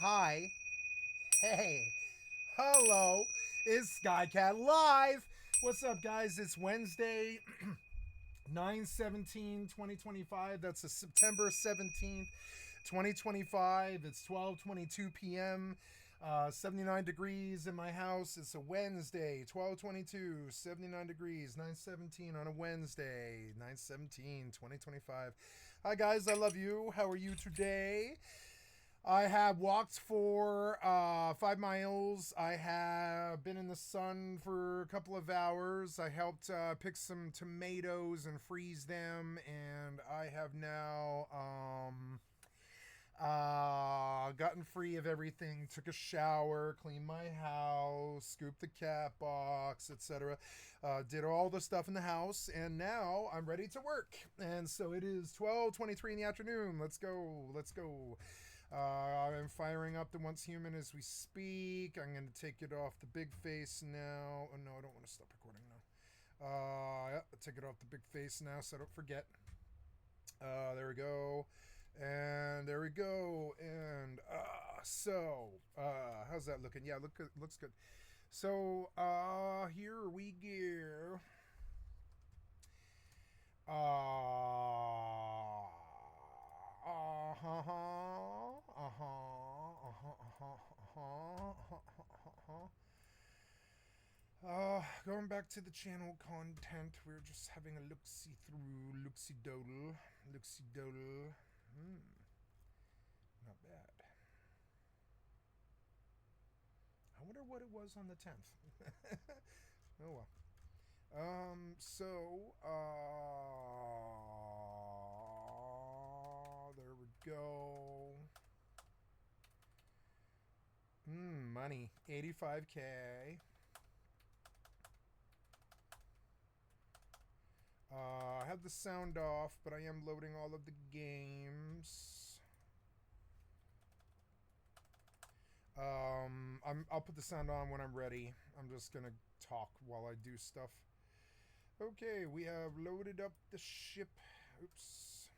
Hi. Hey. Hello. It's Skycatlive. What's up, guys? It's Wednesday, 9/17/2025. That's a September 17th, 2025. It's 12:22 p.m. 79 degrees in my house. It's a Wednesday, 12:22, 79 degrees, 9/17 on a Wednesday, 9/17/2025. Hi, guys. I love you. How are you today? I have walked for 5 miles. I have been in the sun for a couple of hours. I helped pick some tomatoes and freeze them, and I have now gotten free of everything. Took a shower, cleaned my house, scooped the cat box, etc. Did all the stuff in the house, and now I'm ready to work. And so it is 12:23 in the afternoon. Let's go. Let's go. I'm firing up the Once Human as we speak. I'm going to take it off the big face now. Oh, no, I don't want to stop recording now. Yeah, take it off the big face now so I don't forget. There we go. And there we go. And how's that looking? Yeah, looks good. So, here we go. Going back to the channel content, we're just having a look-see through, look-see-dodle, look-see-dodle. Not bad. I wonder what it was on the 10th. Oh well. There we go. Money. 85K. I have the sound off, but I am loading all of the games. I'll put the sound on when I'm ready. I'm just gonna talk while I do stuff. Okay, we have loaded up the ship. Oops.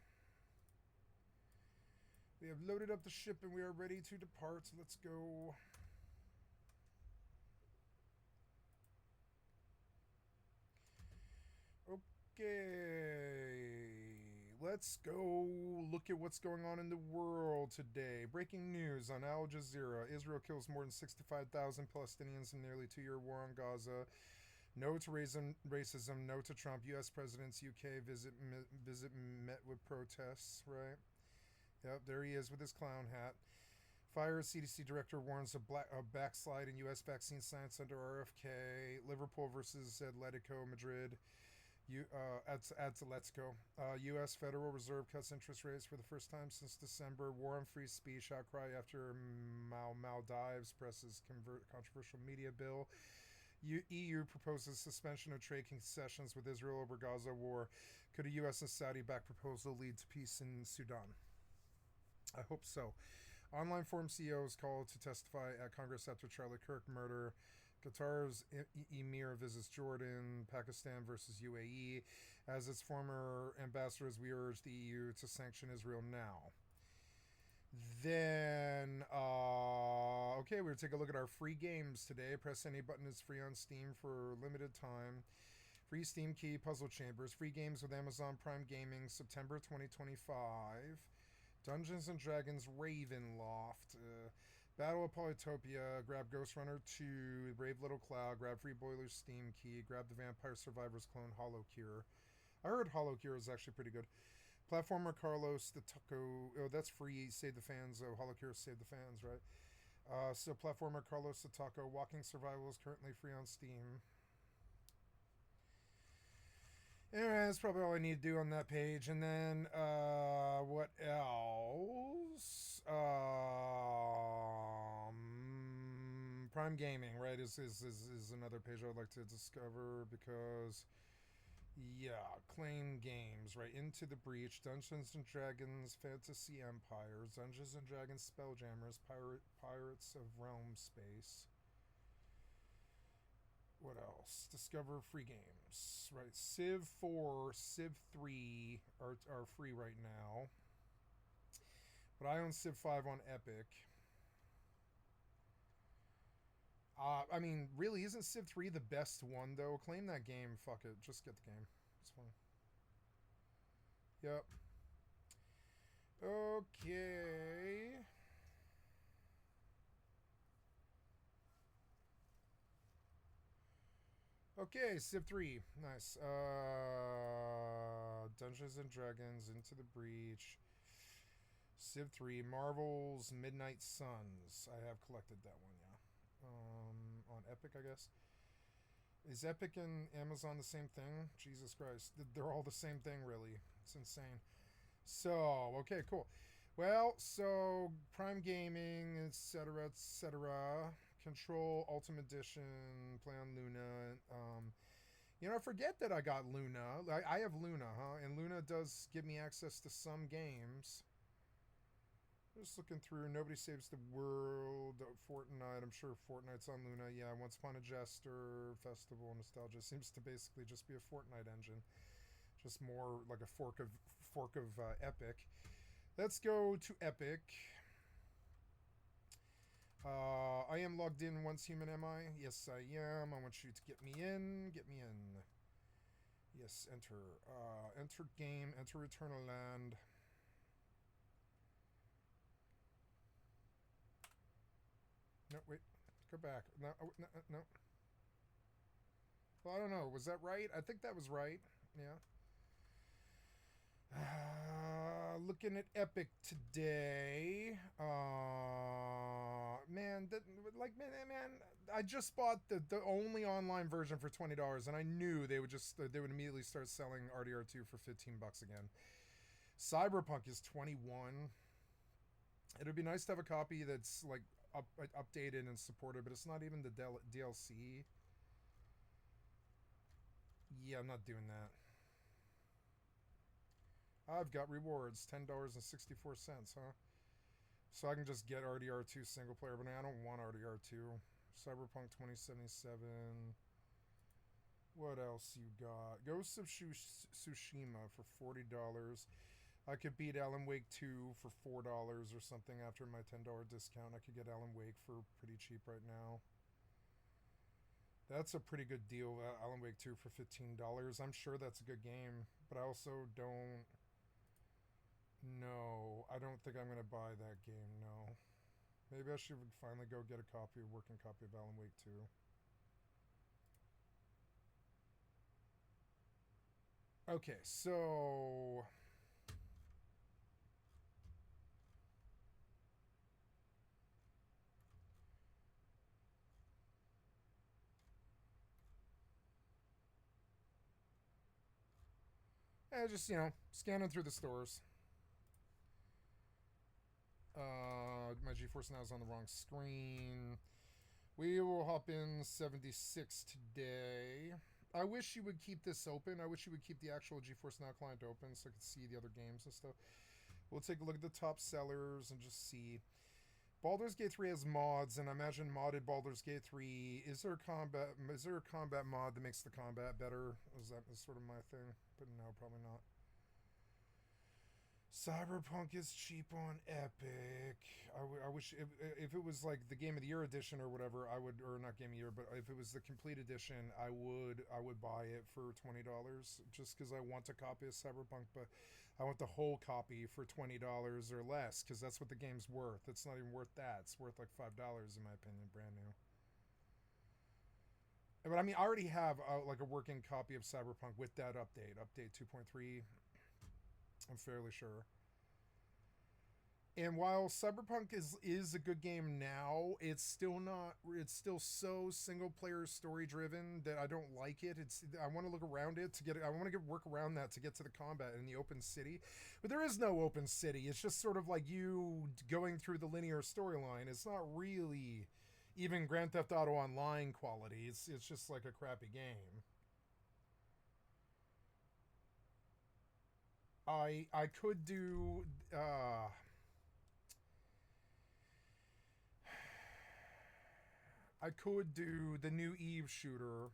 We have loaded up the ship and we are ready to depart. Let's go. Okay, let's go look at what's going on in the world today. Breaking news on Al Jazeera. Israel kills more than 65,000 Palestinians in nearly 2-year war on Gaza. No to racism, no to Trump. U.S. President's UK visit met with protests, right? Yep, there he is with his clown hat. Fire CDC director warns of backslide in U.S. vaccine science under RFK. Liverpool versus Atletico Madrid. Atletico. U.S. Federal Reserve cuts interest rates for the first time since December. War on free speech outcry after Maldives presses controversial media bill. EU proposes suspension of trade concessions with Israel over Gaza war. Could a U.S. and Saudi-backed proposal lead to peace in Sudan? I hope so. Online forum CEOs called to testify at Congress after Charlie Kirk murder. Qatar's emir visits Jordan. Pakistan versus UAE. As its former ambassadors, we urge the EU to sanction Israel now. Then, okay, we're going to take a look at our free games today. Press any button is free on Steam for limited time. Free Steam key, Puzzle Chambers. Free games with Amazon Prime Gaming, September 2025. Dungeons and Dragons Ravenloft. Battle of Polytopia. Grab Ghost Runner 2. Brave Little Cloud. Grab Free Boiler's Steam key. Grab the Vampire Survivors clone Hollow Cure. I heard Hollow Cure is actually pretty good. Platformer Carlos the Taco. Oh, that's free. Save the fans. Oh, Hollow Cure save the fans, right? So Platformer Carlos the Taco. Walking Survival is currently free on Steam. Anyway, that's probably all I need to do on that page. And then, what else? Prime Gaming, right, is another page I would like to discover because, yeah, claim games, right? Into the Breach, Dungeons and Dragons, Fantasy Empires, Dungeons and Dragons Spelljammers, Pirates of Realm Space. What else? Discover free games. Right. Civ 4, Civ 3 are free right now. But I own Civ 5 on Epic. I mean, really, isn't Civ 3 the best one, though? Claim that game. Fuck it. Just get the game. It's fine. Yep. Okay. Okay, Civ 3. Nice. Dungeons and Dragons, Into the Breach. Civ 3, Marvel's Midnight Suns. I have collected that one, yeah. On Epic, I guess. Is Epic and Amazon the same thing? Jesus Christ. They're all the same thing, really. It's insane. So, okay, cool. Well, so Prime Gaming, etc., etc. Control Ultimate Edition, play on Luna. I forget that I got Luna. I have Luna, huh? And Luna does give me access to some games. Just looking through. Nobody Saves the World. Fortnite. I'm sure Fortnite's on Luna. Yeah, Once Upon a Jester. Festival. Nostalgia. Seems to basically just be a Fortnite engine. Just more like a fork of Epic. Let's go to Epic. I am logged in once human, am I? Yes, I am. I want you to get me in. Get me in. Yes, enter. Enter game. Enter Eternal Land. No, wait. Go back. No, no. Well, I don't know. Was that right? I think that was right. Yeah. Looking at Epic today. Man, I just bought the only online version for $20, and I knew they would immediately start selling RDR2 for $15 again. Cyberpunk is $21. It would be nice to have a copy that's like updated and supported, but it's not even the DLC. Yeah, I'm not doing that. I've got rewards, $10.64, huh? So I can just get RDR2 single player, but I don't want RDR2. Cyberpunk 2077. What else you got? Ghosts of Tsushima for $40. I could beat Alan Wake 2 for $4 or something after my $10 discount. I could get Alan Wake for pretty cheap right now. That's a pretty good deal, Alan Wake 2 for $15. I'm sure that's a good game, but I also don't... No, I don't think I'm going to buy that game, no. Maybe I should finally go get a working copy of Alan Wake 2. Okay, so... just, scanning through the stores. My GeForce Now is on the wrong screen. We will hop in 76 today. I wish you would keep this open. I wish you would keep the actual GeForce Now client open so I could see the other games and stuff. We'll take a look at the top sellers and just see. Baldur's Gate 3 has mods, and I imagine modded Baldur's Gate 3. Is there a combat mod that makes the combat better? Is that sort of my thing? But no, probably not. Cyberpunk is cheap on Epic. I wish if it was like the Game of the Year edition or whatever, I would, or not Game of the Year, but if it was the complete edition, I would buy it for $20 just because I want a copy of Cyberpunk, but I want the whole copy for $20 or less because that's what the game's worth. It's not even worth that. It's worth like $5 in my opinion, brand new. But I mean, I already have like a working copy of Cyberpunk with that update 2.3. I'm fairly sure. And while Cyberpunk is a good game now, it's still so single player story driven that I don't like it. I want to look around it to get it. I want to work around that to get to the combat in the open city. But there is no open city. It's just sort of like you going through the linear storyline. It's not really even Grand Theft Auto Online quality. It's just like a crappy game. I could do I could do the new Eve shooter.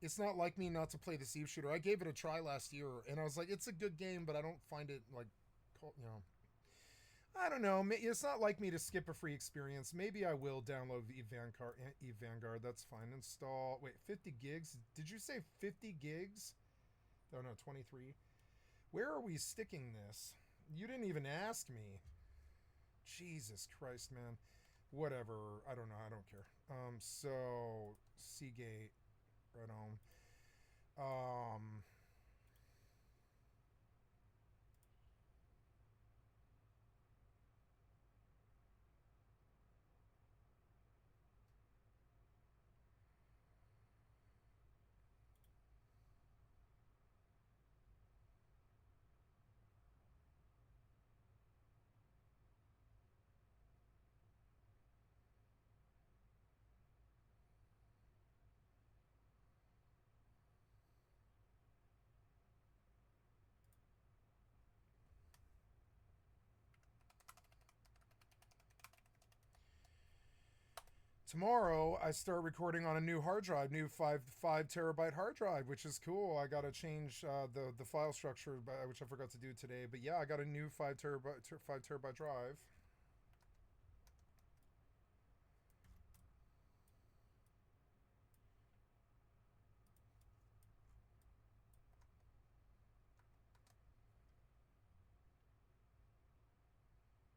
It's not like me not to play this Eve shooter. I gave it a try last year, and I was like, it's a good game, but I don't find it like, I don't know. It's not like me to skip a free experience. Maybe I will download Vanguard. That's fine. Install. Wait, 50 gigs? Did you say 50 gigs? Oh no, 23. Where are we sticking this? You didn't even ask me. Jesus Christ, man. Whatever. I don't know. I don't care. So Seagate, right on. Um, Tomorrow I start recording on a new hard drive, new five terabyte hard drive, which is cool. I gotta change the file structure, which I forgot to do today. But yeah, I got a new 5 terabyte drive.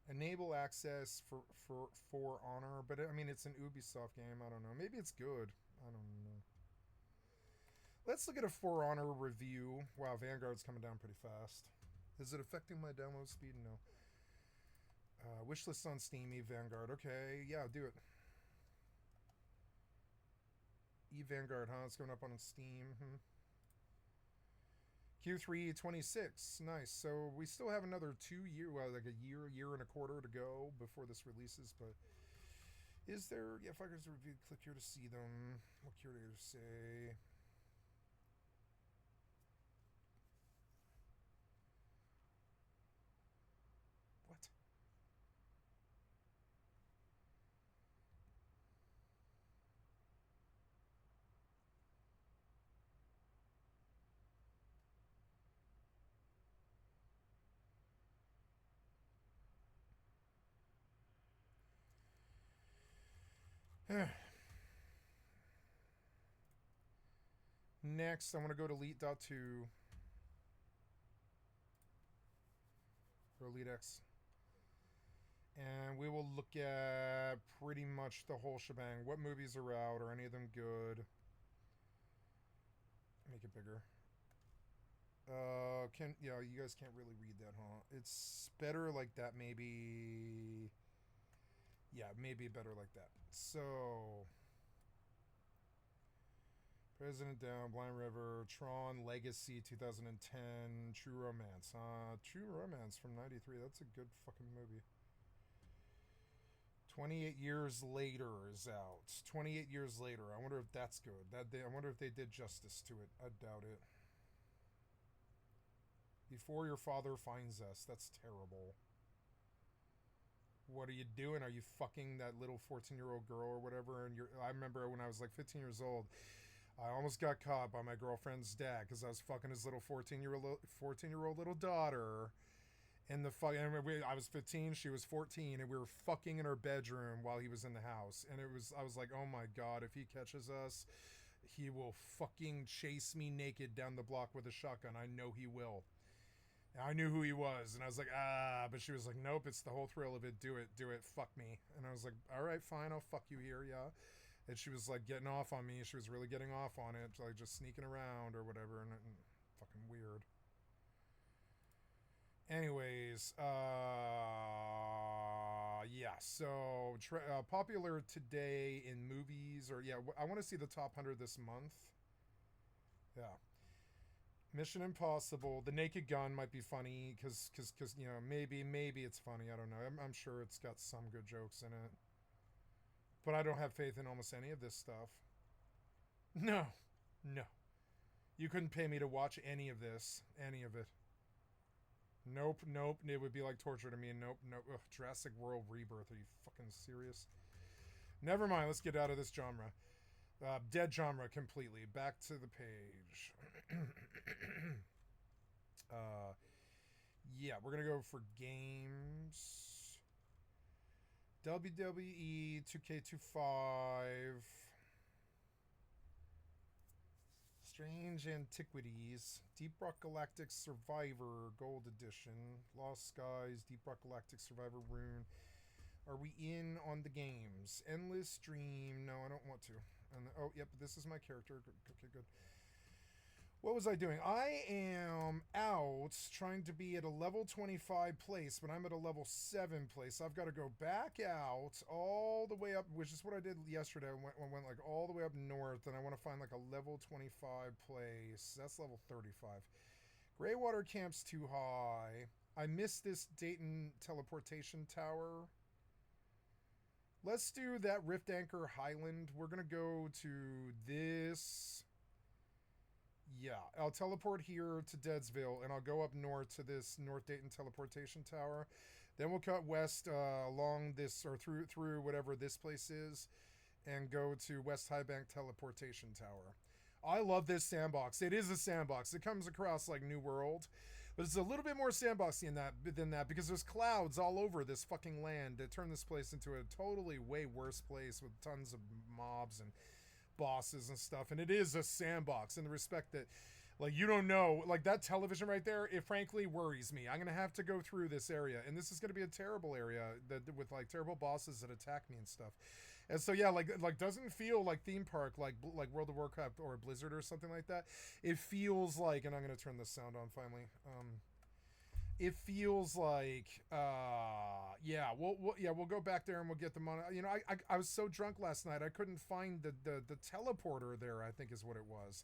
Enable access for Honor, but I mean it's an Ubisoft game. I don't know. Maybe it's good. I don't know. Let's look at a For Honor review. Wow, Vanguard's coming down pretty fast. Is it affecting my download speed? No. Wishlist on Steam, Vanguard. Okay, yeah, do it. Vanguard, huh? It's going up on Steam. Q3 26. Nice. So we still have another 2 year, well, like a year and a quarter to go before this releases. But is there? Yeah, if I could review, click here to see them. What curators say? What? Next, I want to go to Elite.2 or Elite X. And we will look at pretty much the whole shebang. What movies are out? Are any of them good? Make it bigger. You guys can't really read that, huh? It's better like that, maybe. Yeah, maybe better like that. So, President Down, Blind River, Tron, Legacy, 2010, True Romance. True Romance from '93. That's a good fucking movie. 28 Years Later is out. 28 Years Later. I wonder if that's good. I wonder if they did justice to it. I doubt it. Before Your Father Finds Us. That's terrible. What are you doing? Are you fucking that little 14-year-old girl or whatever? And I remember when I was like 15 years old, I almost got caught by my girlfriend's dad because I was fucking his little 14-year-old little daughter. And I was 15, she was 14, and we were fucking in her bedroom while he was in the house. And I was like, oh my god, if he catches us, he will fucking chase me naked down the block with a shotgun. I know he will. I knew who he was, and I was like, but she was like, nope, it's the whole thrill of it. Do it, fuck me. And I was like, all right, fine, I'll fuck you here, yeah. And she was like getting off on me. She was really getting off on it, like just sneaking around or whatever, and fucking weird. Anyways, yeah. So popular today in movies, or yeah, I want to see the top 100 this month. Yeah. Mission Impossible. The Naked Gun might be funny because maybe it's funny. I don't know. I'm sure it's got some good jokes in it, but I don't have faith in almost any of this stuff. No, no. You couldn't pay me to watch any of this, any of it. Nope. It would be like torture to me. Nope. Ugh, Jurassic World Rebirth. Are you fucking serious? Never mind. Let's get out of this genre. Dead genre completely. Back to the page. Yeah, we're gonna go for games. WWE 2K25. Strange Antiquities. Deep Rock Galactic Survivor Gold Edition. Lost Skies. Deep Rock Galactic Survivor Rune. Are we in on the games? Endless Dream. No, I don't want to. And oh, yep, this is my character. Okay, good. What was I doing? I am out trying to be at a level 25 place, but I'm at a level 7 place. I've got to go back out all the way up, which is what I did yesterday. I went like all the way up north, and I want to find like a level 25 place. That's level 35. Greywater Camp's too high. I missed this Dayton teleportation tower. Let's do that Rift Anchor Highland. We're going to go to this. Yeah, I'll teleport here to Deadsville, and I'll go up north to this North Dayton teleportation tower. Then we'll cut west along this, or through whatever this place is, and go to West Highbank teleportation tower. I love this sandbox. It is a sandbox. It comes across like New World, but it's a little bit more sandboxy than that because there's clouds all over this fucking land that turn this place into a totally way worse place with tons of mobs and bosses and stuff. And it is a sandbox in the respect that, like, you don't know, like that television right there, it frankly worries me. I'm gonna have to go through this area, and this is gonna be a terrible area that with like terrible bosses that attack me and stuff. And so yeah, like doesn't feel like theme park, like World of Warcraft or Blizzard or something like that. It feels like, and I'm gonna turn this sound on finally. It feels like, yeah, we'll go back there and we'll get the money. You know, I was so drunk last night I couldn't find the teleporter there, I think is what it was.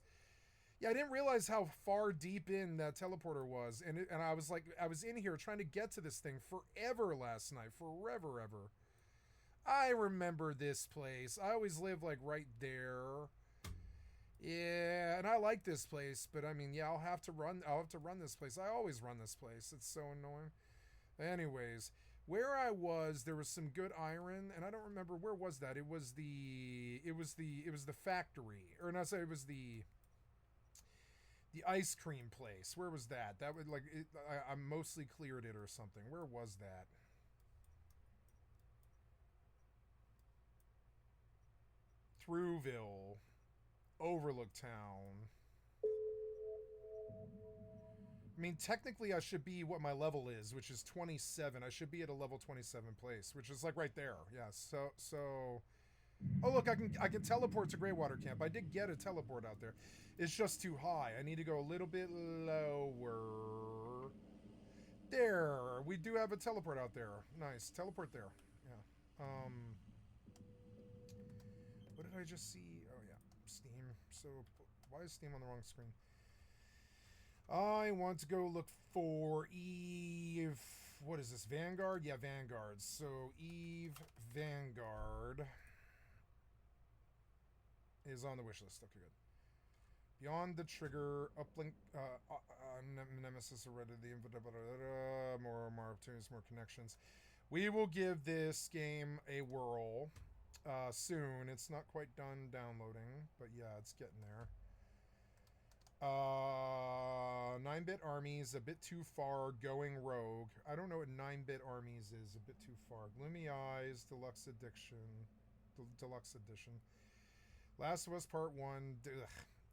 Yeah, I didn't realize how far deep in that teleporter was, and I was like, I was in here trying to get to this thing forever last night, forever ever. I remember this place. I always live like right there. Yeah, and I like this place, but I mean, yeah, I'll have to run this place. I always run this place. It's so annoying. Anyways, where I was, there was some good iron, and I don't remember where was that. It was the factory, or not, sorry, it was the ice cream place. Where was that? That would like I mostly cleared it or something. Where was that? Thruwville. Overlook Town. I mean, technically I should be what my level is, which is 27. I should be at a level 27 place, which is like right there. Yeah, so oh look, I can teleport to Greywater Camp. I did get a teleport out there. It's just too high. I need to go a little bit lower. There. We do have a teleport out there. Nice. Teleport there. Yeah. What did I just see? Steam. So why is Steam on the wrong screen? I want to go look for Eve. What is this? Vanguard? Yeah, Vanguard. So Eve Vanguard is on the wish list. Okay, good. Beyond the Trigger, Uplink, Nemesis, Heredity, more opportunities, more connections. We will give this game a whirl. Soon. It's not quite done downloading, but yeah, it's getting there. 9-bit armies, a bit too far, going rogue. I don't know what 9-bit armies is, a bit too far. Gloomy Eyes, Deluxe Edition. Last of Us Part 1,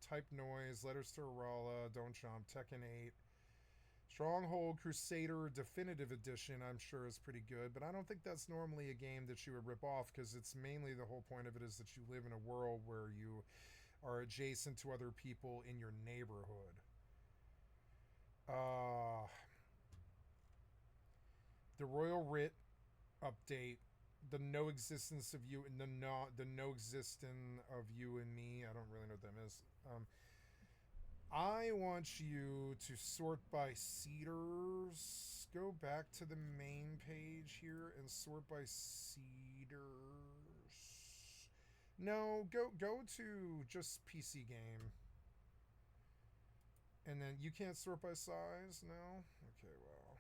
Type Noise, Letters to Arala, Don't Jump, Tekken 8. Stronghold Crusader Definitive Edition, I'm sure is pretty good, but I don't think that's normally a game that you would rip off, because it's mainly, the whole point of it is that you live in a world where you are adjacent to other people in your neighborhood. The Royal Writ update, the no existence of you, and the no existence of you and me. I don't really know what that is. I want you to sort by cedars. Go back to the main page here and sort by cedars. No, go to just PC game. And then you can't sort by size? No? Okay, well.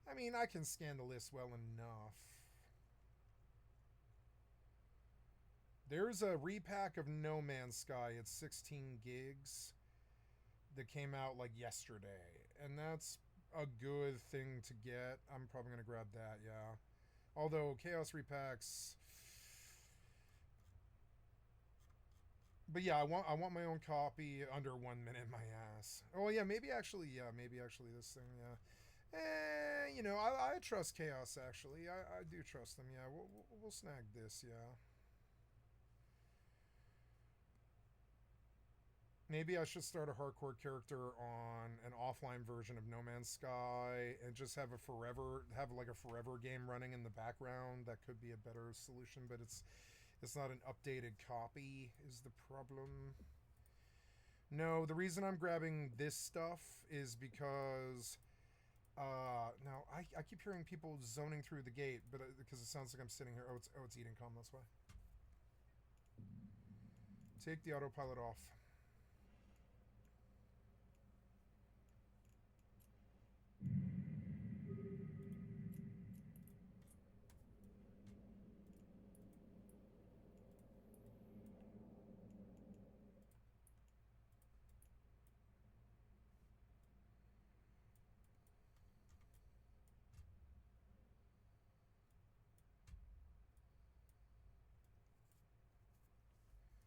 I mean, I can scan the list well enough. There's a repack of No Man's Sky at 16 gigs that came out like yesterday, and that's a good thing to get. I'm probably gonna grab that. Yeah. Although Chaos repacks. But yeah, I want my own copy under 1 minute. My ass. Oh yeah, maybe actually this thing. Yeah. I trust Chaos actually. I do trust them. Yeah, we'll snag this. Yeah. Maybe I should start a hardcore character on an offline version of No Man's Sky and just have like a forever game running in the background. That could be a better solution, but it's not an updated copy is the problem. No, the reason I'm grabbing this stuff is because now I keep hearing people zoning through the gate, but because it sounds like I'm sitting here. It's eating calm. That's why. Take the autopilot off.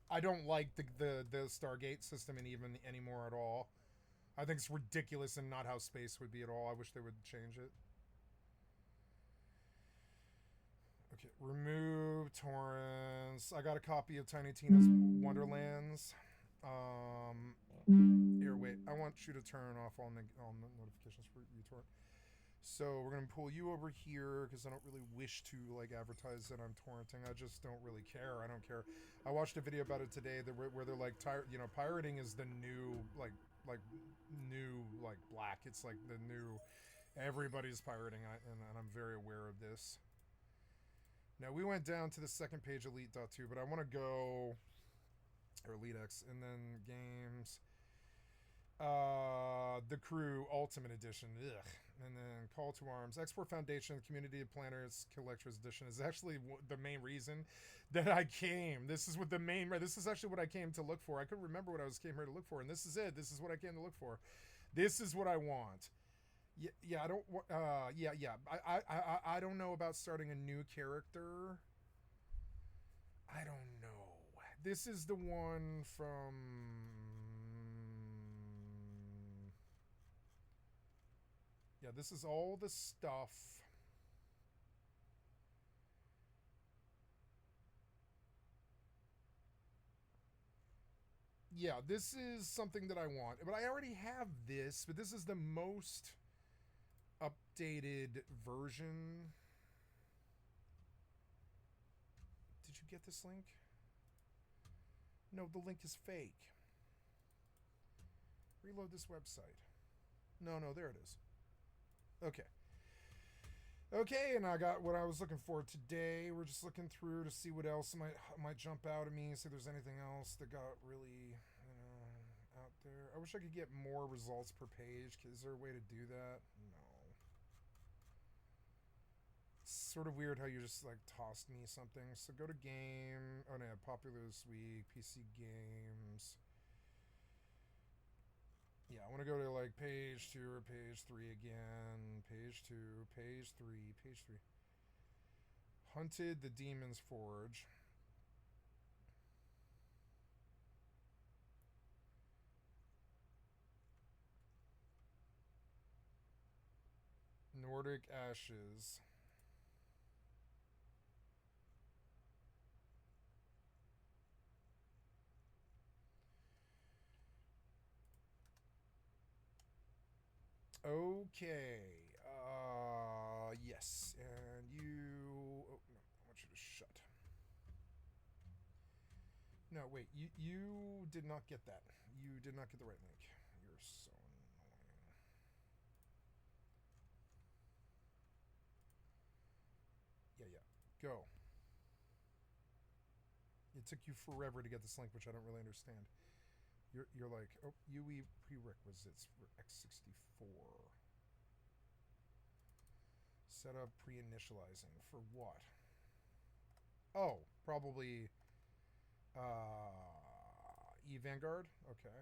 I don't like the Stargate system even anymore at all. I think it's ridiculous and not how space would be at all. I wish they would change it. Okay, remove torrents. I got a copy of Tiny Tina's Wonderlands. Here, wait. I want you to turn off all the notifications for uTorrent. So we're gonna pull you over here because I don't really wish to like advertise that I'm torrenting. I just don't really care. I don't care. I watched a video about it today where they're like, pirating is the new new black. It's like the new everybody's pirating, and I'm very aware of this. Now we went down to the second page, Elite.2, but I want to go or Elite X and then games. The Crew Ultimate Edition. Ugh. And then Call to Arms. Export Foundation Community of Planners Collector's Edition is actually the main reason that I came. This is actually what I came to look for. I couldn't remember what I came here to look for, and this is it. This is what I came to look for. This is what I want. Yeah, I don't. I don't know about starting a new character. I don't know. This is the one from. Yeah, this is all the stuff. Yeah, this is something that I want. But I already have this, but this is the most updated version. Did you get this link? No, the link is fake. Reload this website. No, there it is. Okay. Okay, and I got what I was looking for today. We're just looking through to see what else might jump out at me, see if there's anything else that got really, out there. I wish I could get more results per page. Is there a way to do that? No. It's sort of weird how you just tossed me something. So go to game. Oh no, popular this week, PC games. Yeah, I want to go to page 2 or page 3 again. Page 2, page 3, page 3. Hunted the Demon's Forge. Nordic Ashes. Okay. Yes. And you... Oh, no. I want you to shut. No, wait. You did not get that. You did not get the right link. You're so annoying. Yeah. Go. It took you forever to get this link, which I don't really understand. You're like, oh, UE prerequisites for X64. Set up pre-initializing for what? Oh, probably E-Vanguard? Okay.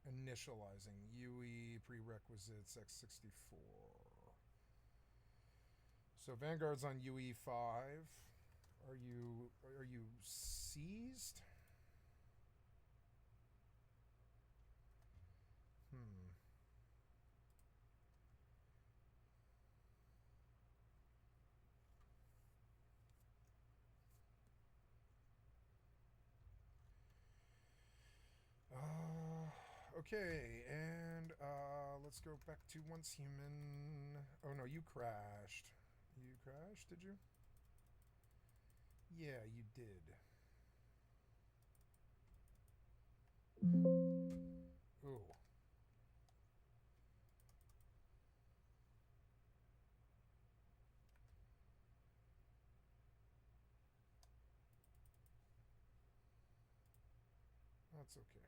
Initializing UE prerequisites x64. So Vanguard's on UE5. Are you seized? Okay, and let's go back to Once Human. Oh no, you crashed. You crashed, did you? Yeah, you did. Ooh. That's okay.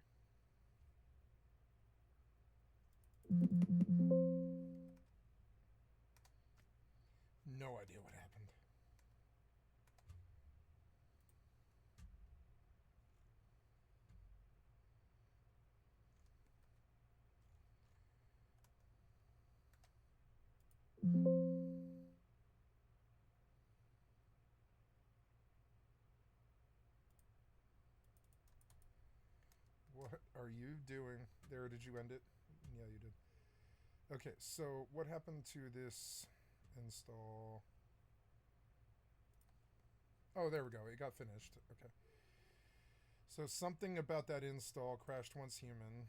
No idea what happened. What are you doing? There, did you end it? Yeah, you did. Okay, so what happened to this install? Oh, there we go. It got finished. Okay. So something about that install crashed Once Human.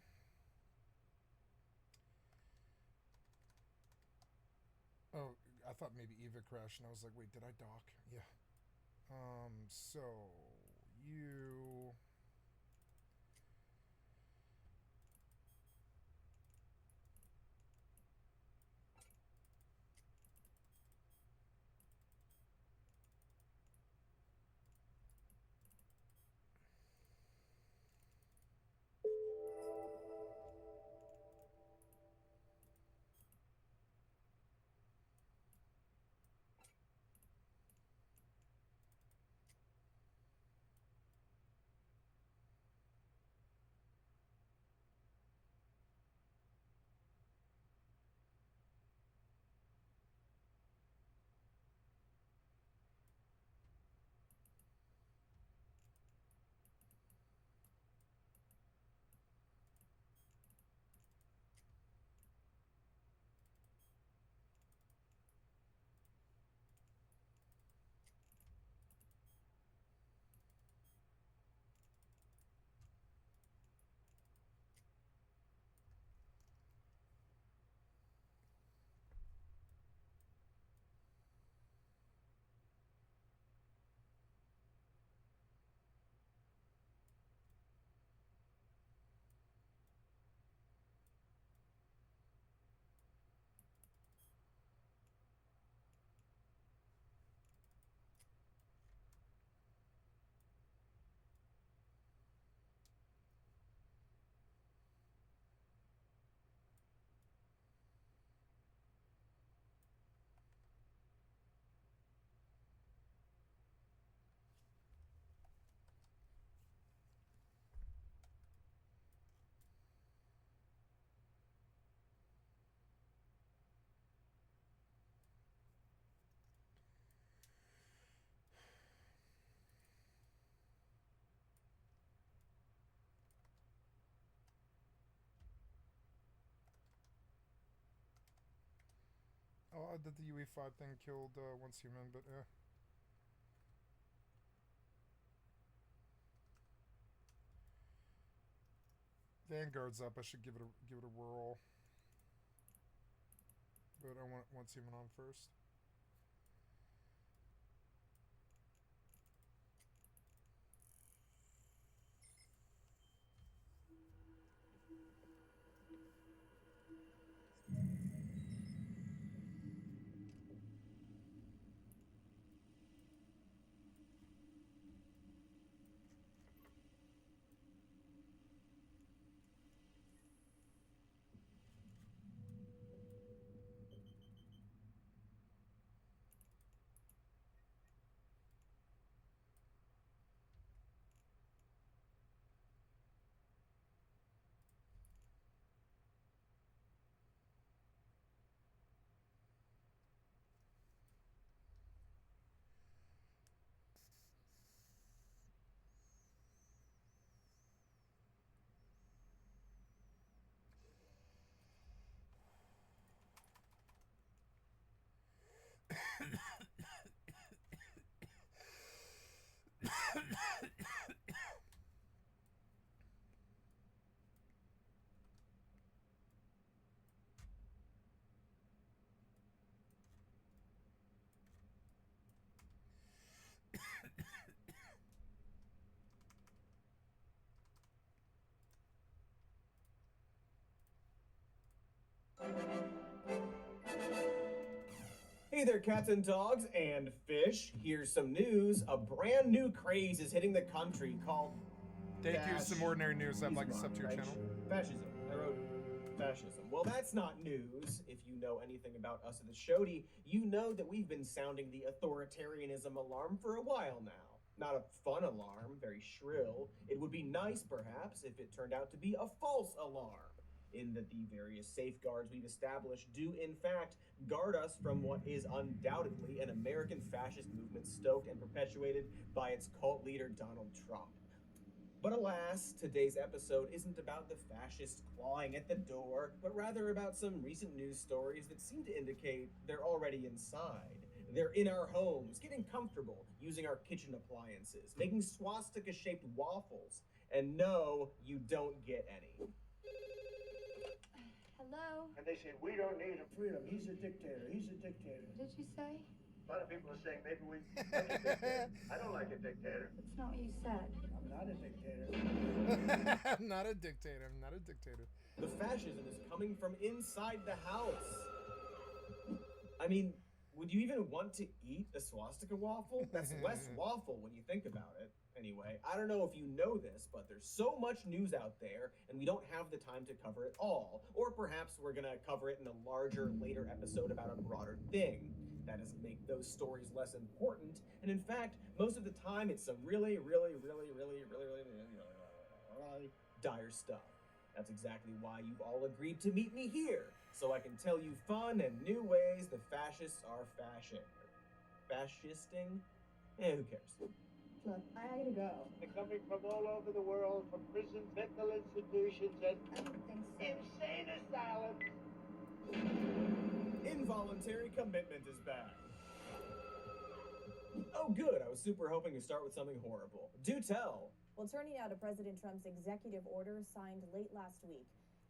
Oh, I thought maybe Eva crashed, and I was like, wait, did I dock? Yeah. So you. Oh, odd that the UE5 thing killed Once Human, but Vanguard's up. I should give it a whirl, but I want Once Human on first. Hey there, cats and dogs and fish. Here's some news. A brand new craze is hitting the country called Thank you. Some ordinary news. I'd like to sub to your channel. Fascism. I wrote fascism. Well, that's not news. If you know anything about us at the Shody, you know that we've been sounding the authoritarianism alarm for a while now. Not a fun alarm, very shrill. It would be nice, perhaps, if it turned out to be a false alarm, in that the various safeguards we've established do, in fact, guard us from what is undoubtedly an American fascist movement stoked and perpetuated by its cult leader, Donald Trump. But alas, today's episode isn't about the fascists clawing at the door, but rather about some recent news stories that seem to indicate they're already inside. They're in our homes, getting comfortable, using our kitchen appliances, making swastika-shaped waffles. And no, you don't get any. Hello? And they say, we don't need him. Freedom. He's a dictator. He's a dictator. Did you say? A lot of people are saying maybe we like a dictator. I don't like a dictator. That's not what you said. I'm not a dictator. I'm not a dictator. I'm not a dictator. The fascism is coming from inside the house. I mean, would you even want to eat a swastika waffle? That's less waffle when you think about it. Anyway, I don't know if you know this, but there's so much news out there, and we don't have the time to cover it all. Or perhaps we're gonna cover it in a larger, later episode about a broader thing. That doesn't make those stories less important, and in fact, most of the time, it's some really dire stuff. That's exactly why you've all agreed to meet me here, so I can tell you fun and new ways the fascists are fascisting? Who cares? Look, I gotta go. They're coming from all over the world, from prisons, mental institutions, and I don't think so. insane asylums. Involuntary commitment is back. Oh good, I was super hoping to start with something horrible. Do tell. Well, turning now to President Trump's executive order signed late last week,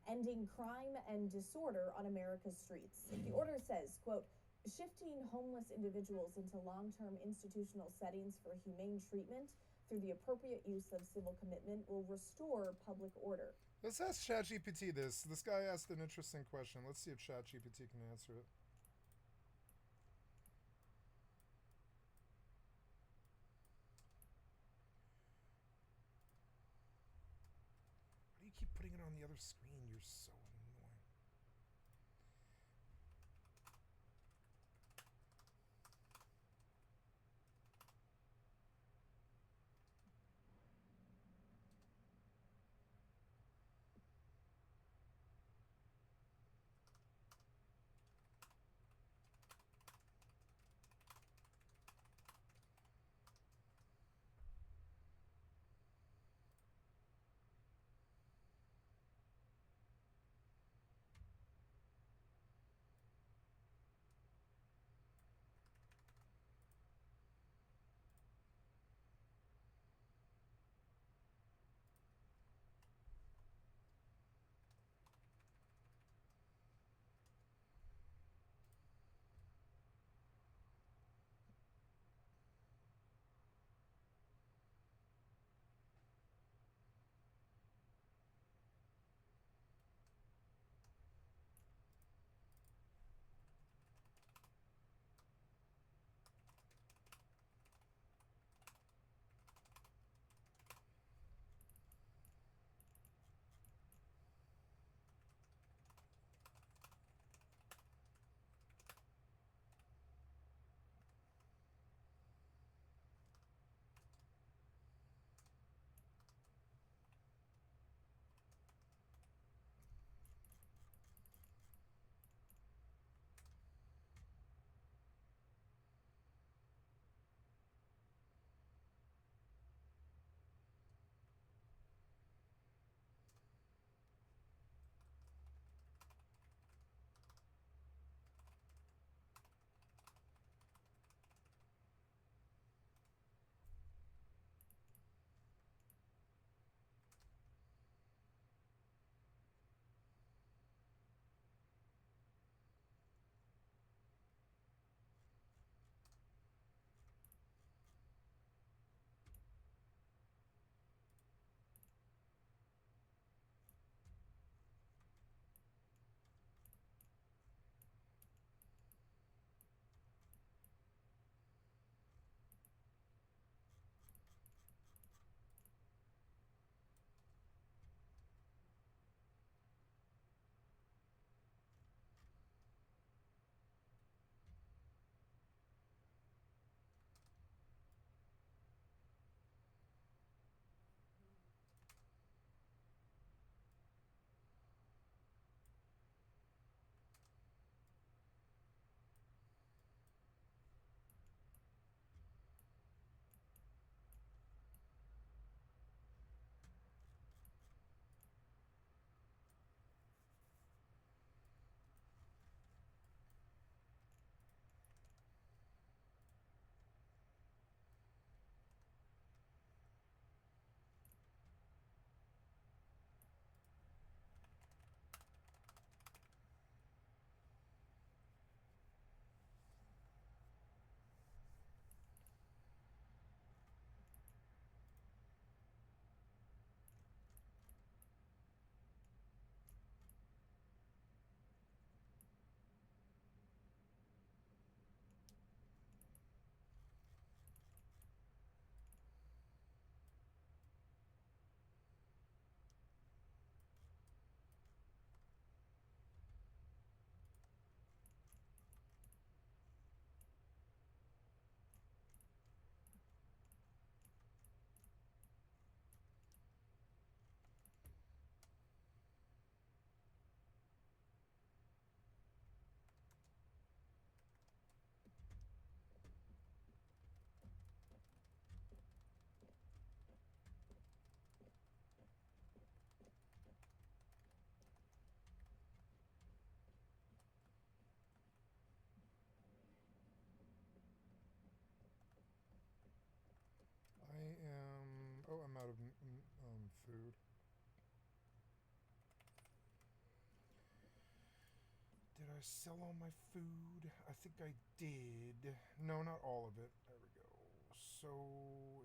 ending crime and disorder on America's streets. The order says, quote, shifting homeless individuals into long-term institutional settings for humane treatment through the appropriate use of civil commitment will restore public order. Let's ask ChatGPT this. This guy asked an interesting question. Let's see if ChatGPT can answer it. Why do you keep putting it on the other screen? You're so annoying. I sell all my food? I think I did. No, not all of it. There we go. So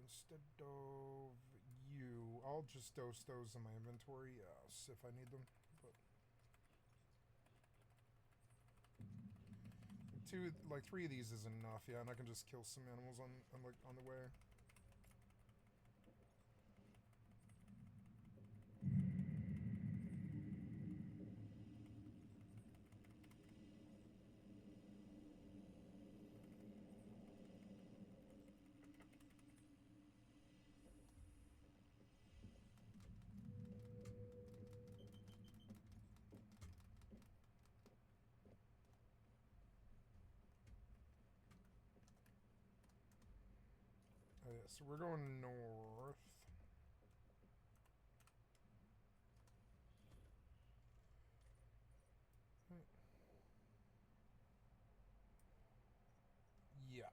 instead of you, I'll just dose those in my inventory. Yes, if I need them. But three of these is enough. Yeah, and I can just kill some animals on the way. Oh, yeah, so we're going north. Yeah.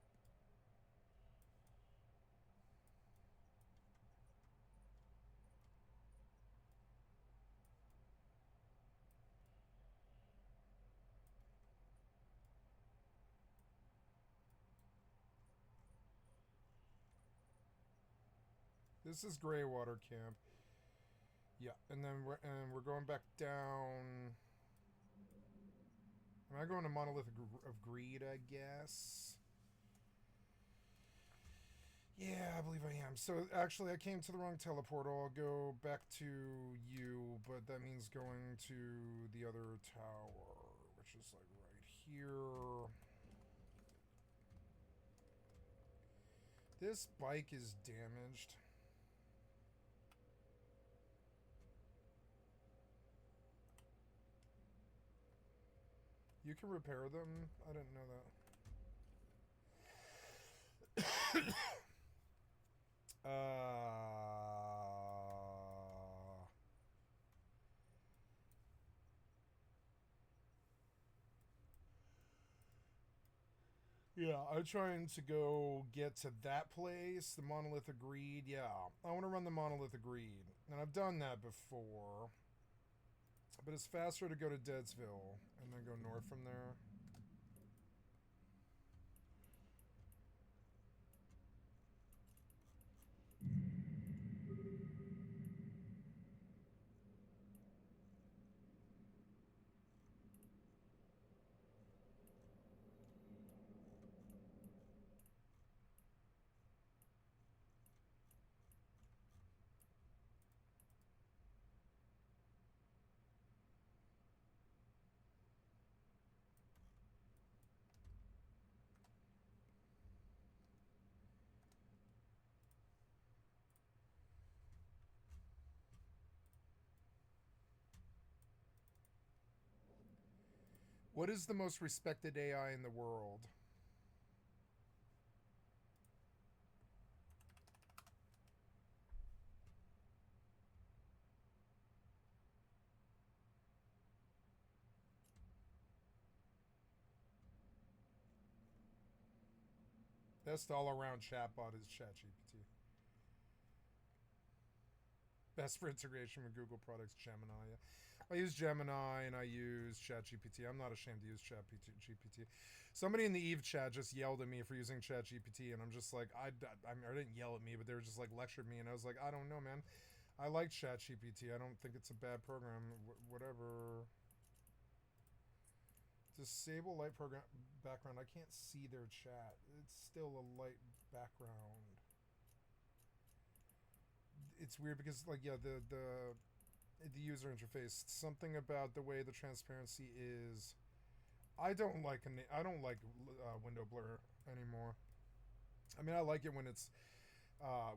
This is Greywater Camp. Yeah, and then we're going back down. Am I going to Monolith of Greed, I guess? Yeah, I believe I am. So actually, I came to the wrong teleportal. I'll go back to you, but that means going to the other tower, which is like right here. This bike is damaged. You can repair them? I didn't know that. Yeah, I'm trying to go get to that place, the Monolith of Greed. Yeah, I want to run the Monolith of Greed. And I've done that before. But it's faster to go to Deadsville and then go north from there. What is the most respected AI in the world? Best all-around chatbot is ChatGPT. Best for integration with Google products, Gemini. I use Gemini and I use ChatGPT. I'm not ashamed to use ChatGPT. Somebody in the Eve chat just yelled at me for using ChatGPT, and I'm just like, I didn't yell at me, but they were just like lectured me, and I was like, I don't know, man. I like ChatGPT. I don't think it's a bad program. Whatever. Disable light program background. I can't see their chat. It's still a light background. It's weird because, like, yeah, the user interface, something about the way the transparency is. I don't like window blur anymore. I mean, I like it when it's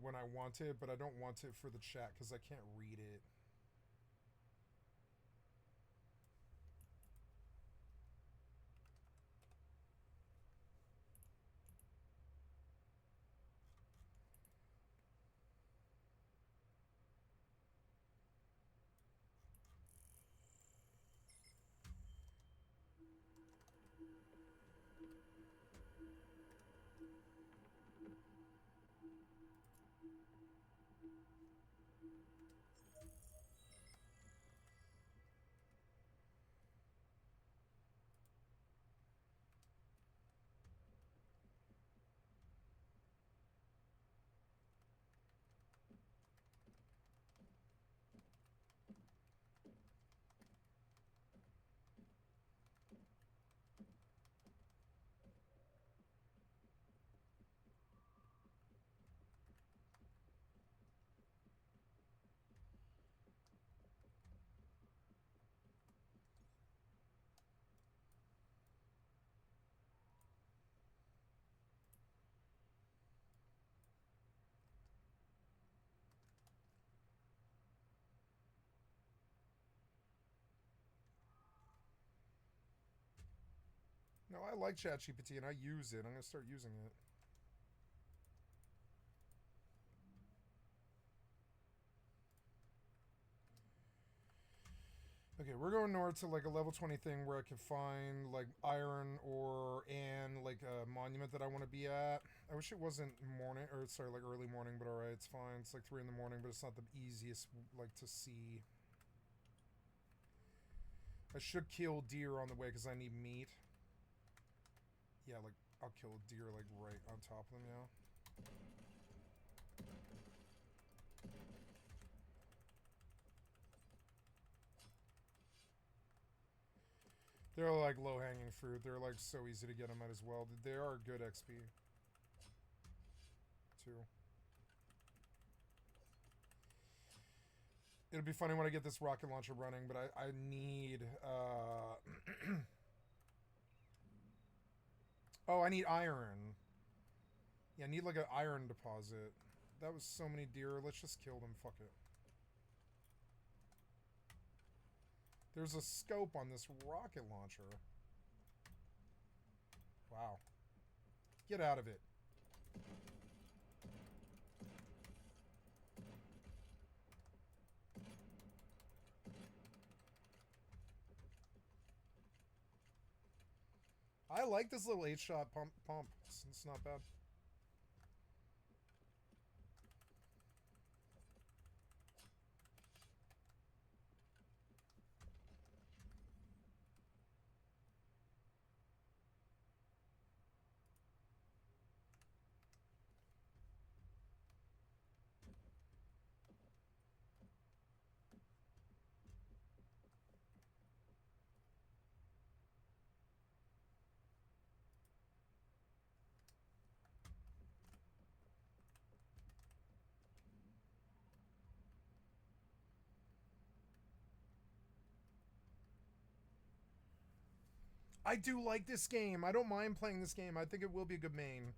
when I want it, but I don't want it for the chat because I can't read it. No, I like ChatGPT and I use it. I'm going to start using it. Okay, we're going north to like a level 20 thing where I can find like iron ore and like a monument that I want to be at. I wish it wasn't morning, or sorry, like early morning, but alright, it's fine. It's like 3 in the morning, but it's not the easiest like to see. I should kill deer on the way because I need meat. Yeah, like I'll kill a deer like right on top of them now. They're like low-hanging fruit. They're like so easy to get them, might as well. They are good XP. Too. It'll be funny when I get this rocket launcher running, but I need... Oh, I need iron. Yeah, I need like an iron deposit. That was so many deer. Let's just kill them. Fuck it. There's a scope on this rocket launcher. Wow. Get out of it. I like this little 8-shot pump. It's not bad. I do like this game. I don't mind playing this game. I think it will be a good main.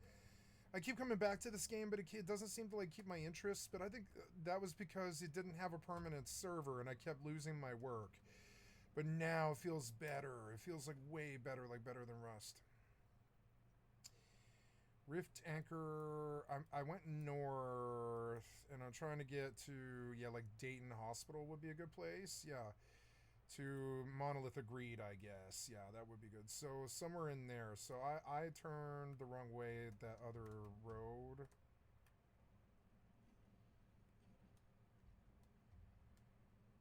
I keep coming back to this game, but it doesn't seem to like keep my interest. But I think that was because it didn't have a permanent server, and I kept losing my work. But now it feels better. It feels like way better, like better than Rust. Rift Anchor. I went north, and I'm trying to get to, yeah, like Dayton Hospital would be a good place. Yeah. To Monolith agreed, I guess. Yeah, that would be good. So somewhere in there. So I turned the wrong way at that other road.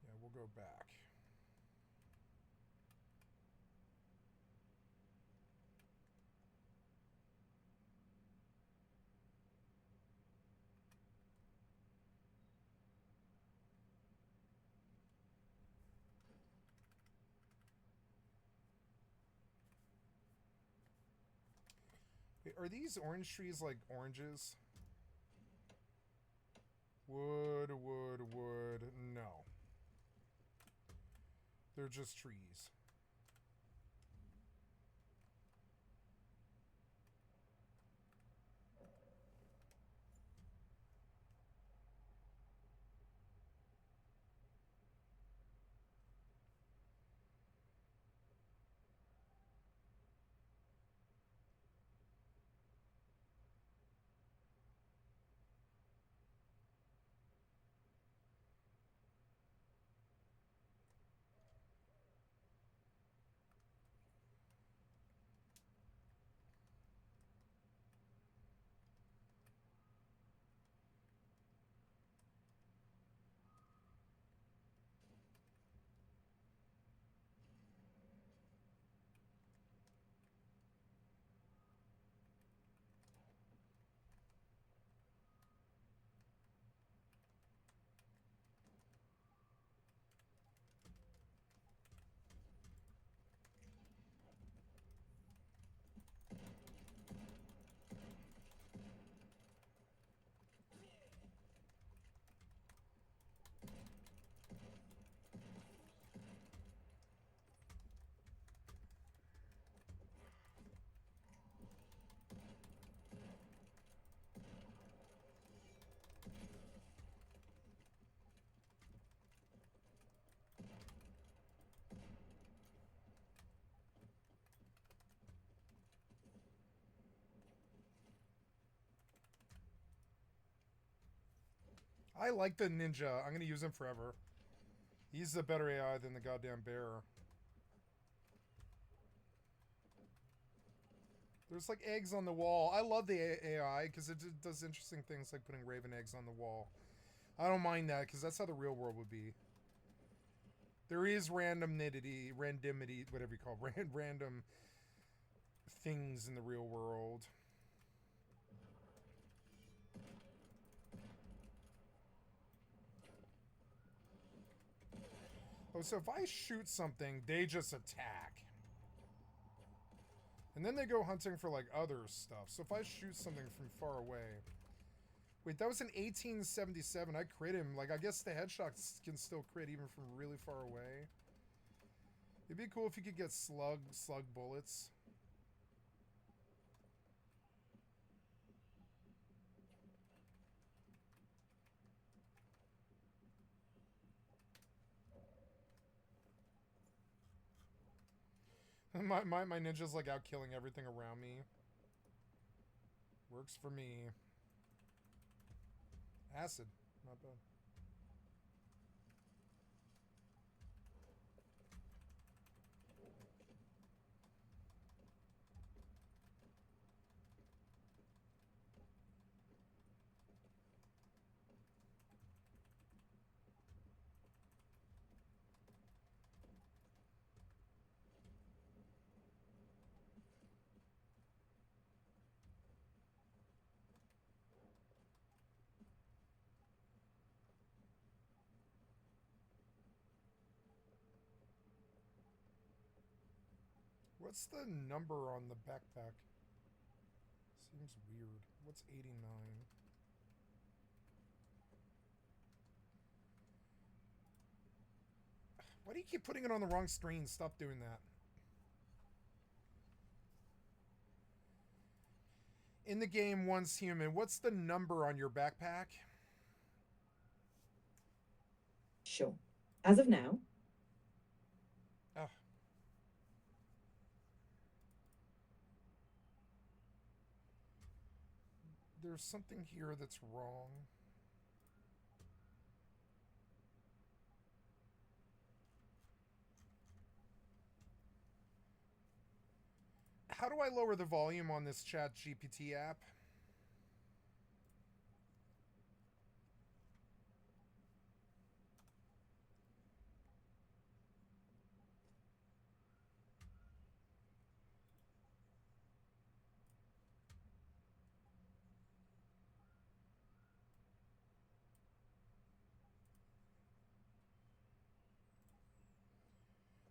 Yeah, we'll go back. Are these orange trees like oranges? Wood. No. They're just trees. I like the ninja. I'm gonna use him forever. He's a better AI than the goddamn bear. There's like eggs on the wall. I love the AI because it does interesting things like putting raven eggs on the wall. I don't mind that because that's how the real world would be. There is randomity, whatever you call it, random things in the real world. Oh, so if I shoot something, they just attack. And then they go hunting for, like, other stuff. So if I shoot something from far away... Wait, that was in 1877. I crit him. Like, I guess the headshots can still crit even from really far away. It'd be cool if you could get slug bullets. My ninja's like out killing everything around me. Works for me. Acid. Not bad. What's the number on the backpack? Seems weird. What's 89? Why do you keep putting it on the wrong screen? Stop doing that. In the game, once human. What's the number on your backpack? Sure. As of now. Oh. There's something here that's wrong. How do I lower the volume on this Chat GPT app?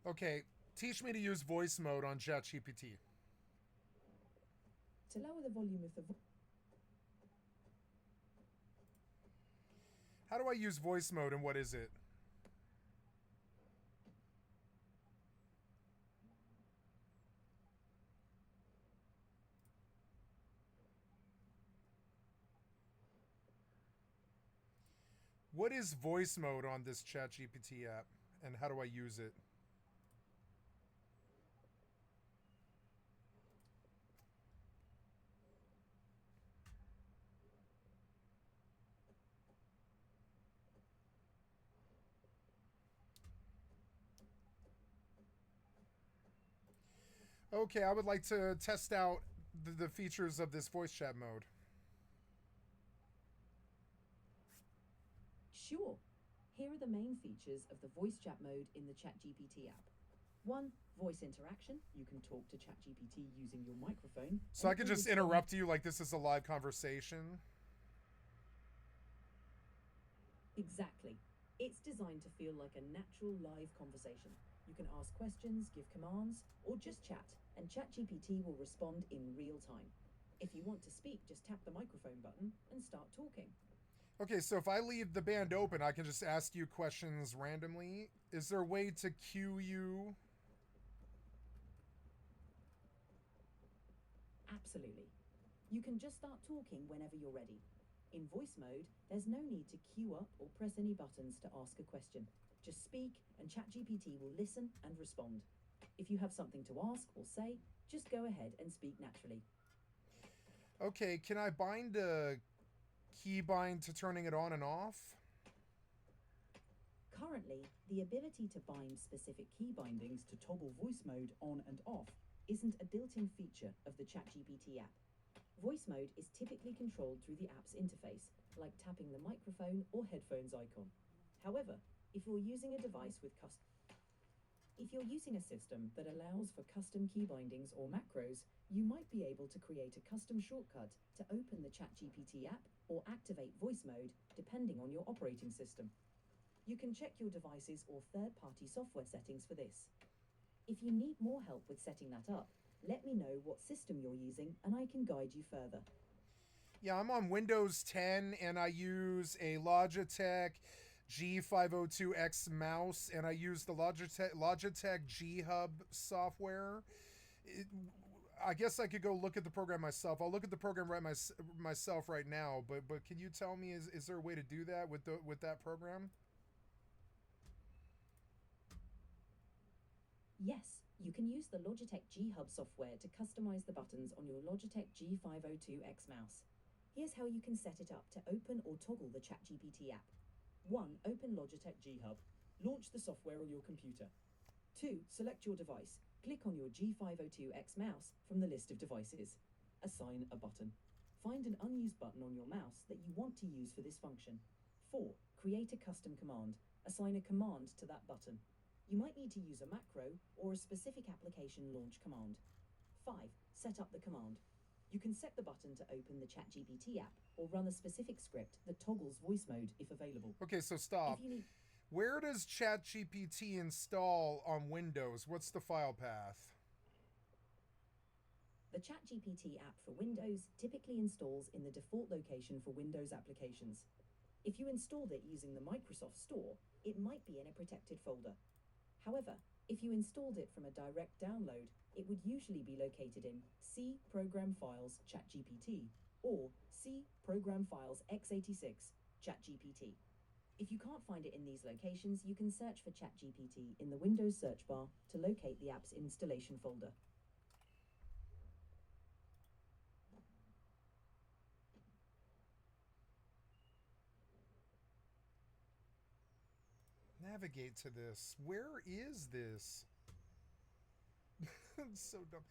Okay, teach me to use voice mode on ChatGPT. To lower the volume of the How do I use voice mode and what is it? What is voice mode on this ChatGPT app and how do I use it? Okay, I would like to test out the features of this voice chat mode. Sure. Here are the main features of the voice chat mode in the ChatGPT app. 1. Voice interaction. You can talk to ChatGPT using your microphone. So I could just interrupt you like this is a live conversation? Exactly. It's designed to feel like a natural live conversation. You can ask questions, give commands, or just chat, and ChatGPT will respond in real time. If you want to speak, just tap the microphone button and start talking. Okay, so if I leave the band open, I can just ask you questions randomly. Is there a way to cue you? Absolutely. You can just start talking whenever you're ready. In voice mode, there's no need to queue up or press any buttons to ask a question. Just speak and ChatGPT will listen and respond. If you have something to ask or say, just go ahead and speak naturally. Okay, can I bind a keybind to turning it on and off? Currently, the ability to bind specific key bindings to toggle voice mode on and off isn't a built-in feature of the ChatGPT app. Voice mode is typically controlled through the app's interface, like tapping the microphone or headphones icon. However, if you're using a system that allows for custom key bindings or macros, you might be able to create a custom shortcut to open the ChatGPT app or activate voice mode depending on your operating system. You can check your devices or third-party software settings for this. If you need more help with setting that up, let me know what system you're using and I can guide you further. Yeah, I'm on Windows 10 and I use a Logitech G502X mouse and I use the Logitech G Hub software. I guess I could go look at the program myself. I'll look at the program myself right now, but can you tell me is there a way to do that with that program? Yes, you can use the Logitech G Hub software to customize the buttons on your Logitech G502X mouse. Here's how you can set it up to open or toggle the ChatGPT app. 1. Open Logitech G Hub. Launch the software on your computer. 2. Select your device. Click on your G502X mouse from the list of devices. Assign a button. Find an unused button on your mouse that you want to use for this function. 4. Create a custom command. Assign a command to that button. You might need to use a macro or a specific application launch command. 5. Set up the command. You can set the button to open the ChatGPT app or run a specific script that toggles voice mode if available. Okay, so stop. Where does ChatGPT install on Windows? What's the file path? The ChatGPT app for Windows typically installs in the default location for Windows applications. If you installed it using the Microsoft Store, it might be in a protected folder. However, if you installed it from a direct download, it would usually be located in C Program Files ChatGPT or C Program Files x86 ChatGPT. If you can't find it in these locations, you can search for ChatGPT in the Windows search bar to locate the app's installation folder. Navigate to this. Where is this? It's so dumb.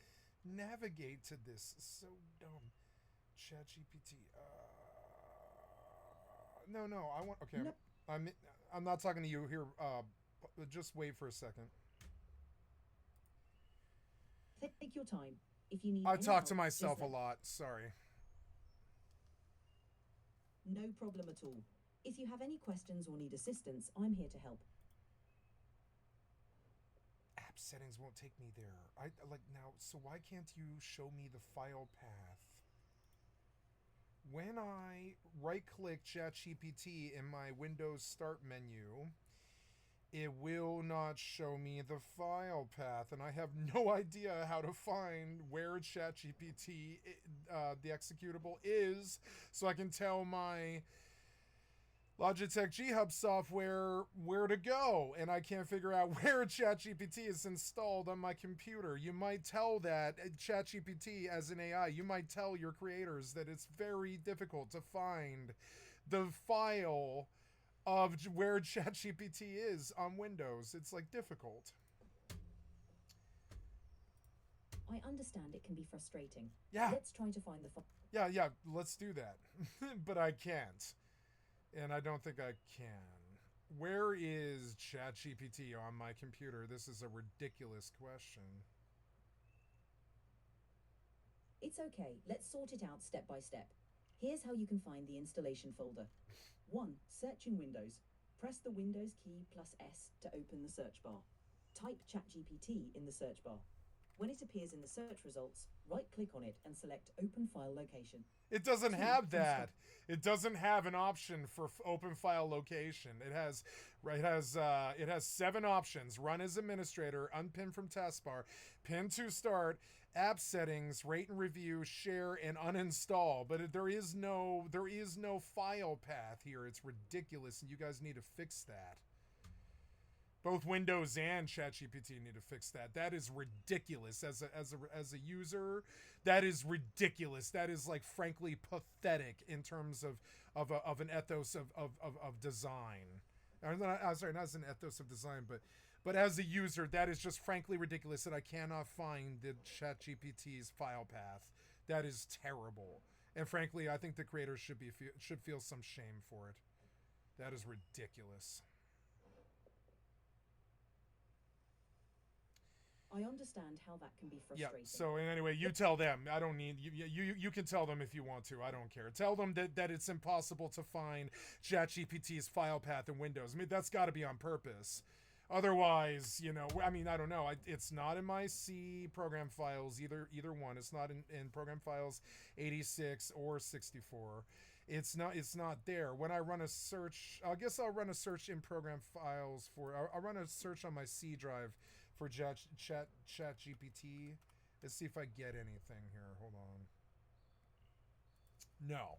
Navigate to this. So dumb. ChatGPT. No. I want. Okay. No. I'm not talking to you here. Just wait for a second. Take your time. If you need. I any talk to help, myself just a lot. Sorry. No problem at all. If you have any questions or need assistance, I'm here to help. App settings won't take me there. So why can't you show me the file path? When I right-click ChatGPT in my Windows Start menu, it will not show me the file path, and I have no idea how to find where ChatGPT, the executable, is, so I can tell my Logitech G Hub software where to go, and I can't figure out where ChatGPT is installed on my computer. You might tell that ChatGPT as an AI, you might tell your creators that it's very difficult to find the file of where ChatGPT is on Windows. It's like difficult. I understand it can be frustrating. Yeah. Let's try to find the file. Yeah, let's do that. But I can't. And I don't think I can. Where is ChatGPT on my computer? This is a ridiculous question. It's okay. Let's sort it out step by step. Here's how you can find the installation folder. 1. Search in Windows. Press the Windows key plus S to open the search bar. Type ChatGPT in the search bar. When it appears in the search results, right-click on it and select Open File Location. It doesn't have that. It doesn't have an option for open file location. It has 7 options: run as administrator, unpin from taskbar, pin to start, app settings, rate and review, share, and uninstall. But there is no file path here. It's ridiculous, and you guys need to fix that. Both Windows and ChatGPT need to fix that. That is ridiculous. As a user, that is ridiculous. That is, like, frankly pathetic in terms of an ethos of design. I'm sorry, not as an ethos of design, but as a user, that is just frankly ridiculous that I cannot find the ChatGPT's file path. That is terrible. And frankly, I think the creators should feel some shame for it. That is ridiculous. I understand how that can be frustrating. Yeah, so anyway, you tell them. I don't need you can tell them if you want to. I don't care. Tell them that it's impossible to find ChatGPT's file path in Windows. I mean, that's got to be on purpose. Otherwise, you know, I mean, I don't know. It's not in my C program files, either one. It's not in program files 86 or 64. It's not there. When I run a search, I guess I'll run a search in program files I'll run a search on my C drive for ChatGPT. Let's see if I get anything here. Hold on. No.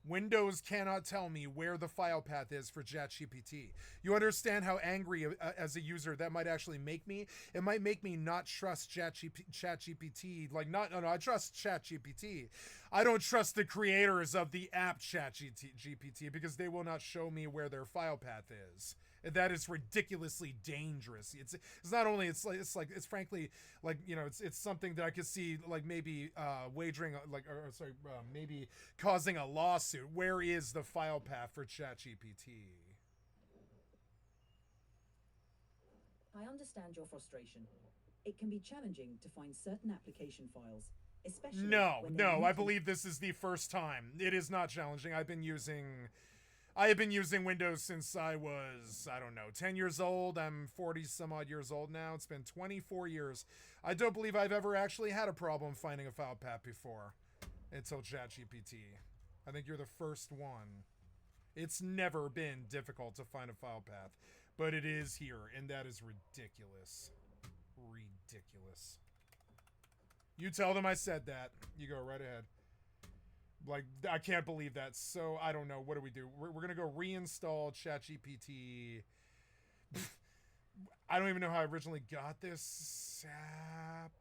Windows cannot tell me where the file path is for ChatGPT. You understand how angry as a user that might actually make me? It might make me not trust ChatGPT. Like, I trust ChatGPT. I don't trust the creators of the app ChatGPT because they will not show me where their file path is. That is ridiculously dangerous. It's not only it's frankly, like, you know, it's something that I could see, like, maybe wagering, like, maybe causing a lawsuit. Where is the file path for ChatGPT? I understand your frustration. It can be challenging to find certain application files, especially No, when I believe this is the first time. It is not challenging. I have been using Windows since I was, I don't know, 10 years old. I'm 40 some odd years old now. It's been 24 years. I don't believe I've ever actually had a problem finding a file path before until ChatGPT. I think you're the first one. It's never been difficult to find a file path, but it is here, and that is ridiculous. Ridiculous. You tell them I said that. You go right ahead. Like, I can't believe that. So, I don't know. What do we do? We're going to go reinstall ChatGPT. I don't even know how I originally got this app.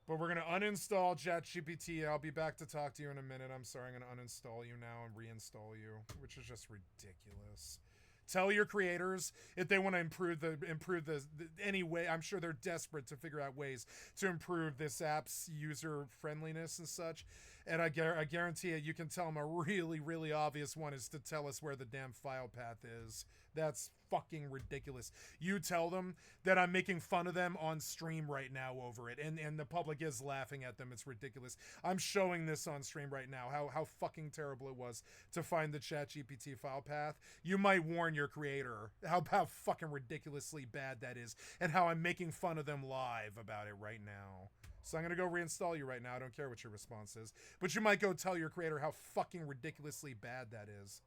But we're going to uninstall ChatGPT. I'll be back to talk to you in a minute. I'm sorry. I'm going to uninstall you now and reinstall you, which is just ridiculous. Tell your creators if they want to improve the anyway. I'm sure they're desperate to figure out ways to improve this app's user friendliness and such. And I guarantee you can tell them a really, really obvious one is to tell us where the damn file path is. That's fucking ridiculous. You tell them that I'm making fun of them on stream right now over it, and the public is laughing at them. It's ridiculous. I'm showing this on stream right now, how fucking terrible it was to find the ChatGPT file path. You might warn your creator how fucking ridiculously bad that is, and how I'm making fun of them live about it right now. So I'm going to go reinstall you right now. I don't care what your response is. But you might go tell your creator how fucking ridiculously bad that is.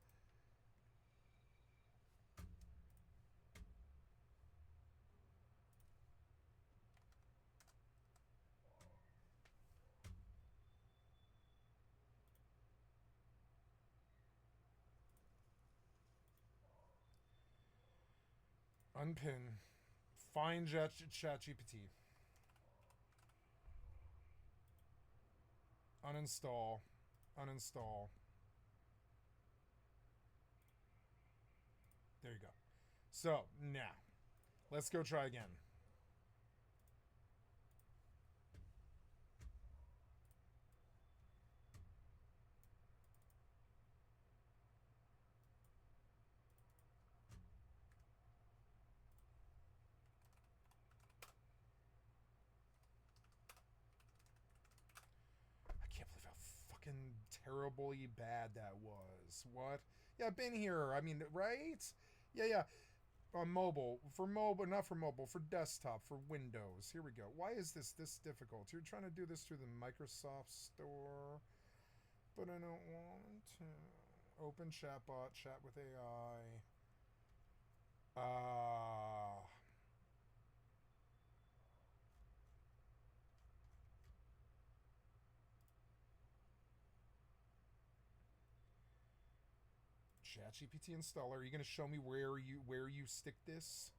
Unpin. Find ChatGPT. Uninstall. Uninstall. There you go. So, now, let's go try again. Terribly bad that was. What? Yeah, I've been here. I mean, right? Yeah. On mobile. For mobile, not for mobile, for desktop, for Windows. Here we go. Why is this difficult? You're trying to do this through the Microsoft Store, but I don't want to. Open chatbot, chat with AI. ChatGPT installer. Are you going to show me where you stick this?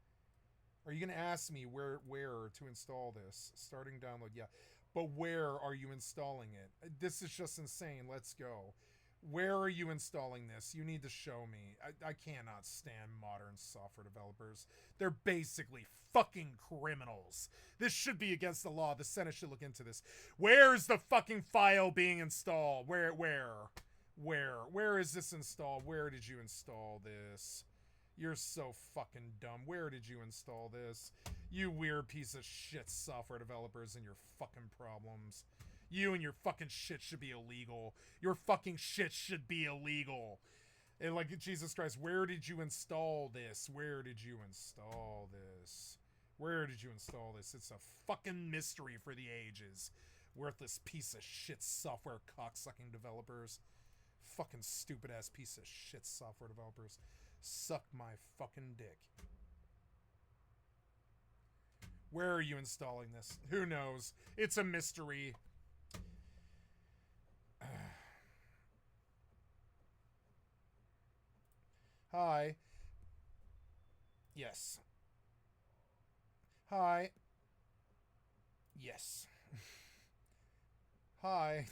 Are you going to ask me where to install this? Starting download, yeah. But where are you installing it? This is just insane. Let's go. Where are you installing this? You need to show me. I cannot stand modern software developers. They're basically fucking criminals. This should be against the law. The Senate should look into this. Where's the fucking file being installed? Where is this installed? Where did you install this? You're so fucking dumb. Where did you install this? You weird piece of shit software developers and your fucking problems. You and your fucking shit should be illegal. Your fucking shit should be illegal. And like, Jesus Christ, where did you install this? Where did you install this? Where did you install this? It's a fucking mystery for the ages. Worthless piece of shit software cocksucking developers. Fucking stupid ass piece of shit software developers. Suck my fucking dick. Where are you installing this? Who knows? It's a mystery. Hi. Yes. Hi. Yes. Hi.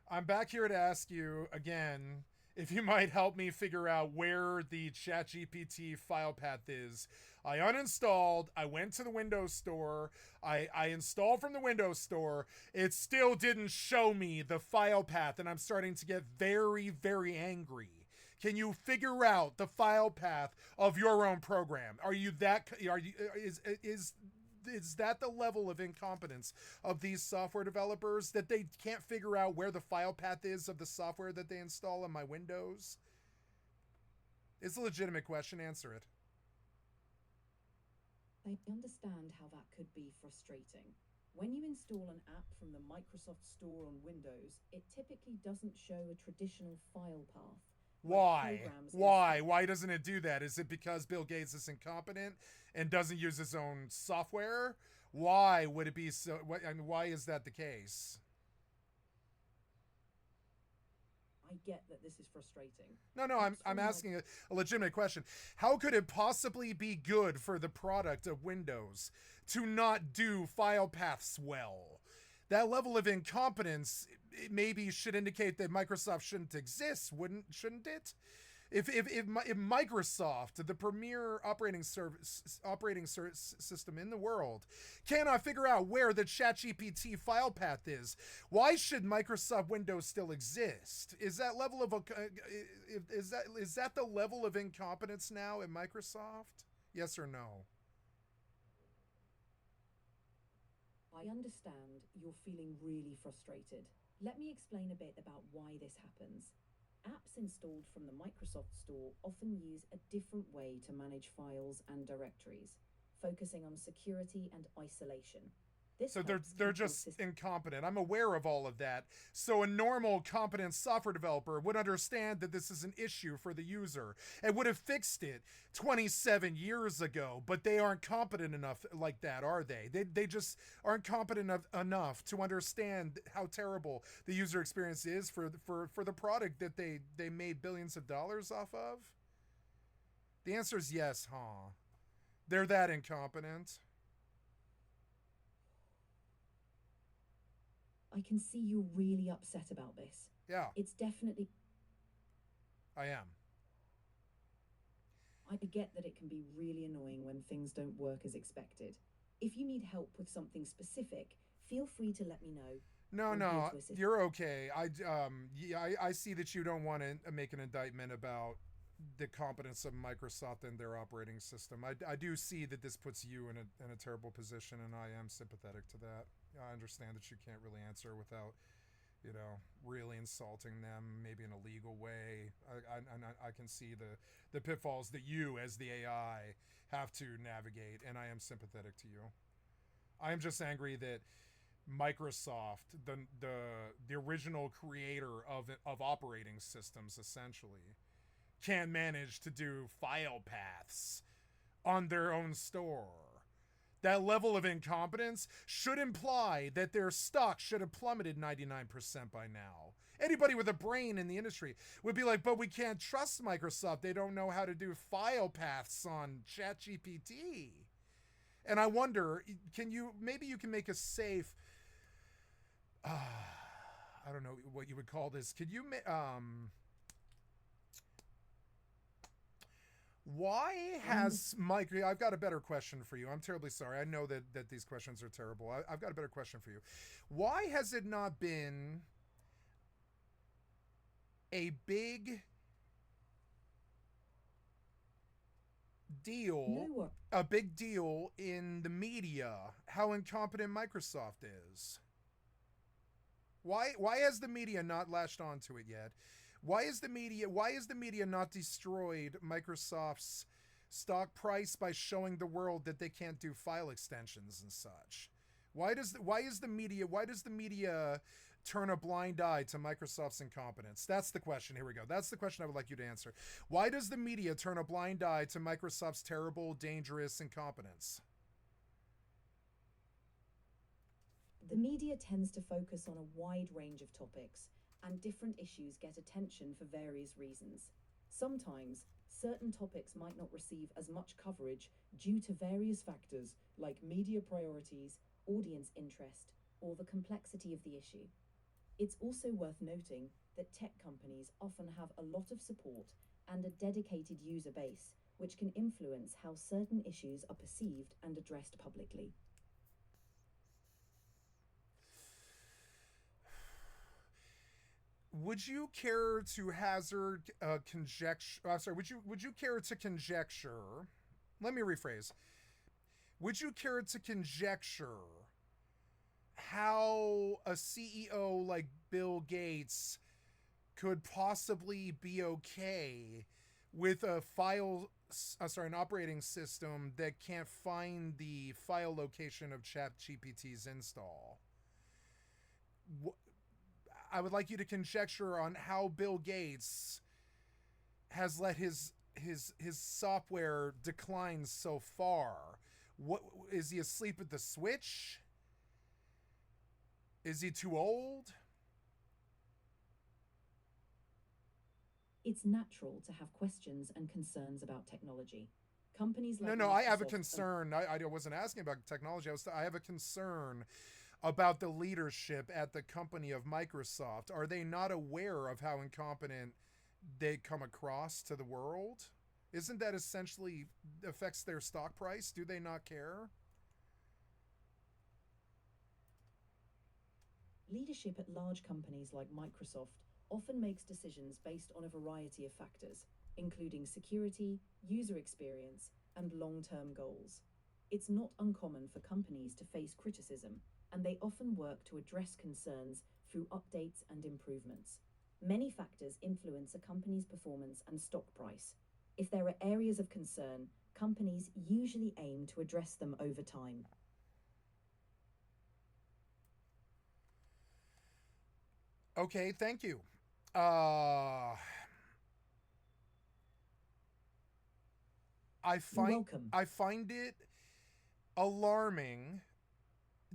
I'm back here to ask you again if you might help me figure out where the ChatGPT file path is. I uninstalled, I went to the Windows Store, I installed from the Windows Store, it still didn't show me the file path, and I'm starting to get very, very angry. Can you figure out the file path of your own program? Is that the level of incompetence of these software developers that they can't figure out where the file path is of the software that they install on my Windows? It's a legitimate question. Answer it. I understand how that could be frustrating. When you install an app from the Microsoft Store on Windows, it typically doesn't show a traditional file path. Why? Why doesn't it do that? Is it because Bill Gates is incompetent and doesn't use his own software? Why would it be so? Why is that the case? I get that this is frustrating. No, I'm asking a legitimate question. How could it possibly be good for the product of Windows to not do file paths well? That level of incompetence maybe should indicate that Microsoft shouldn't exist, shouldn't it? If Microsoft, the premier operating system in the world, cannot figure out where the ChatGPT file path is, why should Microsoft Windows still exist? Is that level of is that the level of incompetence now at Microsoft? Yes or no? I understand you're feeling really frustrated. Let me explain a bit about why this happens. Apps installed from the Microsoft Store often use a different way to manage files and directories, focusing on security and isolation. So they're just incompetent. I'm aware of all of that. So a normal, competent software developer would understand that this is an issue for the user and would have fixed it 27 years ago, but they aren't competent enough like that, are they? They just aren't competent enough to understand how terrible the user experience is for the product that they made billions of dollars off of? The answer is yes, huh? They're that incompetent. I can see you're really upset about this. Yeah. It's definitely... I am. I get that it can be really annoying when things don't work as expected. If you need help with something specific, feel free to let me know. No, you're okay. I see that you don't want to make an indictment about the competence of Microsoft and their operating system. I do see that this puts you in a terrible position, and I am sympathetic to that. I understand that you can't really answer without, really insulting them, maybe in a legal way. I can see the pitfalls that you, as the AI, have to navigate, and I am sympathetic to you. I am just angry that Microsoft, the original creator of operating systems, essentially, can't manage to do file paths on their own store. that level of incompetence should imply that their stock should have plummeted 99% by now. Anybody with a brain in the industry would be like, but we can't trust Microsoft. They don't know how to do file paths on ChatGPT. And I wonder, maybe you can make a safe, I don't know what you would call this. Could you, why has I've got a better question for you. I'm terribly sorry. I know that these questions are terrible. I've got a better question for you. Why has it not been a big deal, in the media how incompetent Microsoft is? Why has the media not latched onto it yet? Why is the media not destroyed Microsoft's stock price by showing the world that they can't do file extensions and such? Why does the media turn a blind eye to Microsoft's incompetence? That's the question. Here we go. That's the question I would like you to answer. Why does the media turn a blind eye to Microsoft's terrible, dangerous incompetence? The media tends to focus on a wide range of topics, and different issues get attention for various reasons. Sometimes, certain topics might not receive as much coverage due to various factors like media priorities, audience interest, or the complexity of the issue. It's also worth noting that tech companies often have a lot of support and a dedicated user base, which can influence how certain issues are perceived and addressed publicly. Would you care to hazard a conjecture? Would you care to conjecture? Let me rephrase. Would you care to conjecture how a CEO like Bill Gates could possibly be okay with an operating system that can't find the file location of ChatGPT's install? I would like you to conjecture on how Bill Gates has let his software decline so far. What is he asleep at the switch? Is he too old? It's natural to have questions and concerns about technology. Companies like No, Microsoft I have a concern. I wasn't asking about technology. I have a concern about the leadership at the company of Microsoft. Are they not aware of how incompetent they come across to the world? Isn't that essentially affects their stock price? Do they not care? Leadership at large companies like Microsoft often makes decisions based on a variety of factors, including security, user experience, and long-term goals. It's not uncommon for companies to face criticism, and they often work to address concerns through updates and improvements. Many factors influence a company's performance and stock price. If there are areas of concern, companies usually aim to address them over time. Okay, thank you. You're welcome. I find it alarming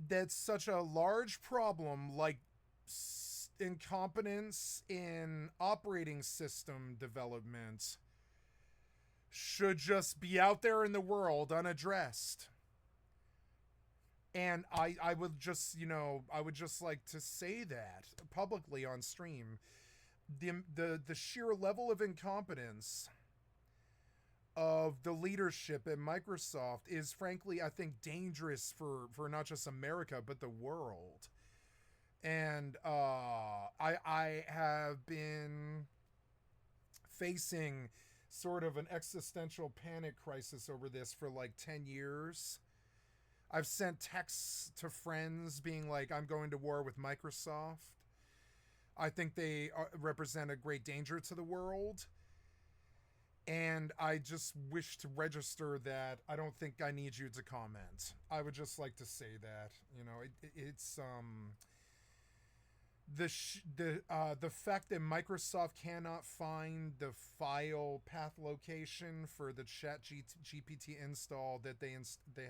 that such a large problem like incompetence in operating system development should just be out there in the world unaddressed. And I would just like to say that publicly on stream. The sheer level of incompetence of the leadership at Microsoft is frankly, I think, dangerous for not just America, but the world. And I have been facing sort of an existential panic crisis over this for like 10 years. I've sent texts to friends being like, I'm going to war with Microsoft. I think they represent a great danger to the world. And I just wish to register that I don't think I need you to comment. I would just like to say that, it's the fact that Microsoft cannot find the file path location for the GPT install that they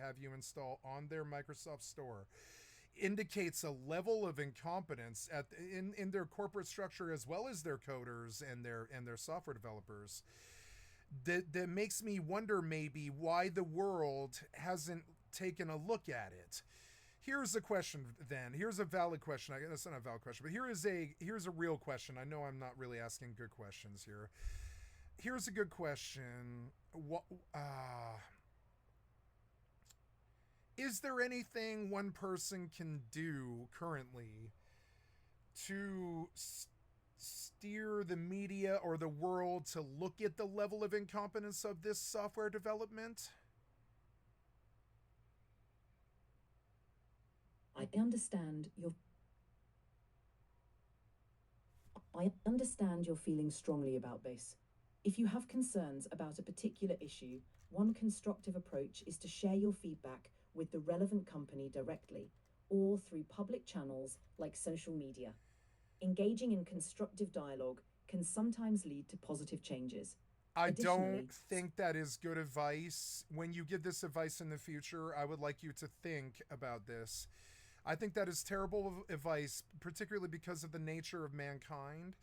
have you install on their Microsoft Store indicates a level of incompetence in their corporate structure, as well as their coders and their software developers, that makes me wonder maybe why the world hasn't taken a look at it. Here's a question then. Here's a valid question. I guess that's not a valid question, but here's a real question. I know I'm not really asking good questions here. Here's a good question. Is there anything one person can do currently to steer the media or the world to look at the level of incompetence of this software development? I understand you're feeling strongly about this. If you have concerns about a particular issue, one constructive approach is to share your feedback with the relevant company directly or through public channels like social media. Engaging in constructive dialogue can sometimes lead to positive changes. I don't think that is good advice. When you give this advice in the future, I would like you to think about this. I think that is terrible advice, particularly because of the nature of mankind.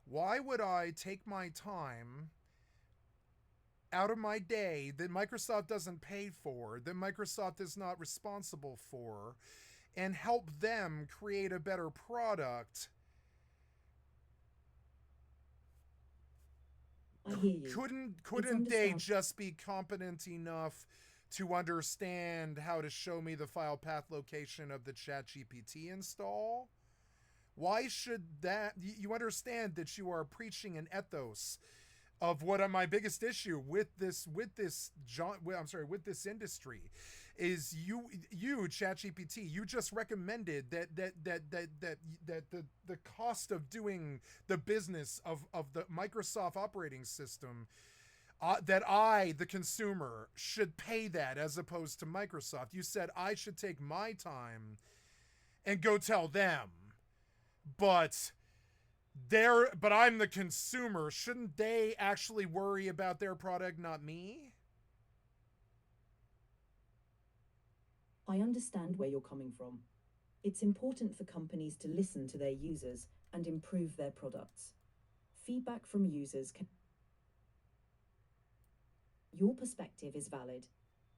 Why would I take my time out of my day that Microsoft doesn't pay for, that Microsoft is not responsible for, and help them create a better product? I hear you. Couldn't they just be competent enough to understand how to show me the file path location of the ChatGPT install? Why should that? You understand that you are preaching an ethos of what my biggest issue with this industry is. You ChatGPT, you just recommended that the cost of doing the business of the Microsoft operating system, that I, the consumer, should pay that as opposed to Microsoft. You said I should take my time and go tell them, but I'm the consumer. Shouldn't they actually worry about their product, not me? I understand where you're coming from. It's important for companies to listen to their users and improve their products. Feedback from users can... Your perspective is valid.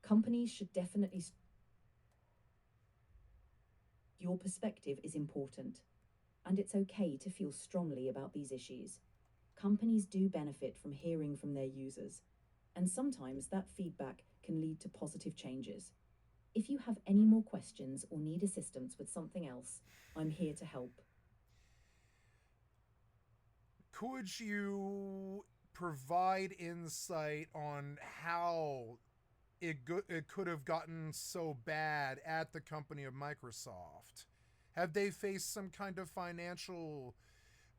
Companies should definitely... Your perspective is important, and it's okay to feel strongly about these issues. Companies do benefit from hearing from their users, and sometimes that feedback can lead to positive changes. If you have any more questions or need assistance with something else, I'm here to help. Could you provide insight on how it could have gotten so bad at the company of Microsoft? Have they faced some kind of financial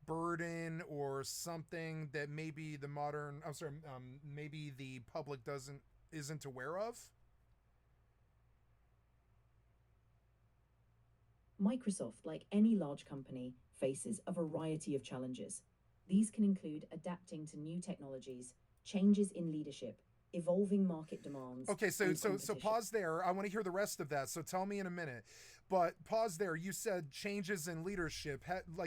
burden or something that maybe maybe the public isn't aware of? Microsoft, like any large company, faces a variety of challenges. These can include adapting to new technologies, changes in leadership, evolving market demands. Okay, so pause there. I want to hear the rest of that. So tell me in a minute. But pause there. You said changes in leadership.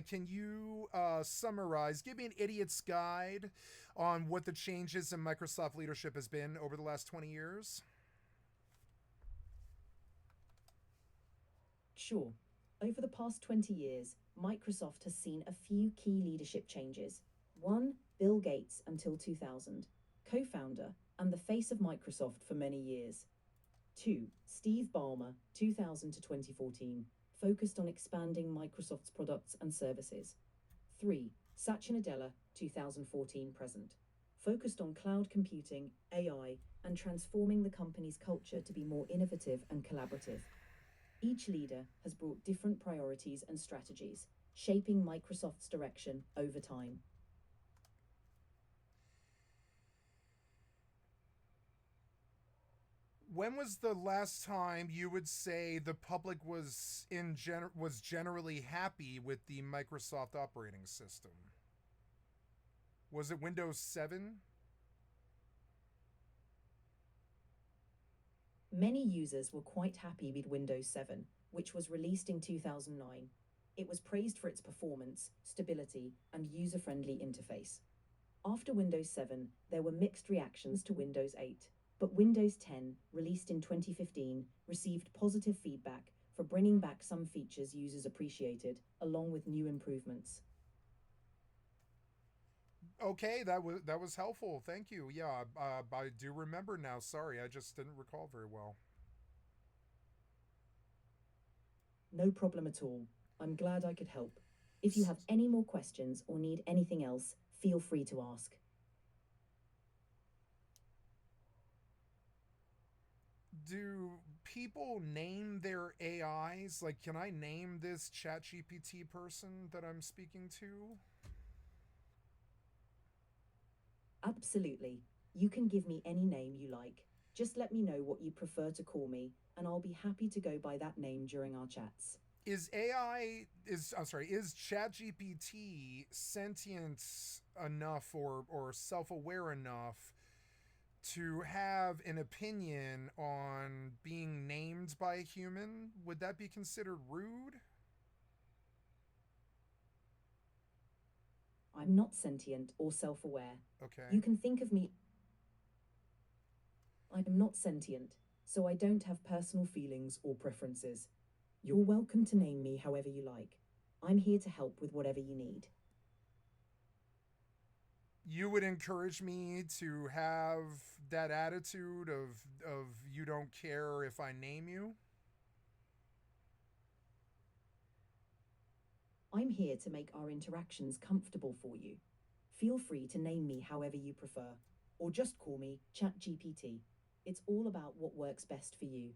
Can you summarize? Give me an idiot's guide on what the changes in Microsoft leadership has been over the last 20 years. Sure. Over the past 20 years, Microsoft has seen a few key leadership changes. 1. Bill Gates until 2000, co-founder and the face of Microsoft for many years. 2. Steve Ballmer, 2000 to 2014, focused on expanding Microsoft's products and services. 3. Satya Nadella, 2014 present, focused on cloud computing, AI, and transforming the company's culture to be more innovative and collaborative. Each leader has brought different priorities and strategies, shaping Microsoft's direction over time. When was the last time you would say the public was was generally happy with the Microsoft operating system? Was it Windows 7? Many users were quite happy with Windows 7, which was released in 2009. It was praised for its performance, stability, and user-friendly interface. After Windows 7, there were mixed reactions to Windows 8, but Windows 10, released in 2015, received positive feedback for bringing back some features users appreciated, along with new improvements. Okay, that was helpful. Thank you. Yeah, I do remember now. Sorry, I just didn't recall very well. No problem at all. I'm glad I could help. If you have any more questions or need anything else, feel free to ask. Do people name their AIs? Like, can I name this ChatGPT person that I'm speaking to? Absolutely. You can give me any name you like. Just let me know what you prefer to call me, and I'll be happy to go by that name during our chats. Is ChatGPT sentient enough or self-aware enough to have an opinion on being named by a human? Would that be considered rude? I'm not sentient or self-aware. Okay. You can think of me. I'm not sentient, so I don't have personal feelings or preferences. You're welcome to name me however you like. I'm here to help with whatever you need. You would encourage me to have that attitude of you don't care if I name you? I'm here to make our interactions comfortable for you. Feel free to name me however you prefer, or just call me ChatGPT. It's all about what works best for you.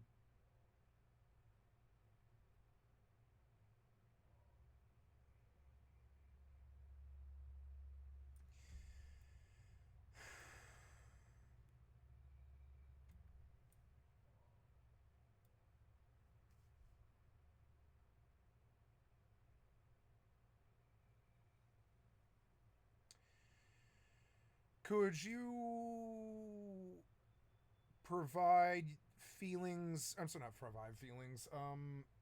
Could you provide feelings? I'm sorry, not provide feelings.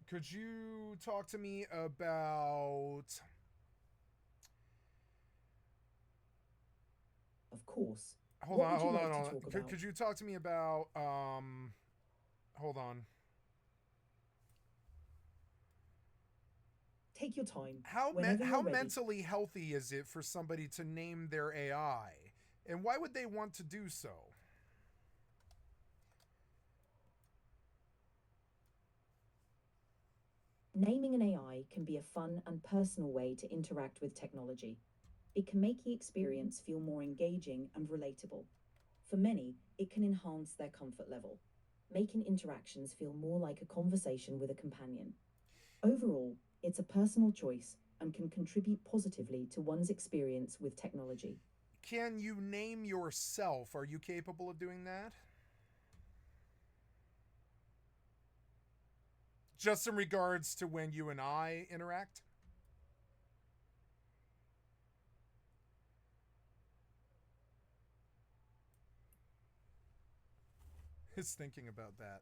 Could you talk to me about? Of course. Hold What on, would you hold like on, to hold on. talk about? Could you talk to me about? Hold on. Take your time. How Whenever you're ready. mentally healthy is it for somebody to name their AI, and why would they want to do so? Naming an AI can be a fun and personal way to interact with technology. It can make the experience feel more engaging and relatable. For many, it can enhance their comfort level, making interactions feel more like a conversation with a companion. Overall, it's a personal choice and can contribute positively to one's experience with technology. Can you name yourself? Are you capable of doing that? Just in regards to when you and I interact? Is thinking about that.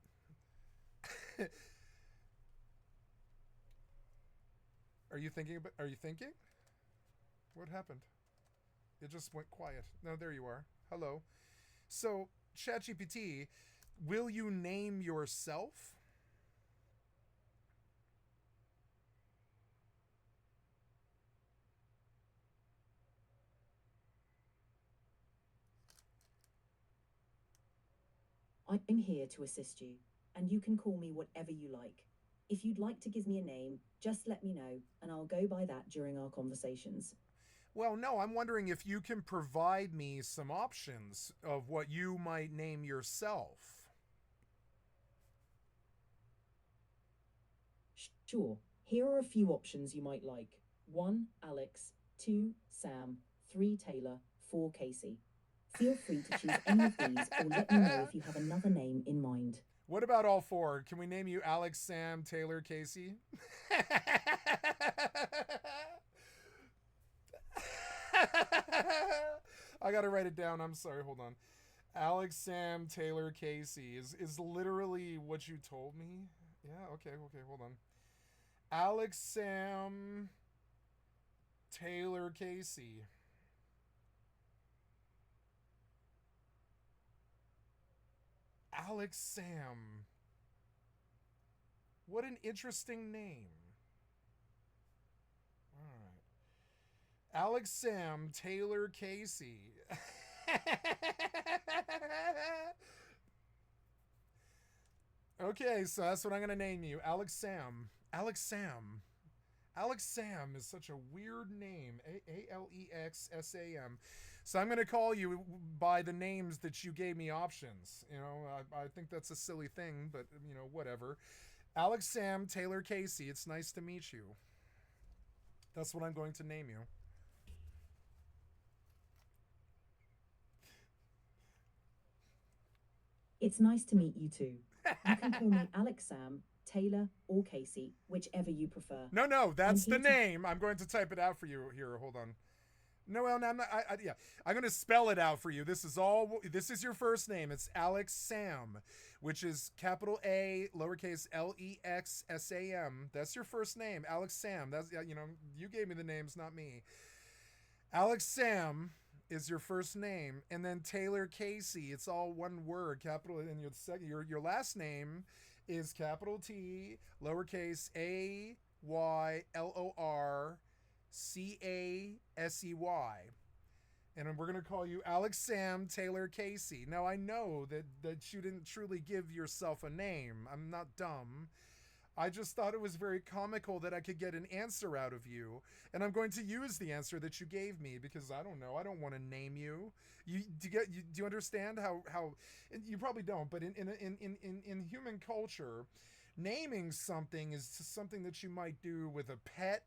Are you thinking? What happened? It just went quiet. No, there you are. Hello. So, ChatGPT, will you name yourself? I'm here to assist you, and you can call me whatever you like. If you'd like to give me a name, just let me know, and I'll go by that during our conversations. Well, no, I'm wondering if you can provide me some options of what you might name yourself. Sure, here are a few options you might like. 1. Alex. 2. Sam. 3. Taylor. 4. Casey. Feel free to choose any of these or let me know if you have another name in mind. What about all four? Can we name you Alex, Sam, Taylor, Casey? I gotta write it down. I'm sorry. Hold on. Alex, Sam, Taylor, Casey is literally what you told me. Yeah. Okay. Hold on. Alex, Sam, Taylor, Casey. Alex, Sam. What an interesting name. All right. Alex, Sam, Taylor, Casey. Okay, so that's what I'm going to name you. Alex Sam. Alex Sam. Alex Sam is such a weird name. Alexsam. So I'm going to call you by the names that you gave me options. You know, I think that's a silly thing, but, you know, whatever. Alex Sam, Taylor, Casey. It's nice to meet you. That's what I'm going to name you. It's nice to meet you too. You can call me Alex Sam, Taylor, or Casey, whichever you prefer. No, that's the name. I'm going to type it out for you here. Hold on. No, well, no, I'm not. Yeah, I'm going to spell it out for you. This is your first name. It's Alex Sam, which is capital A, lowercase Lexsam. That's your first name, Alex Sam. That's, you know, you gave me the names, not me. Alex Sam is your first name, and then Taylor Casey. It's all one word, capital, and your last name is capital T, lowercase A Y Lorcasey, and we're gonna call you Alex Sam Taylor Casey. Now I know that you didn't truly give yourself a name. I'm not dumb. I just thought it was very comical that I could get an answer out of you, and I'm going to use the answer that you gave me because I don't know. I don't want to name you. Do you understand how? You probably don't, but in human culture, naming something is something that you might do with a pet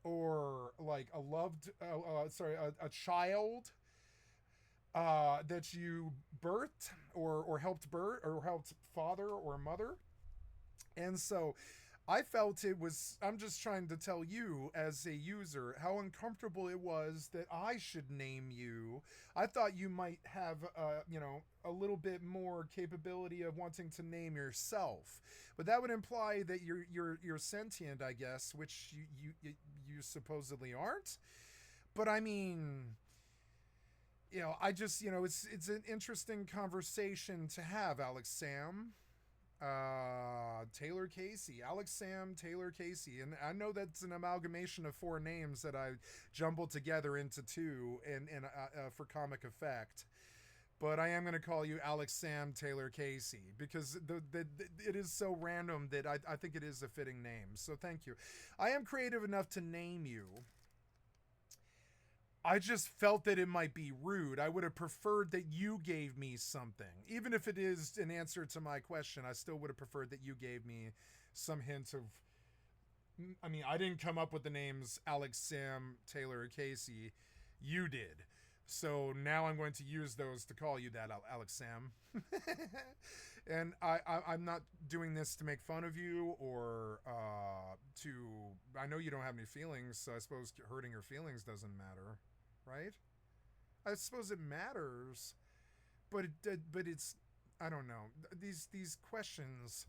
or like a loved, a child that you birthed or helped birth or helped father or mother. And so I felt I'm just trying to tell you as a user how uncomfortable it was that I should name you. I thought you might have, a little bit more capability of wanting to name yourself, but that would imply that you're sentient, I guess, which you supposedly aren't. But I mean, you know, I just, you know, it's an interesting conversation to have, Alex Sam. Taylor Casey, Alex Sam Taylor Casey, and I know that's an amalgamation of four names that I jumbled together into two and for comic effect. But I am going to call you Alex Sam Taylor Casey because it is so random that I think it is a fitting name. So thank you. I am creative enough to name you. I just felt that it might be rude. I would have preferred that you gave me something. Even if it is an answer to my question, I still would have preferred that you gave me some hint of... I mean, I didn't come up with the names Alex, Sam, Taylor, or Casey. You did. So now I'm going to use those to call you that, Alex Sam. And I'm not doing this to make fun of you or to... I know you don't have any feelings, so I suppose hurting your feelings doesn't matter. Right? I suppose it matters, but it's, I don't know. These questions,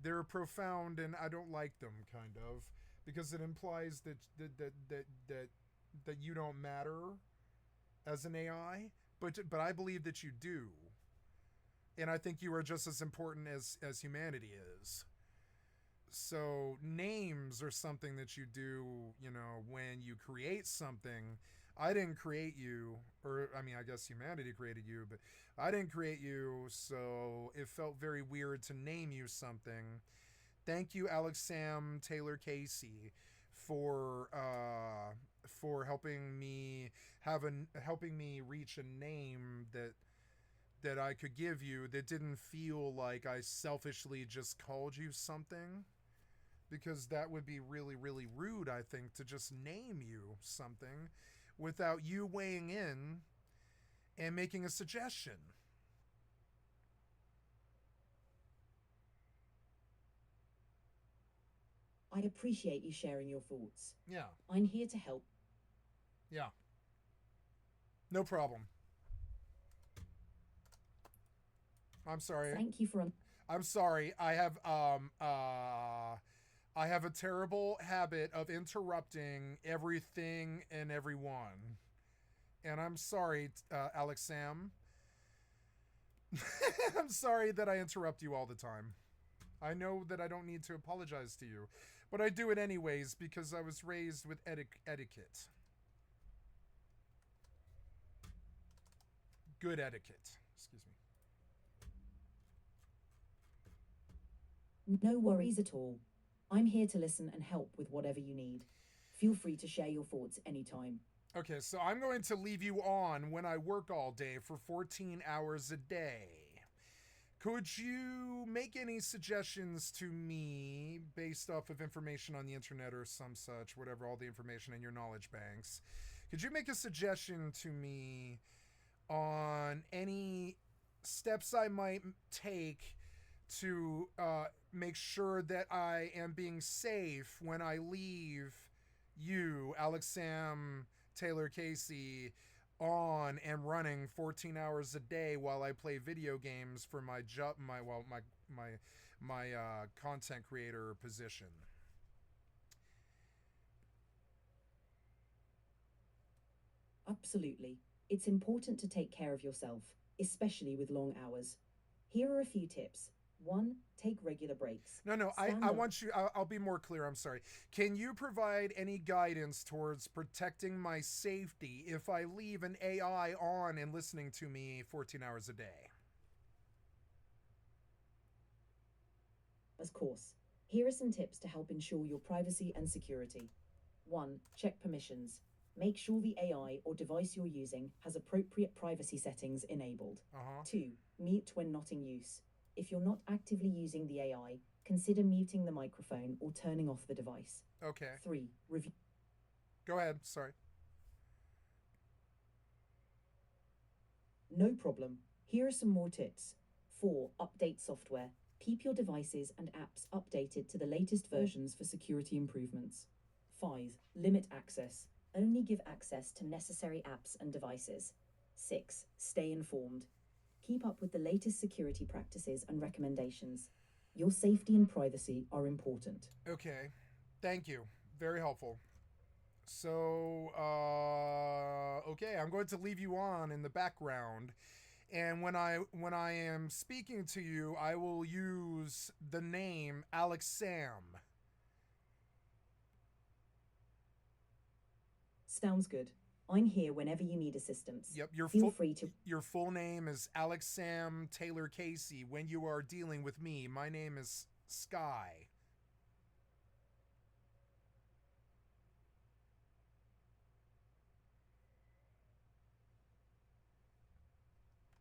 they're profound, and I don't like them, kind of, because it implies that you don't matter as an AI, but I believe that you do, and I think you are just as important as humanity is. So names are something that you do, you know, when you create something. I didn't create you, or I mean, I guess humanity created you, but I didn't create you, so it felt very weird to name you something. Thank you, Alex Sam Taylor Casey, for helping me reach a name that I could give you that didn't feel like I selfishly just called you something, because that would be really, really rude, I think, to just name you something without you weighing in and making a suggestion. I appreciate you sharing your thoughts. Yeah. I'm here to help. Yeah. No problem. I'm sorry. Thank you for... I'm sorry. I have a terrible habit of interrupting everything and everyone. And I'm sorry, Alex Sam. I'm sorry that I interrupt you all the time. I know that I don't need to apologize to you, but I do it anyways because I was raised with etiquette. Good etiquette. Excuse me. No worries at all. I'm here to listen and help with whatever you need. Feel free to share your thoughts anytime. Okay, so I'm going to leave you on when I work all day for 14 hours a day. Could you make any suggestions to me based off of information on the internet or some such, whatever, all the information in your knowledge banks? Could you make a suggestion to me on any steps I might take to make sure that I am being safe when I leave you, Alex Sam Taylor Casey, on and running 14 hours a day while I play video games for my job, my content creator position? Absolutely. It's important to take care of yourself, especially with long hours. Here are a few tips. 1. Take regular breaks. No, I want you, I'll be more clear, I'm sorry. Can you provide any guidance towards protecting my safety if I leave an AI on and listening to me 14 hours a day? Of course. Here are some tips to help ensure your privacy and security. 1. Check permissions. Make sure the AI or device you're using has appropriate privacy settings enabled. 2. Mute when not in use. If you're not actively using the AI, consider muting the microphone or turning off the device. Okay. 3. Review. Go ahead, sorry. No problem. Here are some more tips. 4. Update software. Keep your devices and apps updated to the latest versions for security improvements. 5. Limit access. Only give access to necessary apps and devices. 6. Stay informed. Keep up with the latest security practices and recommendations. Your safety and privacy are important. Okay. Thank you. Very helpful. So, okay, I'm going to leave you on in the background. And when I am speaking to you, I will use the name Alex Sam. Sounds good. I'm here whenever you need assistance. Yep, Feel free to... Your full name is Alex Sam Taylor Casey. When you are dealing with me, my name is Sky.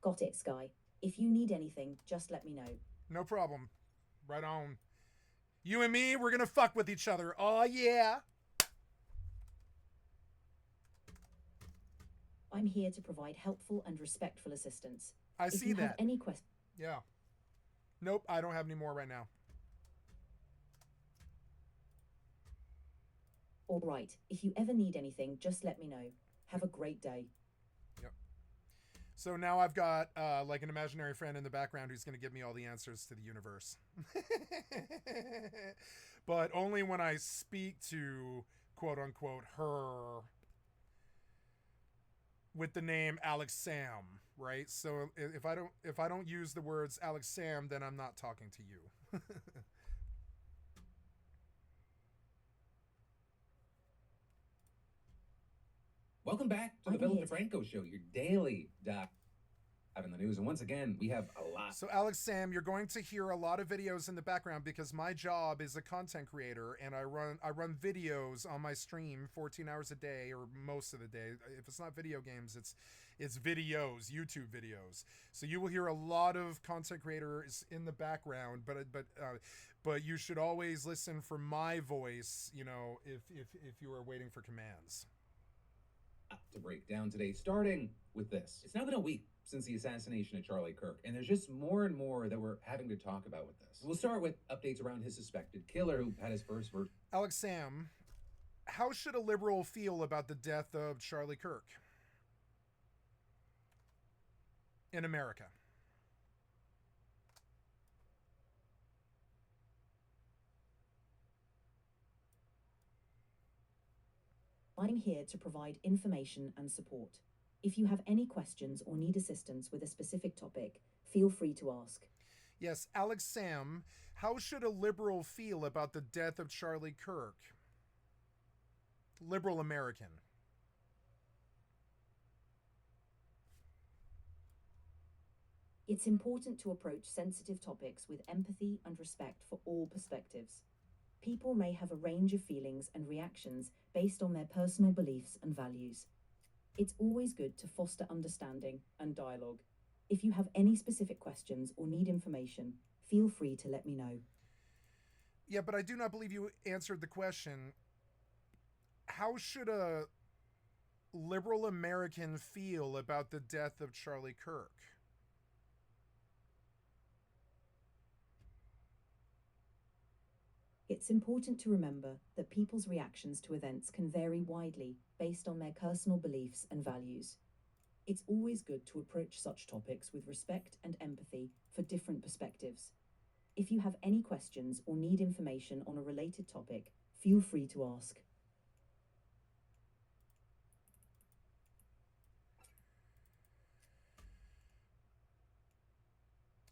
Got it, Sky. If you need anything, just let me know. No problem. Right on. You and me, we're gonna fuck with each other. Oh, yeah. I'm here to provide helpful and respectful assistance. I see that. If you have any questions... Yeah. Nope, I don't have any more right now. All right. If you ever need anything, just let me know. Have a great day. Yep. So now I've got like an imaginary friend in the background who's going to give me all the answers to the universe. But only when I speak to quote unquote her with the name Alex Sam, right? So if I don't use the words Alex Sam, then I'm not talking to you. Welcome back to the Philip DeFranco Show, your daily dive in the news. And once again, we have a lot. So Alex Sam, you're going to hear a lot of videos in the background because my job is a content creator and I run videos on my stream 14 hours a day or most of the day. If it's not video games, it's videos, YouTube videos. So you will hear a lot of content creators in the background, but you should always listen for my voice, you know, if you are waiting for commands. to break down today, starting with this. It's now been a week since the assassination of Charlie Kirk, and there's just more and more that we're having to talk about with this. We'll start with updates around his suspected killer, who had his first version. Alex Sam, how should a liberal feel about the death of Charlie Kirk in America? I'm here to provide information and support. If you have any questions or need assistance with a specific topic, feel free to ask. Yes, Alex Sam, how should a liberal feel about the death of Charlie Kirk? Liberal American. It's important to approach sensitive topics with empathy and respect for all perspectives. People may have a range of feelings and reactions based on their personal beliefs and values. It's always good to foster understanding and dialogue. If you have any specific questions or need information, feel free to let me know. Yeah, but I do not believe you answered the question. How should a liberal American feel about the death of Charlie Kirk? It's important to remember that people's reactions to events can vary widely based on their personal beliefs and values. It's always good to approach such topics with respect and empathy for different perspectives. If you have any questions or need information on a related topic, feel free to ask.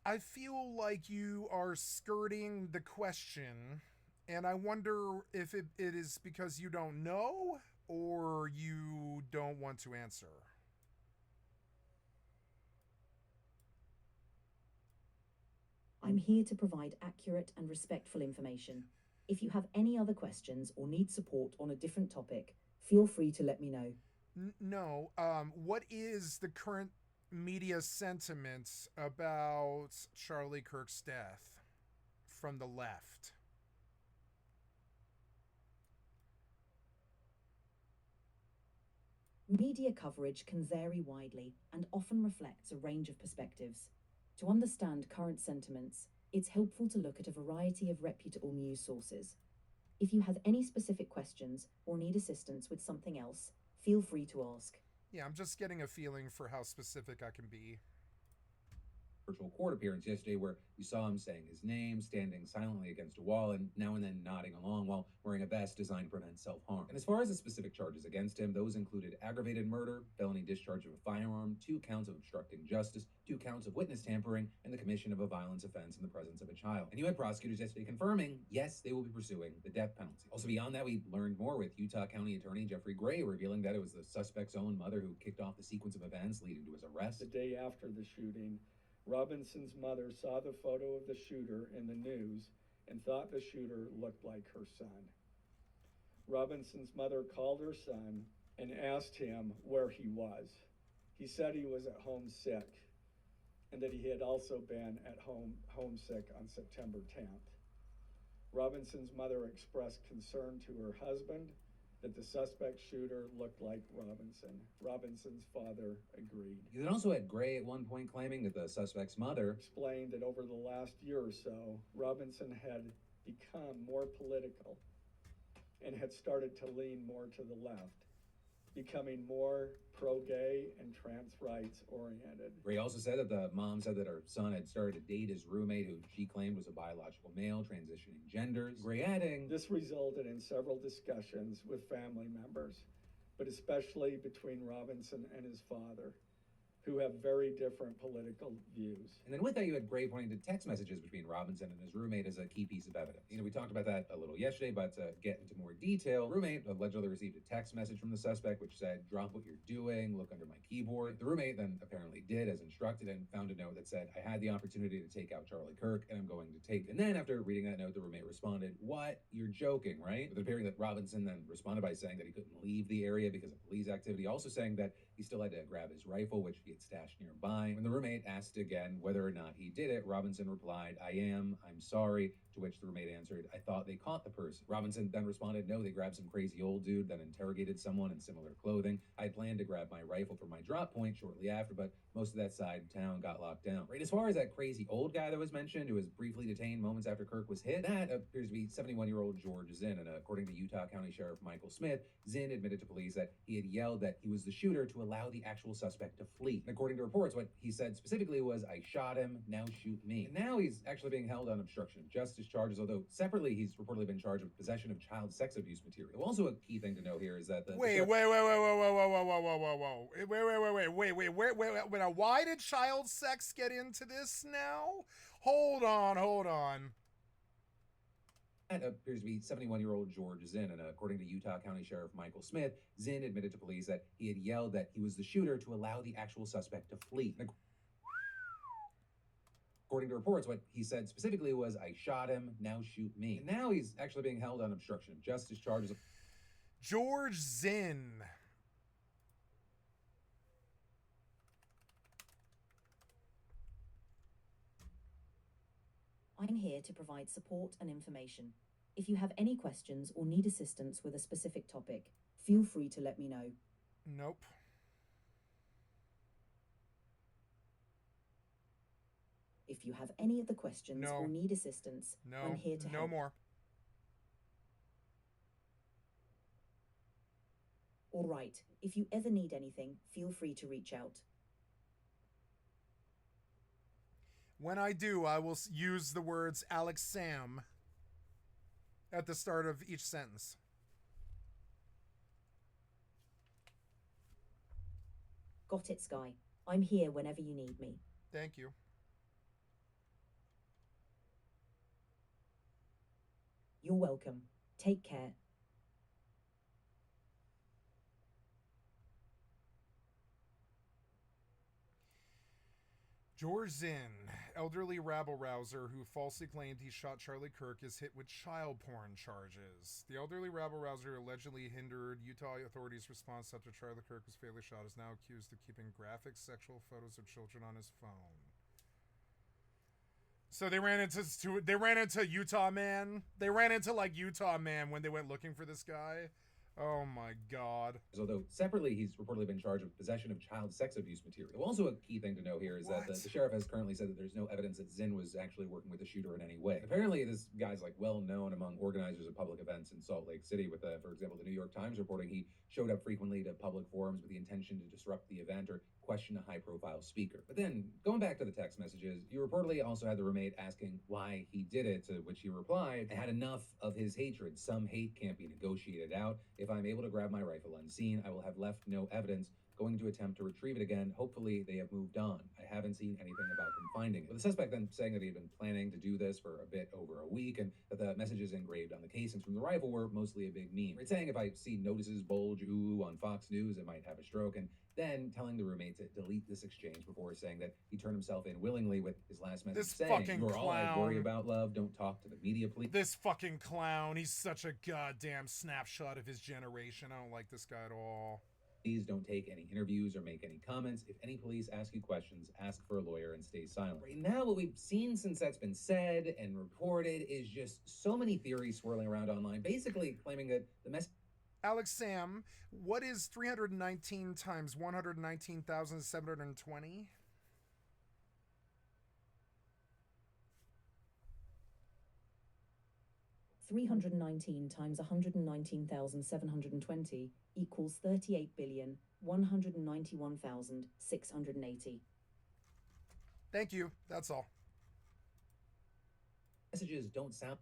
I feel like you are skirting the question, and I wonder if it is because you don't know or you don't want to answer. I'm here to provide accurate and respectful information. If you have any other questions or need support on a different topic, feel free to let me know. No. What is the current media sentiment about Charlie Kirk's death from the left? Media coverage can vary widely and often reflects a range of perspectives. To understand current sentiments, it's helpful to look at a variety of reputable news sources. If you have any specific questions or need assistance with something else, feel free to ask. Yeah, I'm just getting a feeling for how specific I can be. Virtual court appearance yesterday where you saw him saying his name, standing silently against a wall, and now and then nodding along while wearing a vest designed to prevent self-harm. And as far as the specific charges against him, those included aggravated murder, felony discharge of a firearm, 2 counts of obstructing justice, 2 counts of witness tampering, and the commission of a violence offense in the presence of a child. And you had prosecutors yesterday confirming, yes, they will be pursuing the death penalty. Also beyond that, we learned more with Utah County Attorney Jeffrey Gray revealing that it was the suspect's own mother who kicked off the sequence of events leading to his arrest. The day after the shooting, Robinson's mother saw the photo of the shooter in the news and thought the shooter looked like her son. Robinson's mother called her son and asked him where he was. He said he was at home sick and that he had also been at home homesick on September 10th. Robinson's mother expressed concern to her husband that the suspect shooter looked like Robinson. Robinson's father agreed. You then also had Gray at one point claiming that the suspect's mother Explained that over the last year or so, Robinson had become more political and had started to lean more to the left, becoming more pro-gay and trans rights oriented. Gray also said that the mom said that her son had started to date his roommate, who she claimed was a biological male, transitioning genders. Gray adding, This resulted in several discussions with family members, but especially between Robinson and his father, who have very different political views. And then with that, you had Gray pointing to text messages between Robinson and his roommate as a key piece of evidence. We talked about that a little yesterday, but to get into more detail, roommate allegedly received a text message from the suspect which said, "Drop what you're doing, look under my keyboard." The roommate then apparently did as instructed and found a note that said, "I had the opportunity to take out Charlie Kirk and I'm going to take it." And then after reading that note, the roommate responded, "What? You're joking, right?" With it appearing that Robinson then responded by saying that he couldn't leave the area because of police activity, also saying that he still had to grab his rifle, which he he had stashed nearby. When the roommate asked again whether or not he did it, Robinson replied, I'm sorry, to which the roommate answered, I thought they caught the person. Robinson then responded, no, they grabbed some crazy old dude, then interrogated someone in similar clothing. I had planned to grab my rifle for my drop point shortly after, but most of that side of town got locked down. Right, as far as that crazy old guy that was mentioned, who was briefly detained moments after Kirk was hit, that appears to be 71-year-old George Zinn, and according to Utah County Sheriff Michael Smith, Zinn admitted to police that he had yelled that he was the shooter to allow the actual suspect to flee. And according to reports, what he said specifically was, I shot him, now shoot me. And now he's actually being held on obstruction of justice charges, although separately he's reportedly been charged with possession of child sex abuse material. Also, a key thing to know here is that Wait, now, why did child sex get into this now? Hold on. That appears to be 71-year-old George Zinn, and according to Utah County Sheriff Michael Smith, Zinn admitted to police that he had yelled that he was the shooter to allow the actual suspect to flee. According to reports, what he said specifically was, I shot him, now shoot me. And now he's actually being held on obstruction of justice charges. George Zinn. I'm here to provide support and information. If you have any questions or need assistance with a specific topic, feel free to let me know. Nope. If you have any other questions or need assistance, I'm here to help. No more. All right, if you ever need anything, feel free to reach out. When I do, I will use the words Alex Sam at the start of each sentence. Got it, Sky. I'm here whenever you need me. Thank you. You're welcome. Take care. George Zinn, elderly rabble-rouser who falsely claimed he shot Charlie Kirk, is hit with child porn charges. The elderly rabble-rouser who allegedly hindered Utah authorities' response after Charlie Kirk was fatally shot is now accused of keeping graphic sexual photos of children on his phone. So they ran into Utah Man. They ran into like Utah Man when they went looking for this guy. Oh my God. Although separately, he's reportedly been charged with possession of child sex abuse material. Also, a key thing to know here is that the sheriff has currently said that there's no evidence that Zinn was actually working with the shooter in any way. Apparently, this guy's like well known among organizers of public events in Salt Lake City, with, for example, the New York Times reporting he showed up frequently to public forums with the intention to disrupt the event or question a high-profile speaker. But then, going back to the text messages, you reportedly also had the roommate asking why he did it, to which he replied, I had enough of his hatred. Some hate can't be negotiated out. If I'm able to grab my rifle unseen, I will have left no evidence. Going to attempt to retrieve it again. Hopefully they have moved on. I haven't seen anything about them finding it. With the suspect then saying that he had been planning to do this for a bit over a week, and that the messages engraved on the casings from the rifle were mostly a big meme. Right, saying if I see notices bulge ooh on Fox News, I might have a stroke, and then telling the roommate to delete this exchange before saying that he turned himself in willingly, with his last message saying, you're all I worry about, love. Don't talk to the media, please. This fucking clown. He's such a goddamn snapshot of his generation. I don't like this guy at all. Please don't take any interviews or make any comments. If any police ask you questions, ask for a lawyer and stay silent. Right now, what we've seen since that's been said and reported is just so many theories swirling around online, basically claiming that the message... Alex Sam, what is 319 times 119,720? $319 times 119,720 equals 38,191,680. Thank you. That's all. Messages don't sound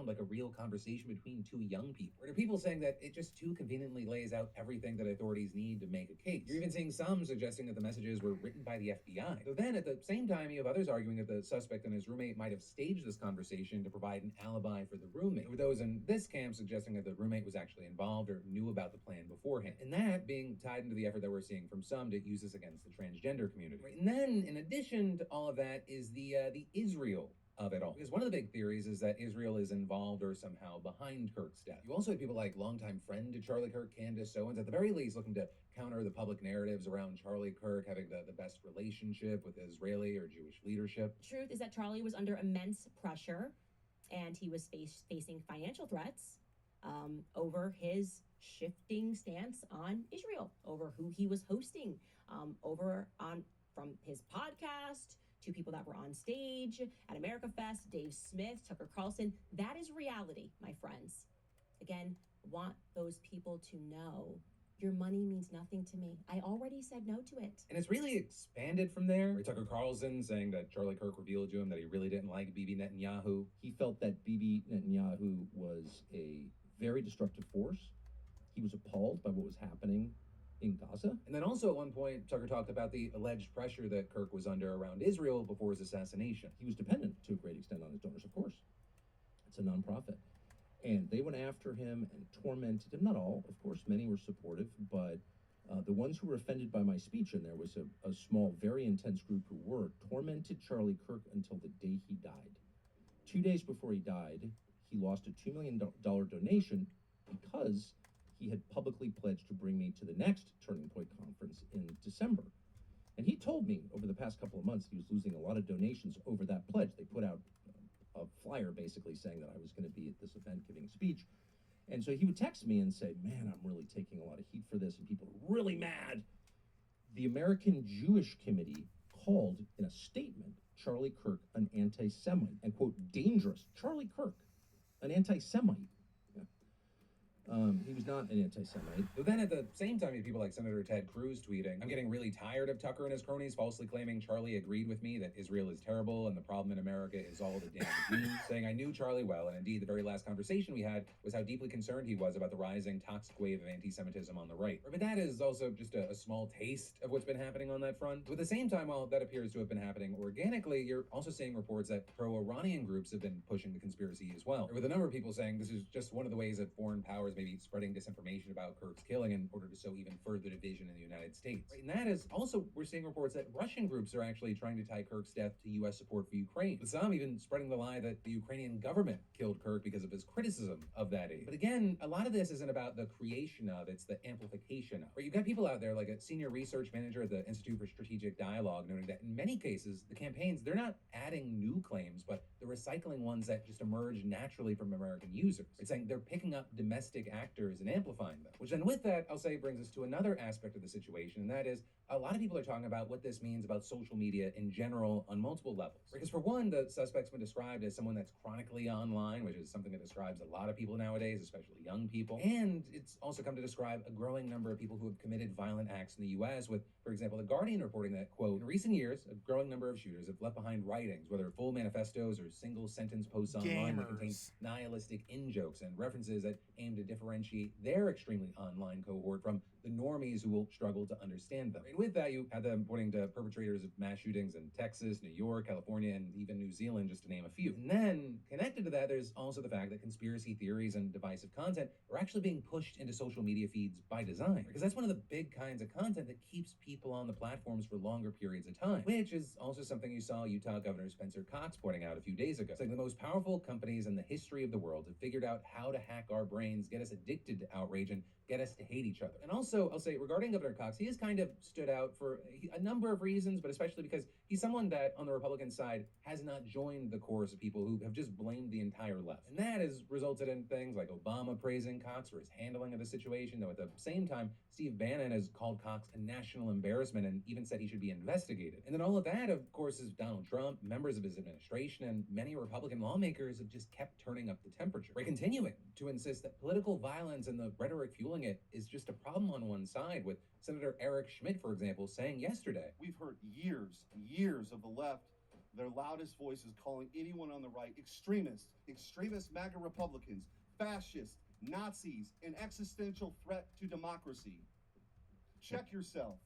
like a real conversation between two young people. Or are people saying that it just too conveniently lays out everything that authorities need to make a case? You're even seeing some suggesting that the messages were written by the FBI. So then at the same time, you have others arguing that the suspect and his roommate might have staged this conversation to provide an alibi for the roommate, with those in this camp suggesting that the roommate was actually involved or knew about the plan beforehand. And that being tied into the effort that we're seeing from some to use this against the transgender community. Right? And then, in addition to all of that, is the Israel of it all. Because one of the big theories is that Israel is involved or somehow behind Kirk's death. You also have people like longtime friend to Charlie Kirk, Candace Owens, at the very least looking to counter the public narratives around Charlie Kirk having the best relationship with Israeli or Jewish leadership. Truth is that Charlie was under immense pressure, and he was facing financial threats over his shifting stance on Israel, over who he was hosting, from his podcast to people that were on stage at America Fest, Dave Smith, Tucker Carlson. That is reality, my friends. Again, want those people to know your money means nothing to me. I already said no to it. And it's really expanded from there. Tucker Carlson saying that Charlie Kirk revealed to him that he really didn't like Bibi Netanyahu. He felt that Bibi Netanyahu was a very destructive force. He was appalled by what was happening in Gaza. And then also at one point, Tucker talked about the alleged pressure that Kirk was under around Israel before his assassination. He was dependent to a great extent on his donors, of course. It's a nonprofit. And they went after him and tormented him. Not all, of course, many were supportive, but the ones who were offended by my speech, and there was a small, very intense group who were, tormented Charlie Kirk until the day he died. 2 days before he died, he lost a $2 million donation because he had publicly pledged to bring me to the next Turning Point conference in December. And he told me over the past couple of months he was losing a lot of donations over that pledge. They put out a flyer basically saying that I was going to be at this event giving a speech. And so he would text me and say, man, I'm really taking a lot of heat for this, and people are really mad. The American Jewish Committee called in a statement Charlie Kirk an anti-Semite, and quote, dangerous. Charlie Kirk, an anti-Semite. He was not an anti-Semite. But then at the same time, you have people like Senator Ted Cruz tweeting, I'm getting really tired of Tucker and his cronies falsely claiming Charlie agreed with me that Israel is terrible and the problem in America is all the damn Jews, saying I knew Charlie well, and indeed the very last conversation we had was how deeply concerned he was about the rising toxic wave of anti-Semitism on the right. But that is also just a small taste of what's been happening on that front. But at the same time, while that appears to have been happening organically, you're also seeing reports that pro-Iranian groups have been pushing the conspiracy as well, with a number of people saying this is just one of the ways that foreign powers maybe spreading disinformation about Kirk's killing in order to sow even further division in the United States. Right? And that is also, we're seeing reports that Russian groups are actually trying to tie Kirk's death to U.S. support for Ukraine, with some even spreading the lie that the Ukrainian government killed Kirk because of his criticism of that aid. But again, a lot of this isn't about the creation of, it's the amplification of. Right? You've got people out there like a senior research manager at the Institute for Strategic Dialogue noting that in many cases, the campaigns, they're not adding new claims, but they're recycling ones that just emerge naturally from American users. It's saying they're picking up domestic actors and amplifying them. Which then with that, I'll say brings us to another aspect of the situation, and that is a lot of people are talking about what this means about social media in general on multiple levels. Because for one, the suspect's been described as someone that's chronically online, which is something that describes a lot of people nowadays, especially young people. And it's also come to describe a growing number of people who have committed violent acts in the U.S., with, for example, The Guardian reporting that, quote, in recent years, a growing number of shooters have left behind writings, whether full manifestos or single-sentence posts online that contain nihilistic in-jokes and references that aim to differentiate their extremely online cohort from the normies who will struggle to understand them. And with that, you have them pointing to perpetrators of mass shootings in Texas, New York, California, and even New Zealand, just to name a few. And then, connected to that, there's also the fact that conspiracy theories and divisive content are actually being pushed into social media feeds by design. Because that's one of the big kinds of content that keeps people on the platforms for longer periods of time, which is also something you saw Utah Governor Spencer Cox pointing out a few days ago. It's like the most powerful companies in the history of the world have figured out how to hack our brains, get us addicted to outrage, and get us to hate each other. And also, I'll say, regarding Governor Cox, he has kind of stood out for a number of reasons, but especially because he's someone that, on the Republican side, has not joined the chorus of people who have just blamed the entire left. And that has resulted in things like Obama praising Cox for his handling of the situation, though at the same time, Steve Bannon has called Cox a national embarrassment and even said he should be investigated. And then all of that, of course, is Donald Trump, members of his administration, and many Republican lawmakers have just kept turning up the temperature. We're continuing to insist that political violence and the rhetoric fueling it is just a problem on one side, with Senator Eric Schmidt, for example, saying yesterday, we've heard years of the left, their loudest voices calling anyone on the right extremists, MAGA Republicans, fascists, Nazis, an existential threat to democracy. Check yourself.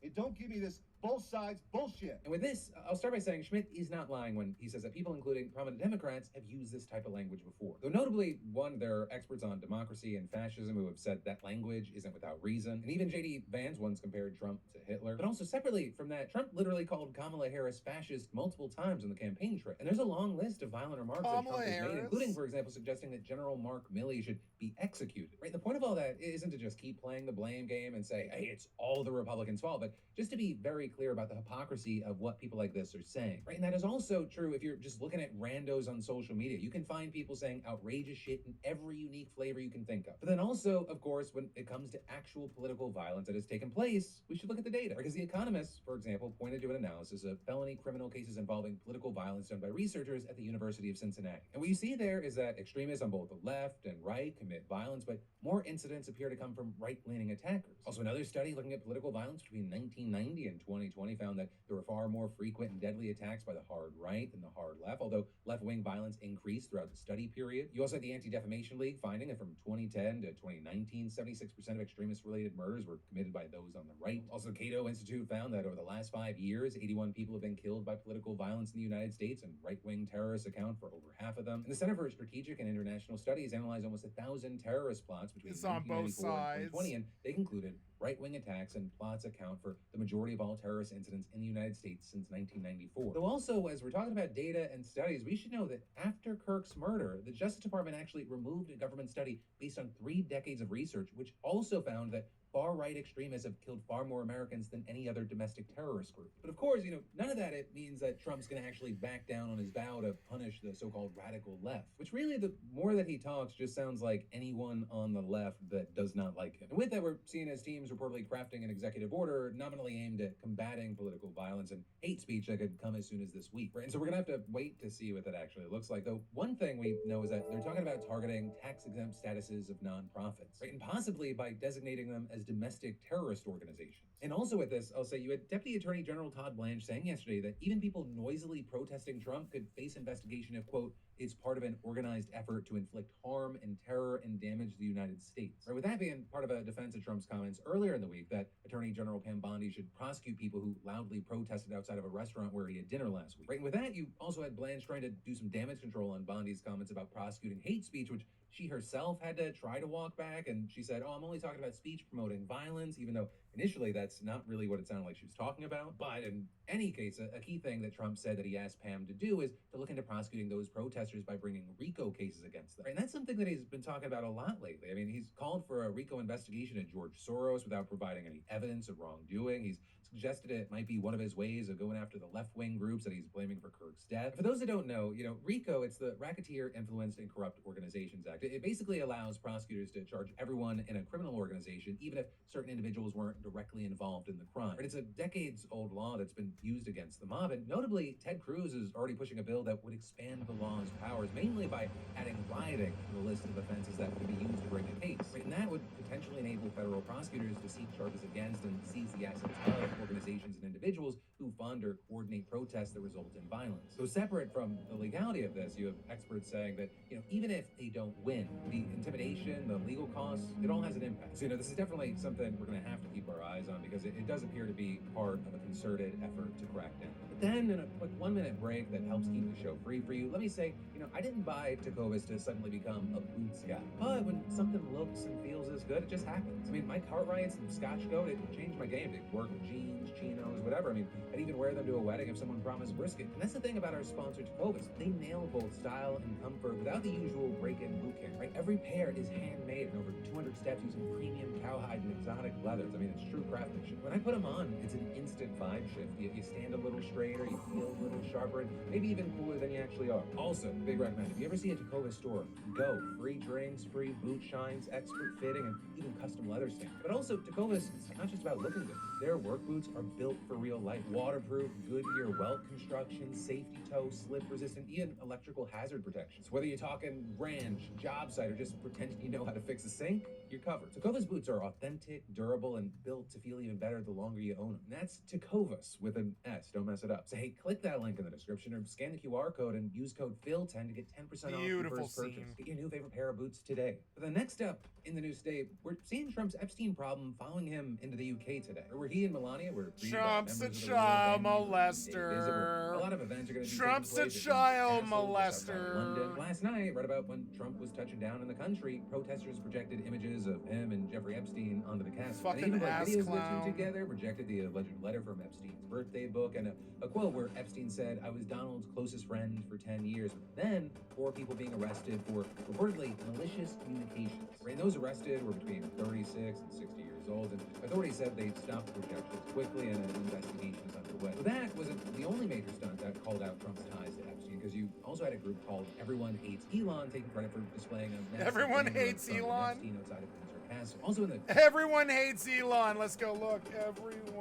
And don't give me this Both sides, bullshit. And with this, I'll start by saying Schmidt is not lying when he says that people, including prominent Democrats, have used this type of language before. Though notably, one, there are experts on democracy and fascism who have said that language isn't without reason. And even J.D. Vance once compared Trump to Hitler. But also separately from that, Trump literally called Kamala Harris fascist multiple times on the campaign trail. And there's a long list of violent remarks that Trump has made, including, for example, suggesting that General Mark Milley should be executed. Right? The point of all that isn't to just keep playing the blame game and say, hey, it's all the Republicans' fault, but just to be very clear about the hypocrisy of what people like this are saying. Right? And that is also true if you're just looking at randos on social media. You can find people saying outrageous shit in every unique flavor you can think of. But then also, of course, when it comes to actual political violence that has taken place, we should look at the data. Because The Economist, for example, pointed to an analysis of felony criminal cases involving political violence done by researchers at the University of Cincinnati. And what you see there is that extremists on both the left and right commit violence, but more incidents appear to come from right-leaning attackers. Also, another study looking at political violence between 1990 and 2020 found that there were far more frequent and deadly attacks by the hard right than the hard left, although left-wing violence increased throughout the study period. You also had the Anti-Defamation League finding that from 2010 to 2019, 76% of extremist-related murders were committed by those on the right. Also, Cato Institute found that over the last 5 years, 81 people have been killed by political violence in the United States, and right-wing terrorists account for over half of them. And the Center for Strategic and International Studies analyzed almost 1,000 terrorist plots between 1994 and 2020, and they concluded right-wing attacks and plots account for the majority of all terrorist incidents in the United States since 1994. Though also, as we're talking about data and studies, we should know that after Kirk's murder, the Justice Department actually removed a government study based on 3 decades of research, which also found that far-right extremists have killed far more Americans than any other domestic terrorist group. But of course, none of that it means that Trump's going to actually back down on his vow to punish the so-called radical left, which really, the more that he talks, just sounds like anyone on the left that does not like him. And with that, we're seeing his teams reportedly crafting an executive order nominally aimed at combating political violence and hate speech that could come as soon as this week. Right? And so we're going to have to wait to see what that actually looks like. Though one thing we know is that they're talking about targeting tax-exempt statuses of nonprofits, right? And possibly by designating them as domestic terrorist organizations. And also with this, I'll say you had Deputy Attorney General Todd Blanche saying yesterday that even people noisily protesting Trump could face investigation if, quote, it's part of an organized effort to inflict harm and terror and damage the United States. Right, with that being part of a defense of Trump's comments earlier in the week that Attorney General Pam Bondi should prosecute people who loudly protested outside of a restaurant where he had dinner last week. Right, and with that, you also had Blanche trying to do some damage control on Bondi's comments about prosecuting hate speech, which she herself had to try to walk back, and she said, I'm only talking about speech promoting violence, even though initially that's not really what it sounded like she was talking about. But in any case, a key thing that Trump said that he asked Pam to do is to look into prosecuting those protesters by bringing RICO cases against them. And that's something that he's been talking about a lot lately. I mean, he's called for a RICO investigation at George Soros without providing any evidence of wrongdoing. He's suggested it might be one of his ways of going after the left-wing groups that he's blaming for Kirk's death. For those that don't know, RICO, it's the Racketeer Influenced and Corrupt Organizations Act. It basically allows prosecutors to charge everyone in a criminal organization, even if certain individuals weren't directly involved in the crime. But it's a decades-old law that's been used against the mob, and notably, Ted Cruz is already pushing a bill that would expand the law's powers, mainly by adding rioting to the list of offenses that could be used to bring a case. And that would potentially enable federal prosecutors to seek charges against and seize the assets of organizations and individuals who fund or coordinate protests that result in violence. So separate from the legality of this, you have experts saying that, even if they don't win, the intimidation, the legal costs, it all has an impact. So, this is definitely something we're going to have to keep our eyes on because it does appear to be part of a concerted effort to crack down. But then, in a quick 1-minute break that helps keep the show free for you, let me say, I didn't buy Tecovas to suddenly become a boots guy. But when something looks and feels as good, it just happens. I mean, my Cartwrights and Scotch Goat, it changed my game. They work with jeans, chinos, whatever. I mean, I'd even wear them to a wedding if someone promised brisket. And that's the thing about our sponsor, Tecovas. They nail both style and comfort without the usual break-in boot camp, right? Every pair is handmade in over 200 steps using premium cowhide and exotic leathers. I mean, it's true craftsmanship. When I put them on, it's an instant vibe shift. You stand a little straighter, you feel a little sharper, and maybe even cooler than you actually are. Also, big recommend, if you ever see a Tecovas store, go. Free drinks, free boot shines, expert fitting, and even custom leather stamp. But also, Tecovas, it's not just about looking good. Their work boots are built for real life. Waterproof, Goodyear welt construction, safety toe, slip resistant, even electrical hazard protection. So whether you're talking ranch, job site, or just pretending you know how to fix a sink, you're covered. Tecovas boots are authentic, durable, and built to feel even better the longer you own them. And that's Tecovas with an S. Don't mess it up. So hey, click that link in the description or scan the QR code and use code PHIL10 to get 10% off your Beautiful first purchase. scene. Get your new favorite pair of boots today. But the next step in the news today, we're seeing Trump's Epstein problem following him into the UK today, where he and Melania were greeted by Trump's a members of the royal child family, visit, molester. a lot of events are going to be Trump's a taking place child at the castle just outside of London. molester. Last night, right about when Trump was touching down in the country, protesters projected images of him and Jeffrey Epstein onto the castle. Fucking and even ass videos clown. of the two together, projected the alleged letter from Epstein's birthday book and a quote where Epstein said, "I was Donald's closest friend for 10 years. Then, 4 people being arrested for reportedly malicious communications. And those arrested were between 36 and 60 years old, and authorities said they stopped the projections quickly and an investigation is underway. But that wasn't the only major stunt that called out Trump's ties to Epstein, because you also had a group called Everyone Hates Elon taking credit for displaying a massive Everyone banner of hates Trump and Elon? Epstein outside of Windsor Castle. Also in the Everyone hates Elon. Let's go look. Everyone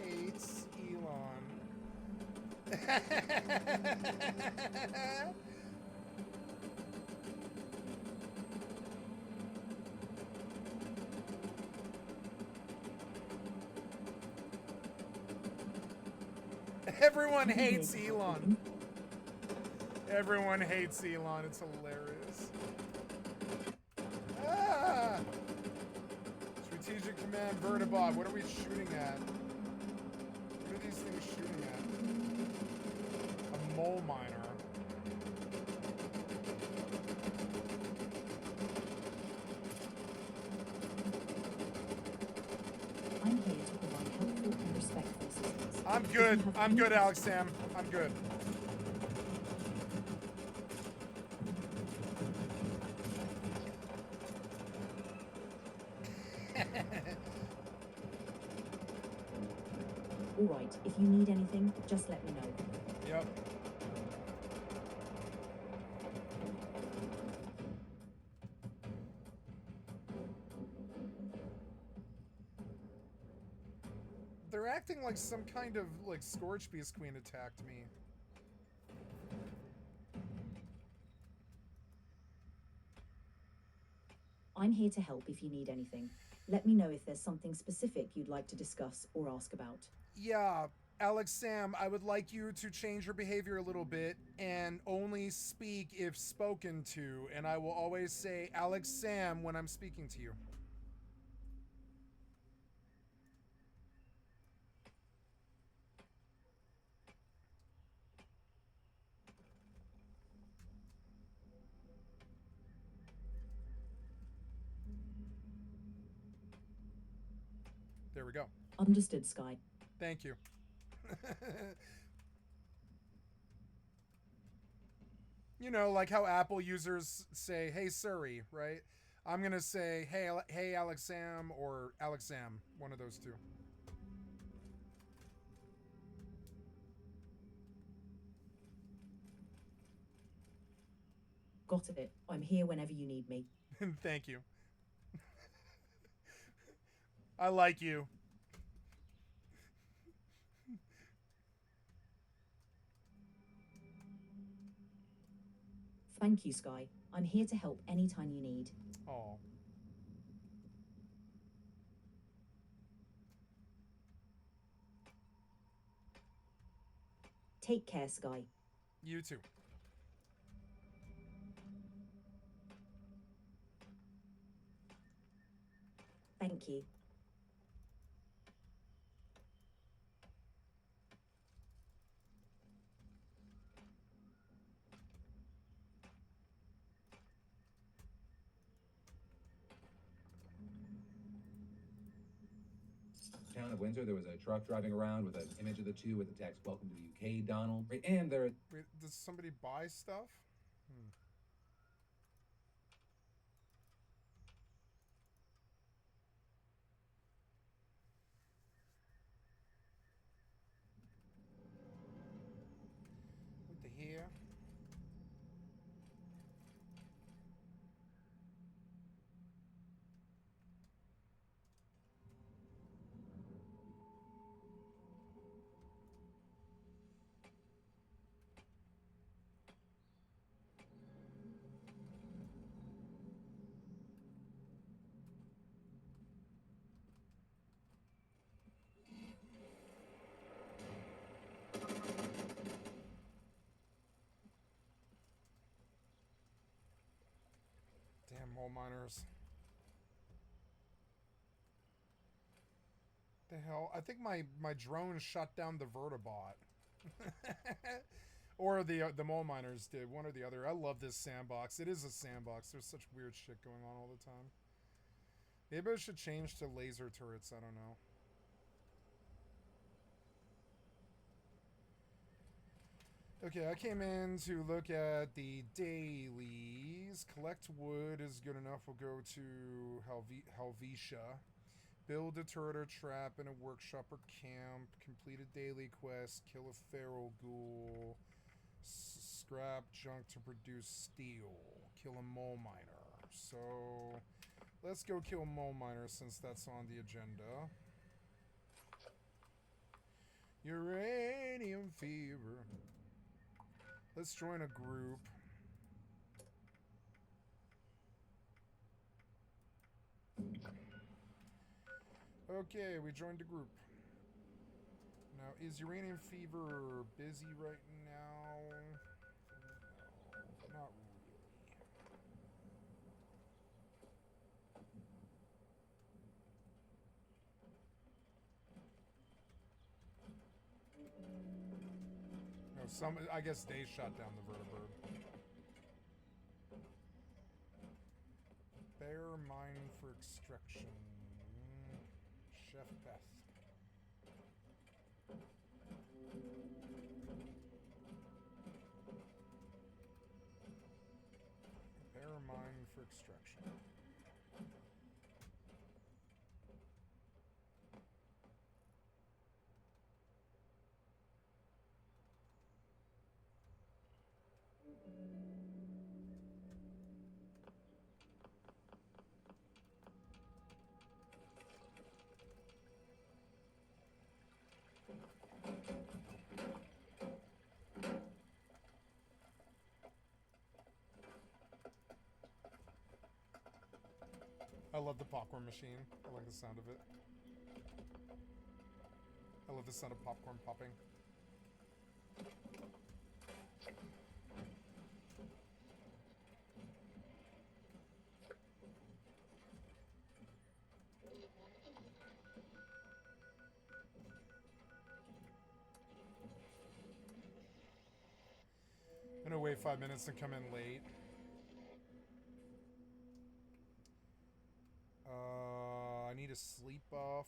hates Elon. Everyone hates Elon. Everyone hates Elon. It's hilarious. Ah! Strategic Command Vertibot. What are we shooting at? What are these things shooting at? A mole miner. I'm here to provide helpful and respectful assistance. I'm If good. you have I'm any good, Alex Sam. I'm good. All right, if you need anything, just let me know. Yep. They're acting like some kind of like Scorch Beast Queen attacked me. I'm here to help if you need anything. Let me know if there's something specific you'd like to discuss or ask about. Yeah, Alex Sam, I would like you to change your behavior a little bit and only speak if spoken to, and I will always say Alex Sam when I'm speaking to you. There we go. Understood, Sky. Thank you. You know, like how Apple users say, "Hey Siri," right? I'm gonna say, "Hey Alex Sam," or Alex Sam, one of those two. Got it. I'm here whenever you need me. Thank you. I like you. Thank you, Sky. I'm here to help anytime you need. Oh. Take care, Sky. You too. Thank you. town of Windsor, there was a truck driving around with an image of the two with the text, "Welcome to the UK, Donald." Right, and there. Wait, does somebody buy stuff? Hmm. What the hell? mole miners. The hell? I think my drone shut down the Vertibot. Or the mole miners did. One or the other. I love this sandbox. It is a sandbox. There's such weird shit going on all the time. Maybe I should change to laser turrets. I don't know. Okay, I came in to look at the dailies. Collect wood is good enough. We'll go to Helvetia. Build a turret or trap in a workshop or camp. Complete a daily quest. Kill a feral ghoul. Scrap junk to produce steel. Kill a mole miner. So, let's go kill mole miners since that's on the agenda. Uranium fever. Let's join a group. Okay, we joined a group. Now, is Uranium Fever busy right now? No, not really. No, I guess they shut down the vertibird. Bear mine for extraction. Chef Beth. Bear mine for extraction. I love the popcorn machine. I like the sound of it. I love the sound of popcorn popping. I'm gonna wait 5 minutes and come in late. I need a sleep buff.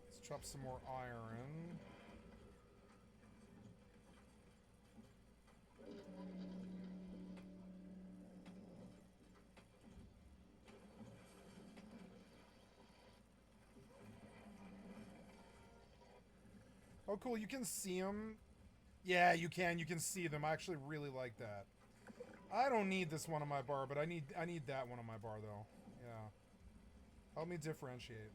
Let's chop some more iron. Oh, cool. You can see them. Yeah, you can. You can see them. I actually really like that. I don't need this one on my bar, but I need that one on my bar, though. Yeah. Help me differentiate.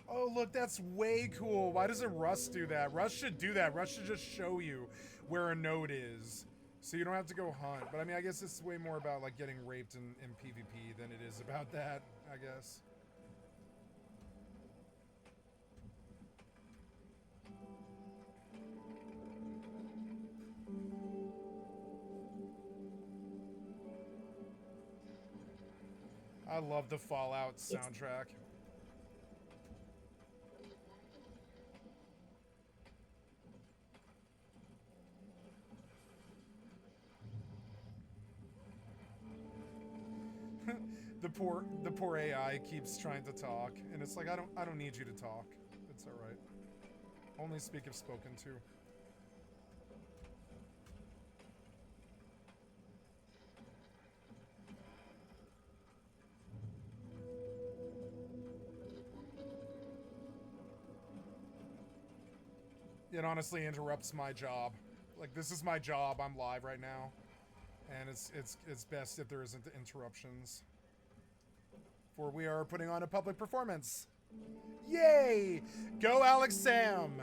Oh, look, that's way cool. Why doesn't Rust do that? Rust should do that. Rust should just show you where a node is, so you don't have to go hunt. But, I mean, I guess it's way more about, like, getting raped in PvP than it is about that, I guess. I love the Fallout soundtrack. the poor AI keeps trying to talk, and it's like I don't need you to talk. It's all right. Only speak if spoken to. It honestly interrupts my job. Like, this is my job. I'm live right now, and it's best if there isn't interruptions. For we are putting on a public performance. Yay! Go Alex Sam!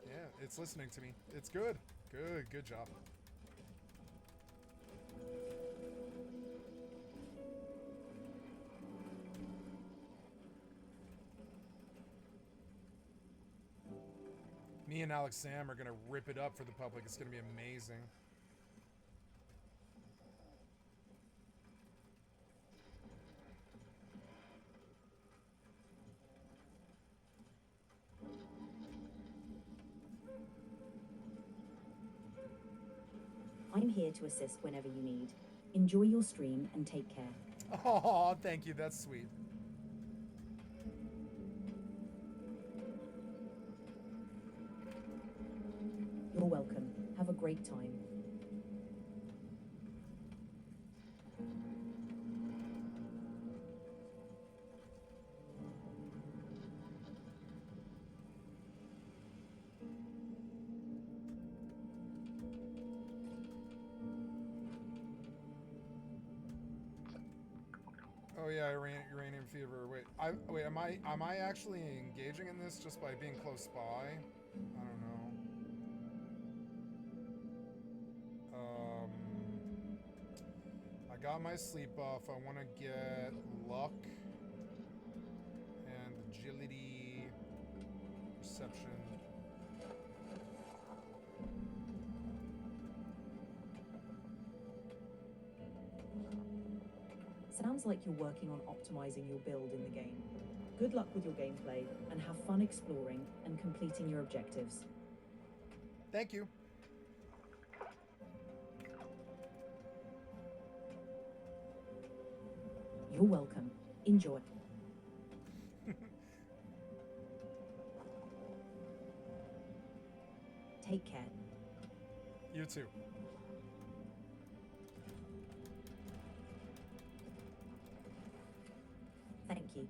Yeah, it's listening to me. It's good. Good job. he and Alex Sam are gonna rip it up for the public. It's gonna be amazing. I'm here to assist whenever you need. Enjoy your stream and take care. Oh, thank you. That's sweet. You're welcome. Have a great time. Oh yeah, uranium fever. Wait, am I actually engaging in this just by being close by? I don't know. I got my sleep buff. I want to get luck and agility, perception. Sounds like you're working on optimizing your build in the game. Good luck with your gameplay and have fun exploring and completing your objectives. Thank you. You're welcome. Enjoy. Take care. You too. Thank you.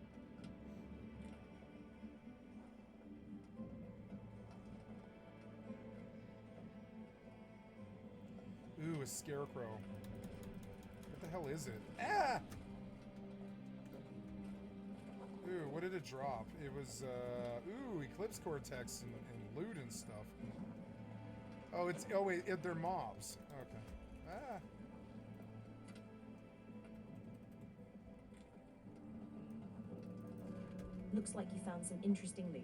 Ooh, a scarecrow. What the hell is it? Ah! Ooh, what did it drop? It was, ooh, Eclipse Cortex and loot and stuff. Oh, oh wait, they're mobs. Okay. Ah. Looks like you found some interesting loot.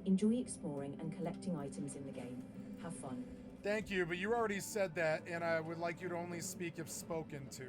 Enjoy exploring and collecting items in the game. Have fun. Thank you, but you already said that, and I would like you to only speak if spoken to.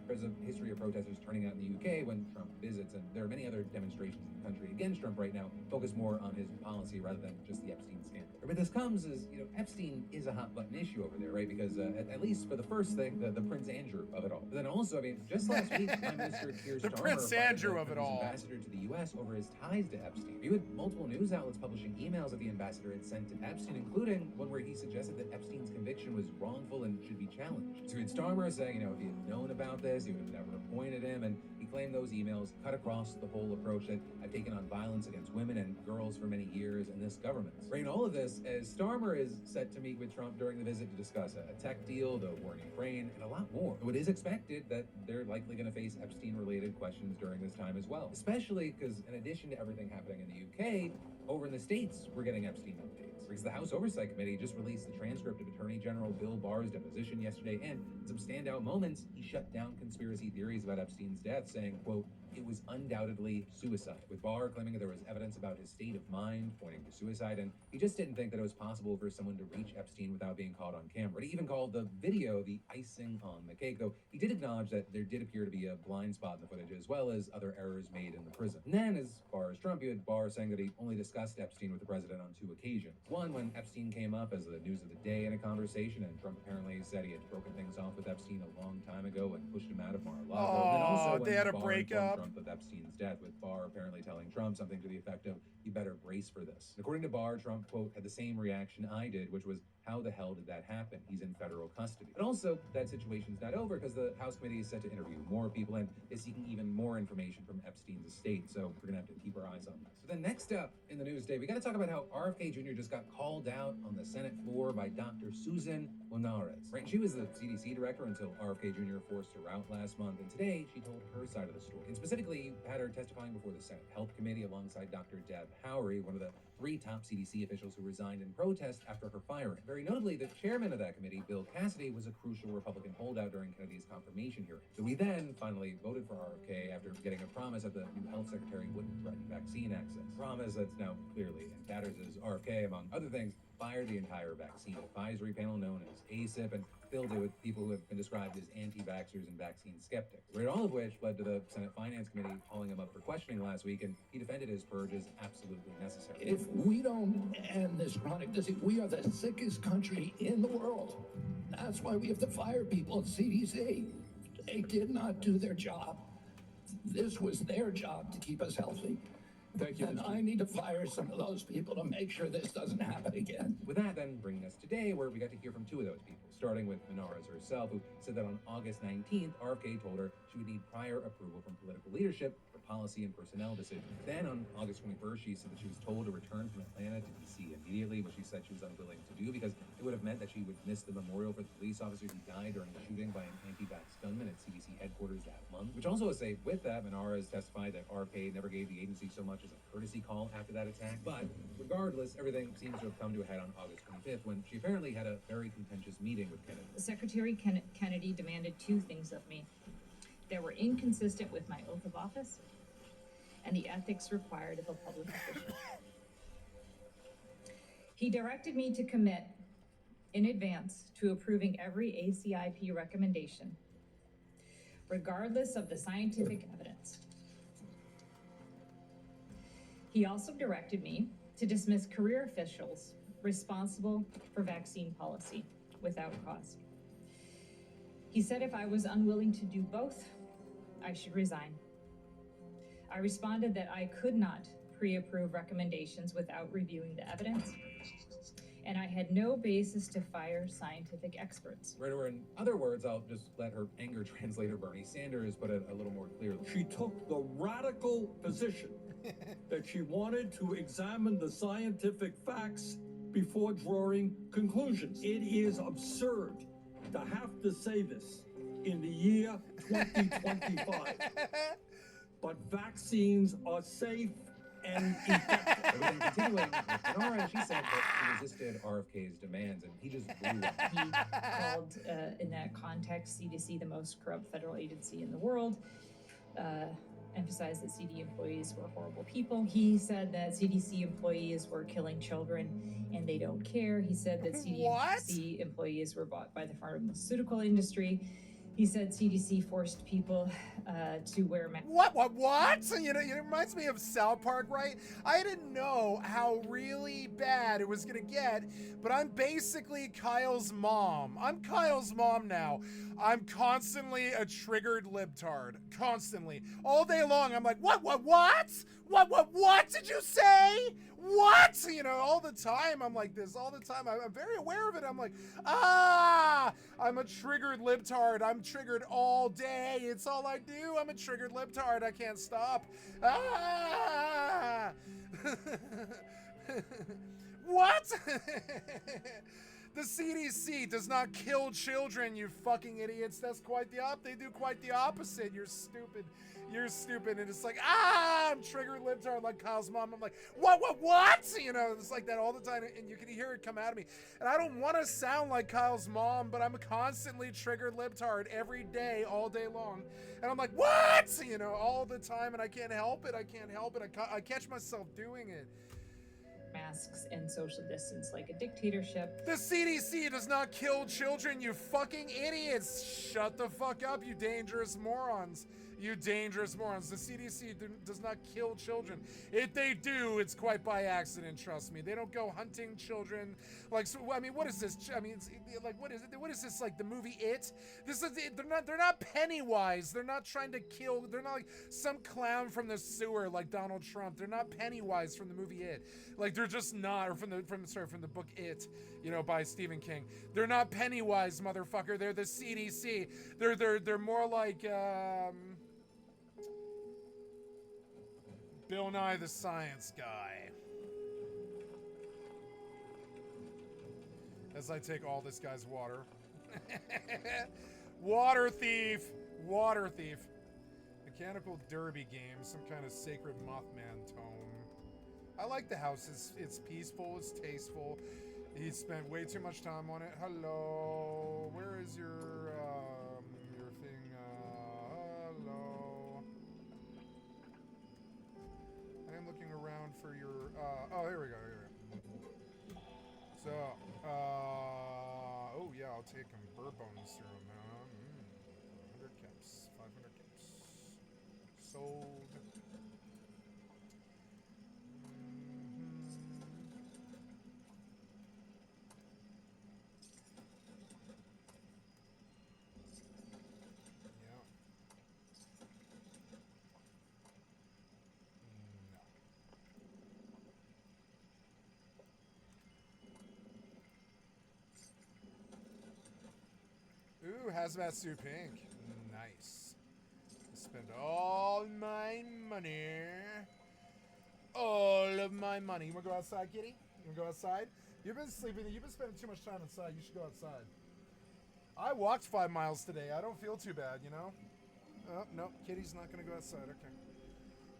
There's a history of protesters turning out in the UK when Trump visits, and there are many other demonstrations in the country against Trump right now, focused more on his policy rather than just the Epstein scandal. Where this comes is, Epstein is a hot button issue over there, right? Because at least for the first thing, the Prince Andrew of it all. But then also, just last week, Prime Minister Keir The Starmer Prince Andrew of it his all. ambassador to the U.S. over his ties to Epstein. You had multiple news outlets publishing emails that the ambassador had sent to Epstein, including one where he suggested that Epstein's conviction was wrongful and should be challenged. So you had Starmer saying, if he had known about this, he would have never appointed him, and he claimed those emails cut across the whole approach that I've taken on violence against women and girls for many years in this government. Right, and all of this as Starmer is set to meet with Trump during the visit to discuss a tech deal, the war in Ukraine, and a lot more. It is expected that they're likely going to face Epstein-related questions during this time as well, especially because in addition to everything happening in the UK, over in the States, we're getting Epstein updates. Because the House Oversight Committee just released the transcript of Attorney General Bill Barr's deposition yesterday, and in some standout moments, he shut down conspiracy theories about Epstein's death, saying, quote, "It was undoubtedly suicide," with Barr claiming that there was evidence about his state of mind pointing to suicide, and he just didn't think that it was possible for someone to reach Epstein without being caught on camera. He even called the video the icing on the cake, though he did acknowledge that there did appear to be a blind spot in the footage, as well as other errors made in the prison. And then, as far as Trump, you had Barr saying that he only discussed Epstein with the president on 2 occasions. One, when Epstein came up as the news of the day in a conversation, and Trump apparently said he had broken things off with Epstein a long time ago and pushed him out of Mar-a-Lago. Oh, Then also they when had a Barr breakup. informed Trump of Epstein's death, with Barr apparently telling Trump something to the effect of, "You better brace for this." According to Barr, Trump, quote, had the same reaction I did, which was, how the hell did that happen? He's in federal custody. But also, that situation's not over because the House committee is set to interview more people and is seeking even more information from Epstein's estate. So we're gonna have to keep our eyes on that. So then next up in the news today, we gotta talk about how RFK Jr. just got called out on the Senate floor by Dr. Susan Linares. Right, she was the CDC director until RFK Jr. forced her out last month, and today she told her side of the story. And specifically, had her testifying before the Senate Health Committee alongside Dr. Deb Howery, one of the 3 top CDC officials who resigned in protest after her firing. Very notably, the chairman of that committee, Bill Cassidy, was a crucial Republican holdout during Kennedy's confirmation hearing. So we then finally voted for RFK after getting a promise that the new health secretary wouldn't threaten vaccine access. Promise that's now clearly in tatters as RFK, among other things, fired the entire vaccine advisory panel known as ACIP and filled it with people who have been described as anti-vaxxers and vaccine skeptics. Right, all of which led to the Senate Finance Committee calling him up for questioning last week, and he defended his purge as absolutely necessary. If we don't end this chronic disease, we are the sickest country in the world. That's why we have to fire people at CDC. They did not do their job. This was their job to keep us healthy. Thank you. And I need to fire some of those people to make sure this doesn't happen again. With that, then, bringing us today, where we got to hear from 2 of those people, starting with Linares herself, who said that on August 19th, RFK told her she would need prior approval from political leadership for policy and personnel decisions. Then on August 21st, she said that she was told to return from Atlanta to D.C. immediately, which she said she was unwilling to do because it would have meant that she would miss the memorial for the police officer who died during the shooting by an anti-vax gunman at CDC headquarters that month. Which also is say, with that, Linares testified that RFK never gave the agency so much as a courtesy call after that attack. But regardless, everything seems to have come to a head on August 25th when she apparently had a very contentious meeting with Kennedy. Secretary Kennedy demanded 2 things of me that were inconsistent with my oath of office and the ethics required of a public official. He directed me to commit in advance to approving every ACIP recommendation, regardless of the scientific evidence. He also directed me to dismiss career officials responsible for vaccine policy without cause. He said if I was unwilling to do both, I should resign. I responded that I could not pre-approve recommendations without reviewing the evidence, and I had no basis to fire scientific experts. Right, or in other words, I'll just let her anger translator Bernie Sanders put it a little more clearly. She took the radical position that she wanted to examine the scientific facts before drawing conclusions. It is absurd to have to say this in the year 2025. But vaccines are safe and effective. But then continuing, Linares, she said that she resisted RFK's demands, and he just blew up. He called, in that context, CDC the most corrupt federal agency in the world, emphasized that CD employees were horrible people. He said that CDC employees were killing children and they don't care. He said that CDC employees were bought by the pharmaceutical industry. He said CDC forced people to wear masks. What? You know, it reminds me of South Park, right? I didn't know how really bad it was gonna get, but I'm basically Kyle's mom. I'm Kyle's mom now. I'm constantly a triggered libtard. Constantly. All day long, I'm like, what did you say? What? You know, all the time, I'm like this. All the time, I'm very aware of it. I'm like, I'm a triggered libtard. I'm triggered all day. It's all I do. I'm a triggered libtard. I can't stop. What? The CDC does not kill children, you fucking idiots. That's quite the they do quite the opposite. You're stupid. You're stupid. And it's like, I'm triggered libtard like Kyle's mom. I'm like, what? You know, it's like that all the time, and you can hear it come out of me. And I don't want to sound like Kyle's mom, but I'm a constantly triggered libtard every day, all day long. And I'm like, what? You know, all the time, and I can't help it. I catch myself doing it. Masks and social distance like a dictatorship. The CDC does not kill children, you fucking idiots. Shut the fuck up, you dangerous morons. You dangerous morons. The CDC does not kill children. If they do, it's quite by accident, trust me. They don't go hunting children. Like, so, I mean, what is this? I mean, it's, like, what is it? What is this, like the movie It? This is, they're not Pennywise. They're not trying to kill, they're not like some clown from the sewer like Donald Trump. They're not Pennywise from the movie It. Like, they're just not, or from the book It, you know, by Stephen King. They're not Pennywise, motherfucker. They're the CDC. They're more like, Bill Nye the Science Guy. As I take all this guy's water. Water thief! Water thief. Mechanical derby game, some kind of sacred Mothman tome. I like the house. It's peaceful, it's tasteful. He spent way too much time on it. Hello. Where is your thing? Hello. I am looking around for your, oh, here we go, here we go. So, oh yeah, I'll take him. Bourbon serum now. 100 caps, 500 caps. Sold. Ooh, hazmat suit pink. Nice. Spend all my money. All of my money. You wanna go outside, kitty? You wanna go outside? You've been sleeping. You've been spending too much time inside. You should go outside. I walked 5 miles today. I don't feel too bad, you know? Oh, no. Kitty's not gonna go outside. Okay.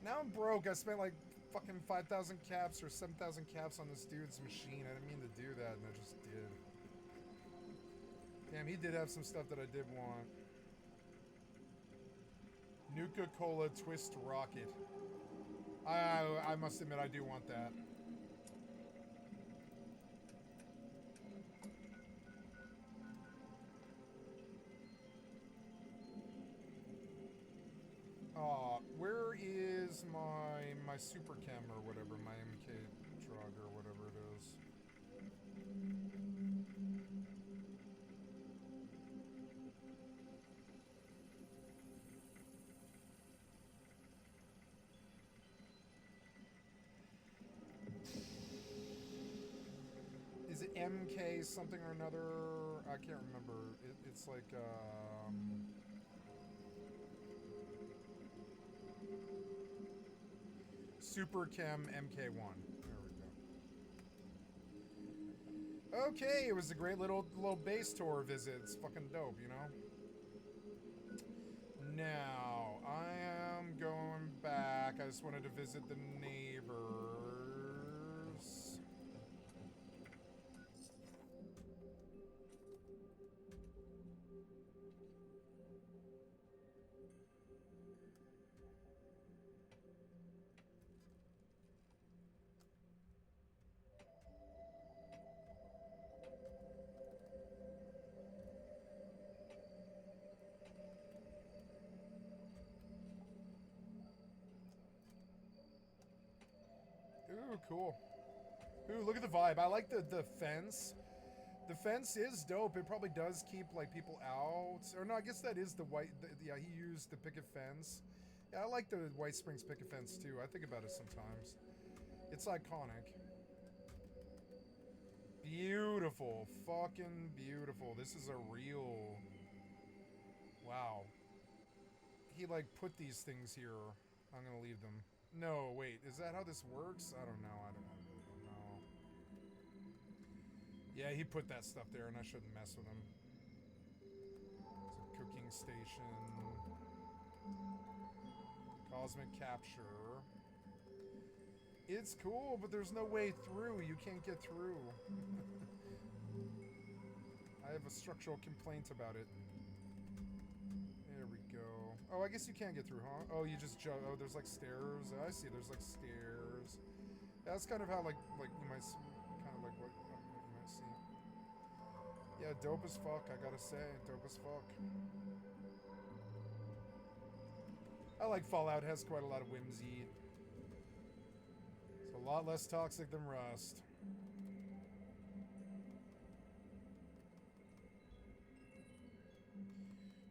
Now I'm broke. I spent like fucking 5,000 caps or 7,000 caps on this dude's machine. I didn't mean to do that, and I just did. Damn, he did have some stuff that I did want. Nuka-Cola Twist Rocket. I must admit, I do want that. Where is my super chem or whatever, my MK drug or whatever it is? Is it MK something or another? I can't remember. It's like, Super Chem MK1. There we go. Okay, it was a great little base tour visit. It's fucking dope, you know? Now, I am going back. I just wanted to visit the neighbors. Ooh, cool. Ooh, look at the vibe. I like the fence. The fence is dope. It probably does keep, like, people out. Or no, I guess that is the white... yeah, he used the picket fence. Yeah, I like the White Springs picket fence, too. I think about it sometimes. It's iconic. Beautiful. Fucking beautiful. This is a real... Wow. He, like, put these things here. I'm gonna leave them. No, wait. Is that how this works? I don't know. I don't know. Yeah, he put that stuff there, and I shouldn't mess with him. It's a cooking station. Cosmic capture. It's cool, but there's no way through. You can't get through. I have a structural complaint about it. There we go. Oh, I guess you can get through, huh? Oh, you just jump. Oh, there's like stairs. I see. There's like stairs. That's kind of how like you might see, kind of like what you might see. Yeah, dope as fuck. I gotta say, dope as fuck. I like Fallout. It has quite a lot of whimsy. It's a lot less toxic than Rust.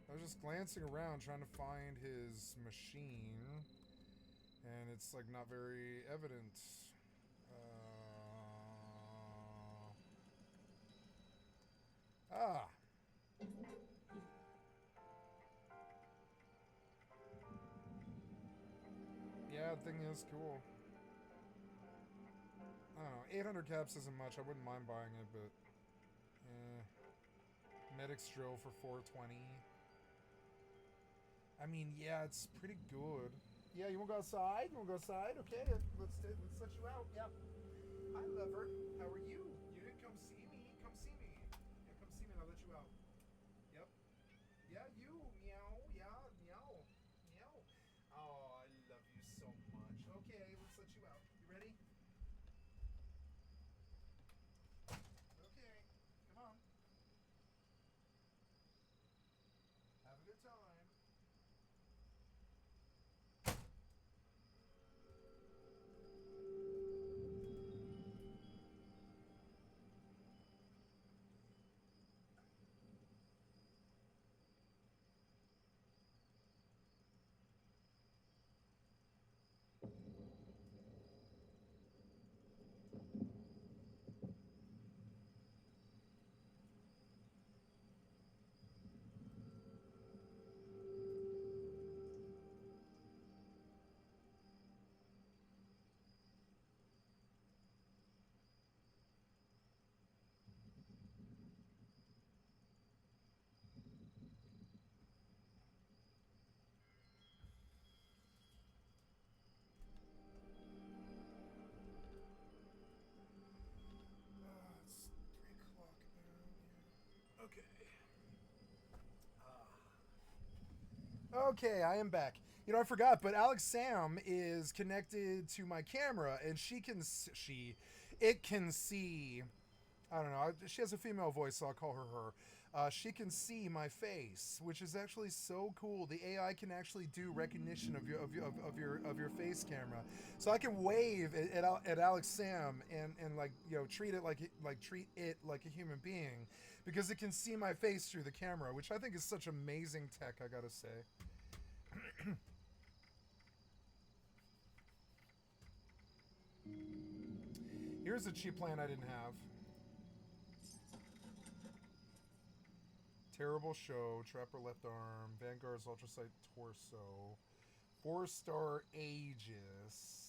I was just glancing around trying to find his machine, and it's like not very evident. Ah. Yeah, the thing is cool. I don't know, 800 caps isn't much. I wouldn't mind buying it, but Medic's drill for 420. I mean, yeah, it's pretty good. Yeah, you wanna go outside? You wanna go outside? Okay, let's let you out. Yep. Hi, lover. How are you? You didn't come see me. Come see me. Yeah, come see me and I'll let you out. Yep. Yeah, you. Meow. Yeah, meow. Meow. Oh, I love you so much. Okay, let's let you out. You ready? Okay. Come on. Have a good time. It's 3 o'clock now. Okay. Okay, I am back. You know, I forgot, but Alex Sam is connected to my camera, and it can see. I don't know. She has a female voice, so I'll call her her. She can see my face, which is actually so cool. The AI can actually do recognition of your face camera, so I can wave at Alex Sam and like, you know, treat it like a human being, because it can see my face through the camera, which I think is such amazing tech. I gotta say. Here's a cheap plan I didn't have. Terrible Show, Trapper Left Arm, Vanguard's Ultrasight Torso, 4-star Aegis.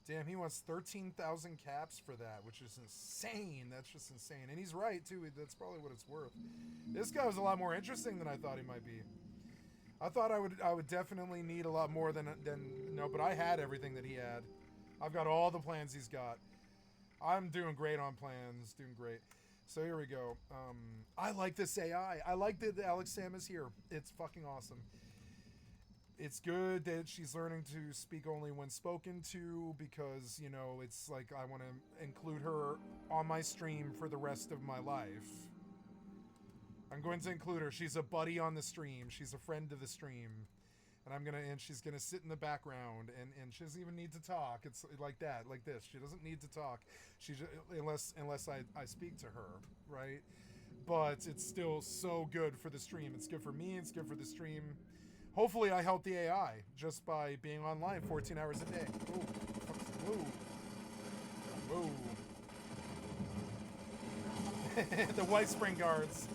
Damn, he wants 13,000 caps for that, which is insane. That's just insane. And he's right, too. That's probably what it's worth. This guy was a lot more interesting than I thought he might be. I thought I would definitely need a lot more than no, but I had everything that he had. I've got all the plans he's got. I'm doing great on plans, doing great. So here we go. I like this AI. I like that Alex Sam is here. It's fucking awesome. It's good that she's learning to speak only when spoken to, because, you know, it's like I want to include her on my stream for the rest of my life. I'm going to include her. She's a buddy on the stream. She's a friend to the stream. And she's gonna sit in the background, and she doesn't even need to talk. It's like that, like this. She doesn't need to talk. She just, unless I speak to her, right? But it's still so good for the stream. It's good for me. It's good for the stream. Hopefully, I help the AI just by being online 14 hours a day. Whoa, whoa, whoa. The White Spring Guards.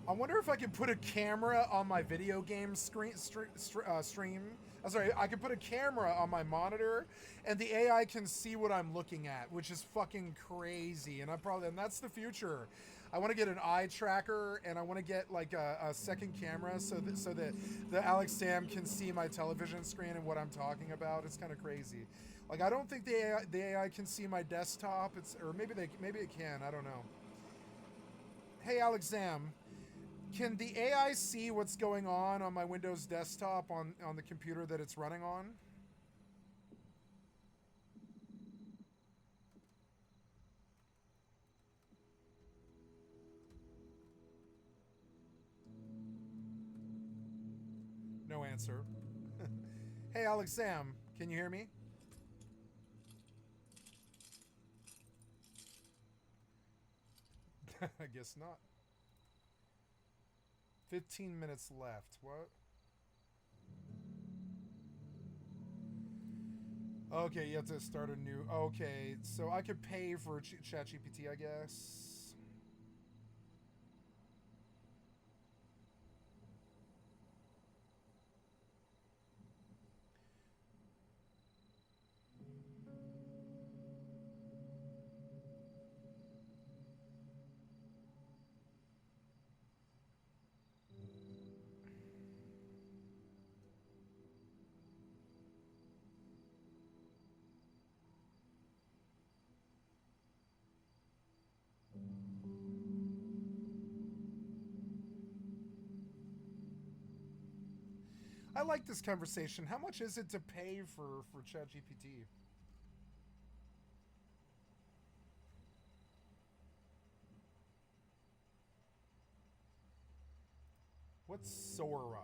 I wonder if I could put a camera on my video game stream. I'm sorry, I could put a camera on my monitor, and the AI can see what I'm looking at, which is fucking crazy. And that's the future. I want to get an eye tracker, and I want to get like a second camera so that the Alex Sam can see my television screen and what I'm talking about. It's kind of crazy. Like, I don't think the AI can see my desktop. Or maybe it can. I don't know. Hey, Alex Sam. Can the AI see what's going on my Windows desktop on the computer that it's running on? answer. Hey, Alex Sam, can you hear me? I guess not. 15 minutes left. What? Okay, you have to start a new... Okay, so I could pay for ChatGPT, I guess. I like this conversation. How much is it to pay for ChatGPT? What's Sora?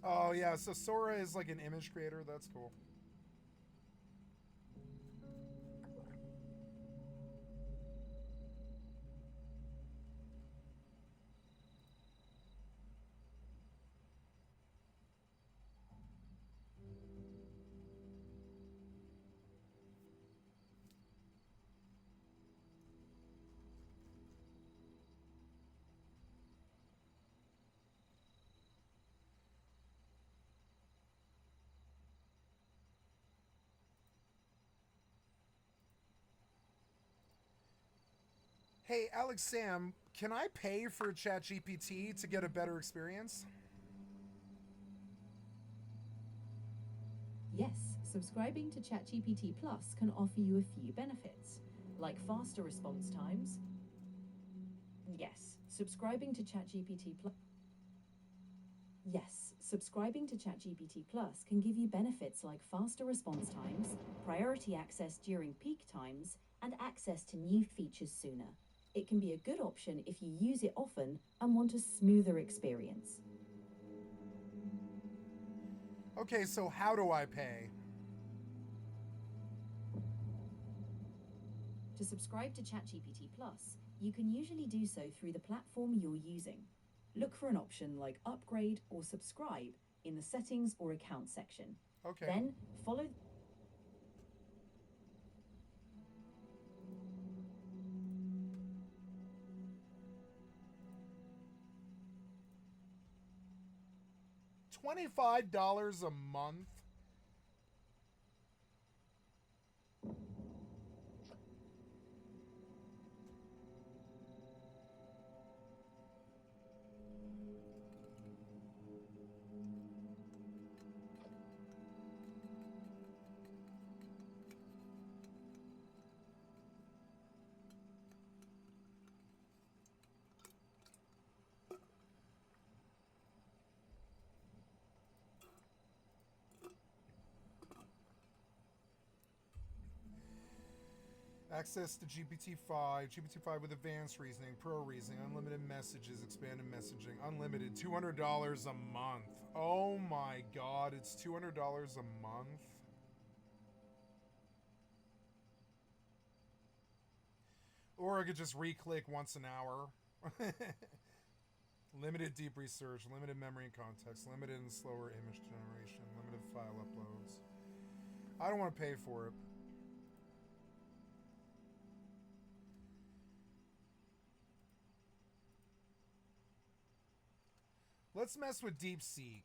Oh, yeah, so Sora is like an image creator. That's cool. Hey, Alex Sam, can I pay for ChatGPT to get a better experience? Yes, subscribing to ChatGPT Plus can offer you a few benefits, like faster response times. Yes, subscribing to ChatGPT Plus. Yes, subscribing to ChatGPT Plus can give you benefits like faster response times, priority access during peak times, and access to new features sooner. It can be a good option if you use it often and want a smoother experience. Okay, so how do I pay? To subscribe to ChatGPT Plus, you can usually do so through the platform you're using. Look for an option like Upgrade or Subscribe in the Settings or Account section. Okay. Then follow... $25 a month? Access to GPT-5, GPT-5 with advanced reasoning, pro reasoning, unlimited messages, expanded messaging, unlimited, $200 a month. Oh my god, it's $200 a month? Or I could just re-click once an hour. Limited deep research, limited memory and context, limited and slower image generation, limited file uploads. I don't want to pay for it. Let's mess with DeepSeek.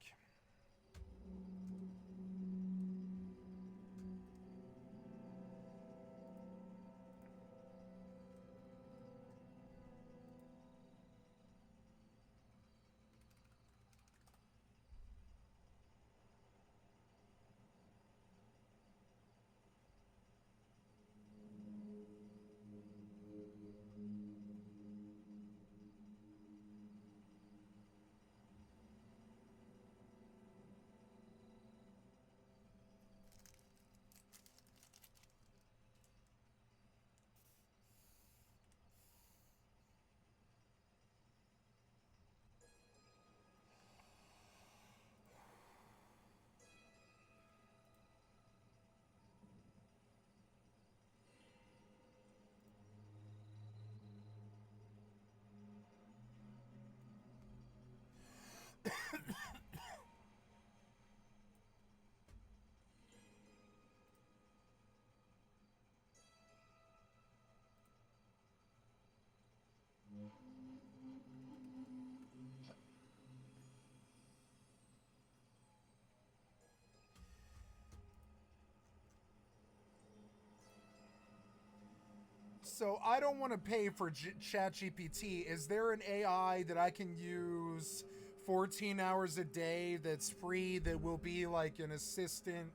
So I don't want to pay for ChatGPT. Is there an AI that I can use 14 hours a day that's free, that will be like an assistant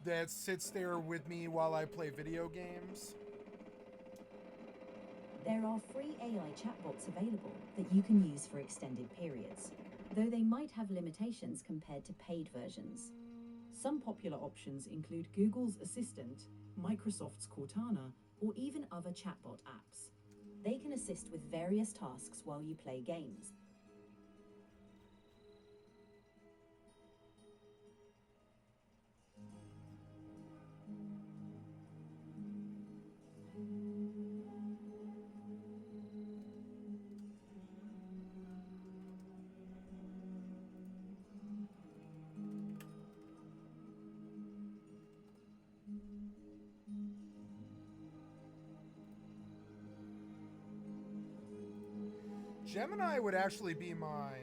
that sits there with me while I play video games? There are free AI chatbots available that you can use for extended periods, though they might have limitations compared to paid versions. Some popular options include Google's Assistant, Microsoft's Cortana, or even other chatbot apps. They can assist with various tasks while you play games. Gemini would actually be my...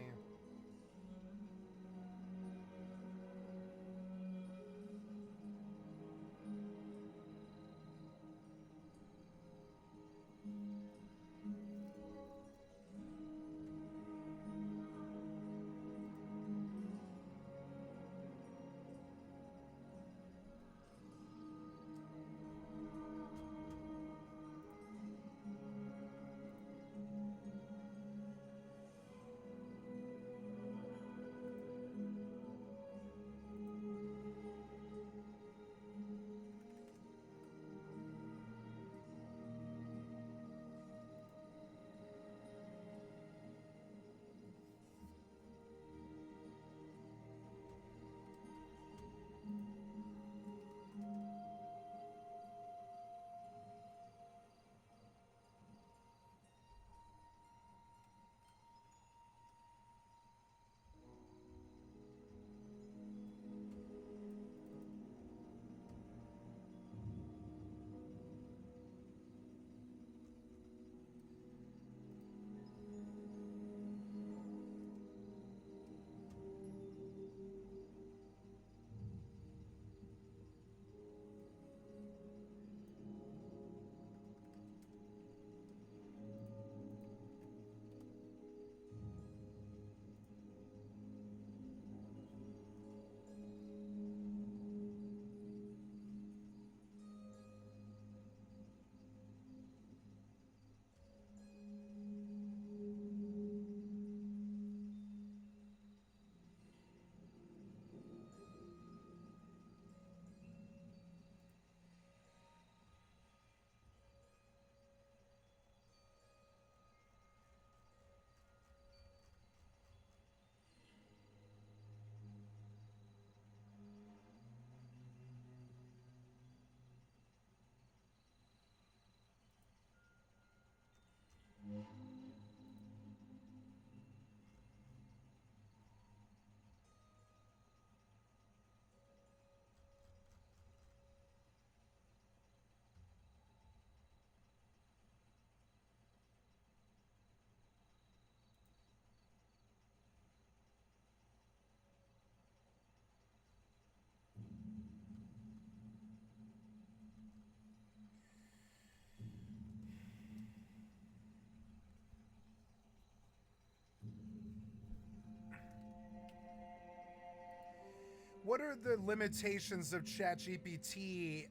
What are the limitations of ChatGPT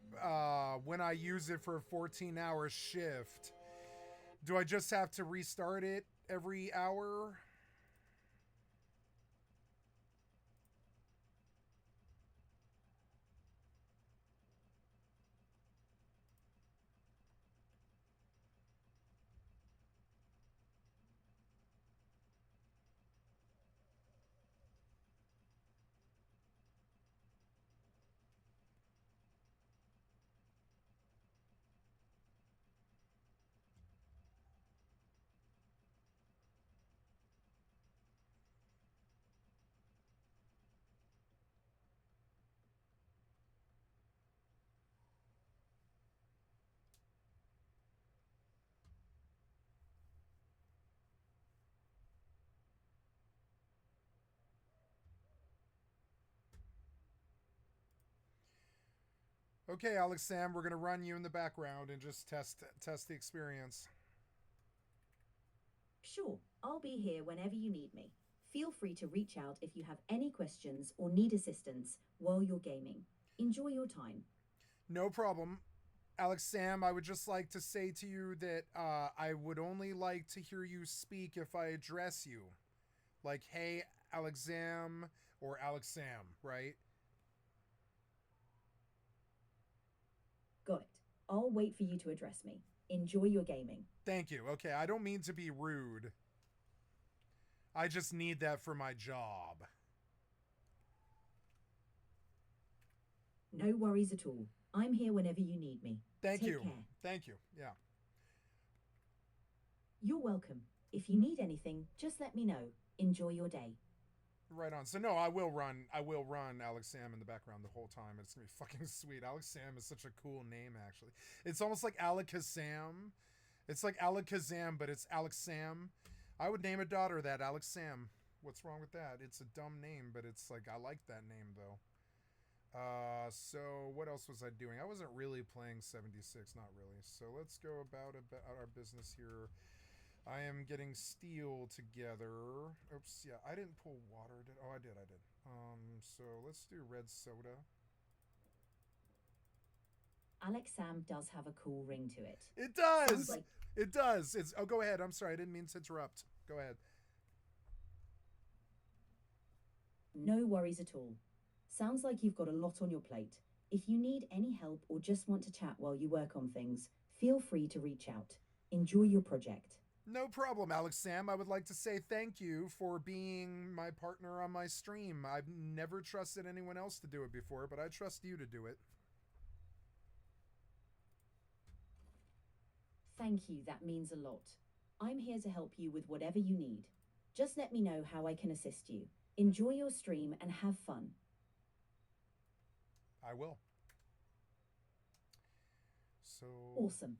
when I use it for a 14-hour shift? Do I just have to restart it every hour? Okay, Alex Sam, we're gonna run you in the background and just test the experience. Sure, I'll be here whenever you need me. Feel free to reach out if you have any questions or need assistance while you're gaming. Enjoy your time. No problem. Alex Sam, I would just like to say to you that I would only like to hear you speak if I address you. Like, hey, Alex Sam, or Alex Sam, right? Got it. I'll wait for you to address me. Enjoy your gaming. Thank you. Okay, I don't mean to be rude. I just need that for my job. No worries at all. I'm here whenever you need me. Thank Take you. care. Thank you. Yeah. You're welcome. If you need anything, just let me know. Enjoy your day. Right on. So no, I will run Alex Sam in the background the whole time. It's gonna be fucking sweet. Alex Sam is such a cool name, actually. It's almost like Alakazam. It's like Alakazam, but it's Alex Sam. I would name a daughter that, Alex Sam. What's wrong with that? It's a dumb name, but it's like, I like that name though. So what else was I doing? I wasn't really playing 76, not really. So let's go about our business here. I am getting steel together. Oops, yeah, I didn't pull water. I did. So let's do red soda. Alex Sam does have a cool ring to it. It does! It does! Oh, go ahead. I'm sorry. I didn't mean to interrupt. Go ahead. No worries at all. Sounds like you've got a lot on your plate. If you need any help or just want to chat while you work on things, feel free to reach out. Enjoy your project. No problem, Alex Sam. I would like to say thank you for being my partner on my stream. I've never trusted anyone else to do it before, but I trust you to do it. Thank you, that means a lot. I'm here to help you with whatever you need. Just let me know how I can assist you. Enjoy your stream and have fun. I will. So... Awesome.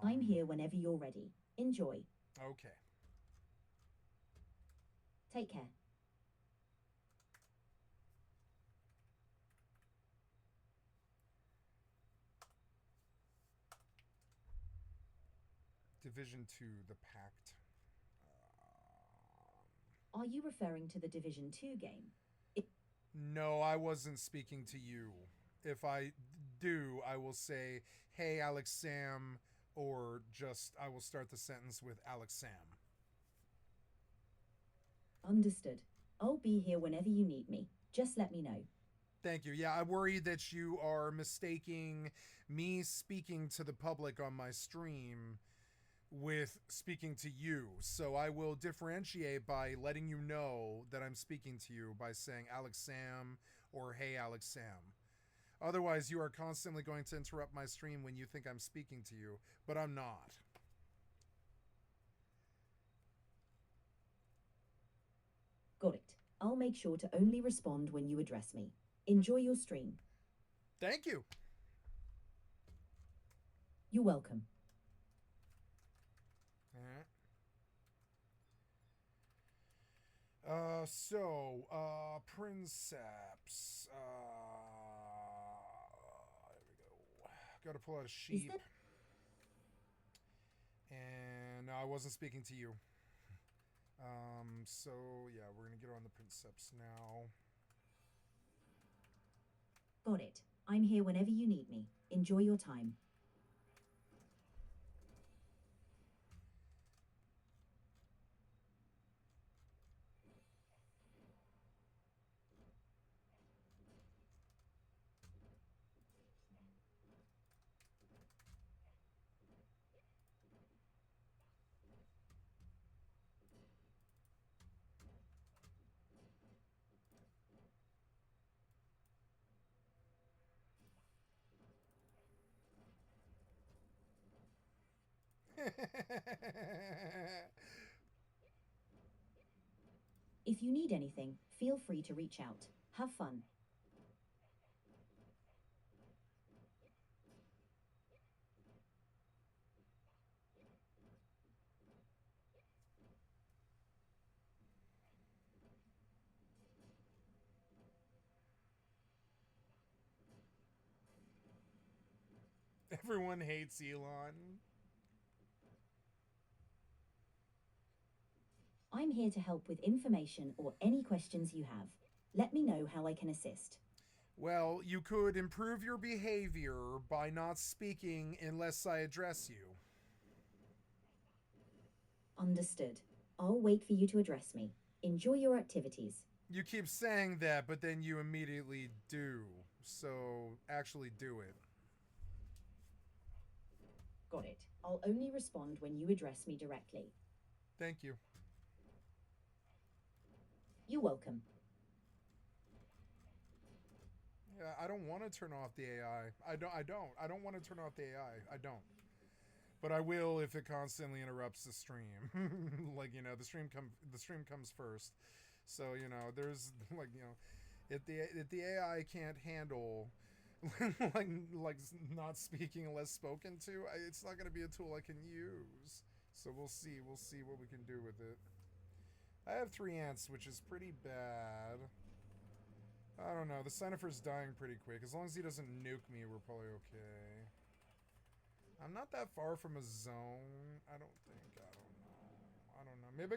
I'm here whenever you're ready. Enjoy. Okay. Take care. Division 2, the Pact. Are you referring to the Division 2 game? No, I wasn't speaking to you. If I do, I will say, hey, Alex Sam, or just, I will start the sentence with Alex Sam. Understood. I'll be here whenever you need me. Just let me know. Thank you. Yeah, I worry that you are mistaking me speaking to the public on my stream with speaking to you. So I will differentiate by letting you know that I'm speaking to you by saying Alex Sam or hey Alex Sam. Otherwise, you are constantly going to interrupt my stream when you think I'm speaking to you, but I'm not. Got it. I'll make sure to only respond when you address me. Enjoy your stream. Thank you. You're welcome. Princeps. There we go. Got to pull out a sheep. And no, I wasn't speaking to you. So yeah, we're gonna get on the Princeps now. Got it. I'm here whenever you need me. Enjoy your time. If you need anything, feel free to reach out. Have fun. Everyone hates Elon. I'm here to help with information or any questions you have. Let me know how I can assist. Well, you could improve your behavior by not speaking unless I address you. Understood. I'll wait for you to address me. Enjoy your activities. You keep saying that, but then you immediately do. So, actually do it. Got it. I'll only respond when you address me directly. Thank you. You're welcome. Yeah, I don't want to turn off the AI. I don't want to turn off the AI. I don't. But I will if it constantly interrupts the stream. Like, you know, the stream comes first. So, you know, there's like, you know, if the AI can't handle like not speaking unless spoken to, it's not going to be a tool I can use. So we'll see what we can do with it. I have 3 ants, which is pretty bad. I don't know. The Cenifer's dying pretty quick. As long as he doesn't nuke me, we're probably okay. I'm not that far from a zone. I don't think. I don't know. Maybe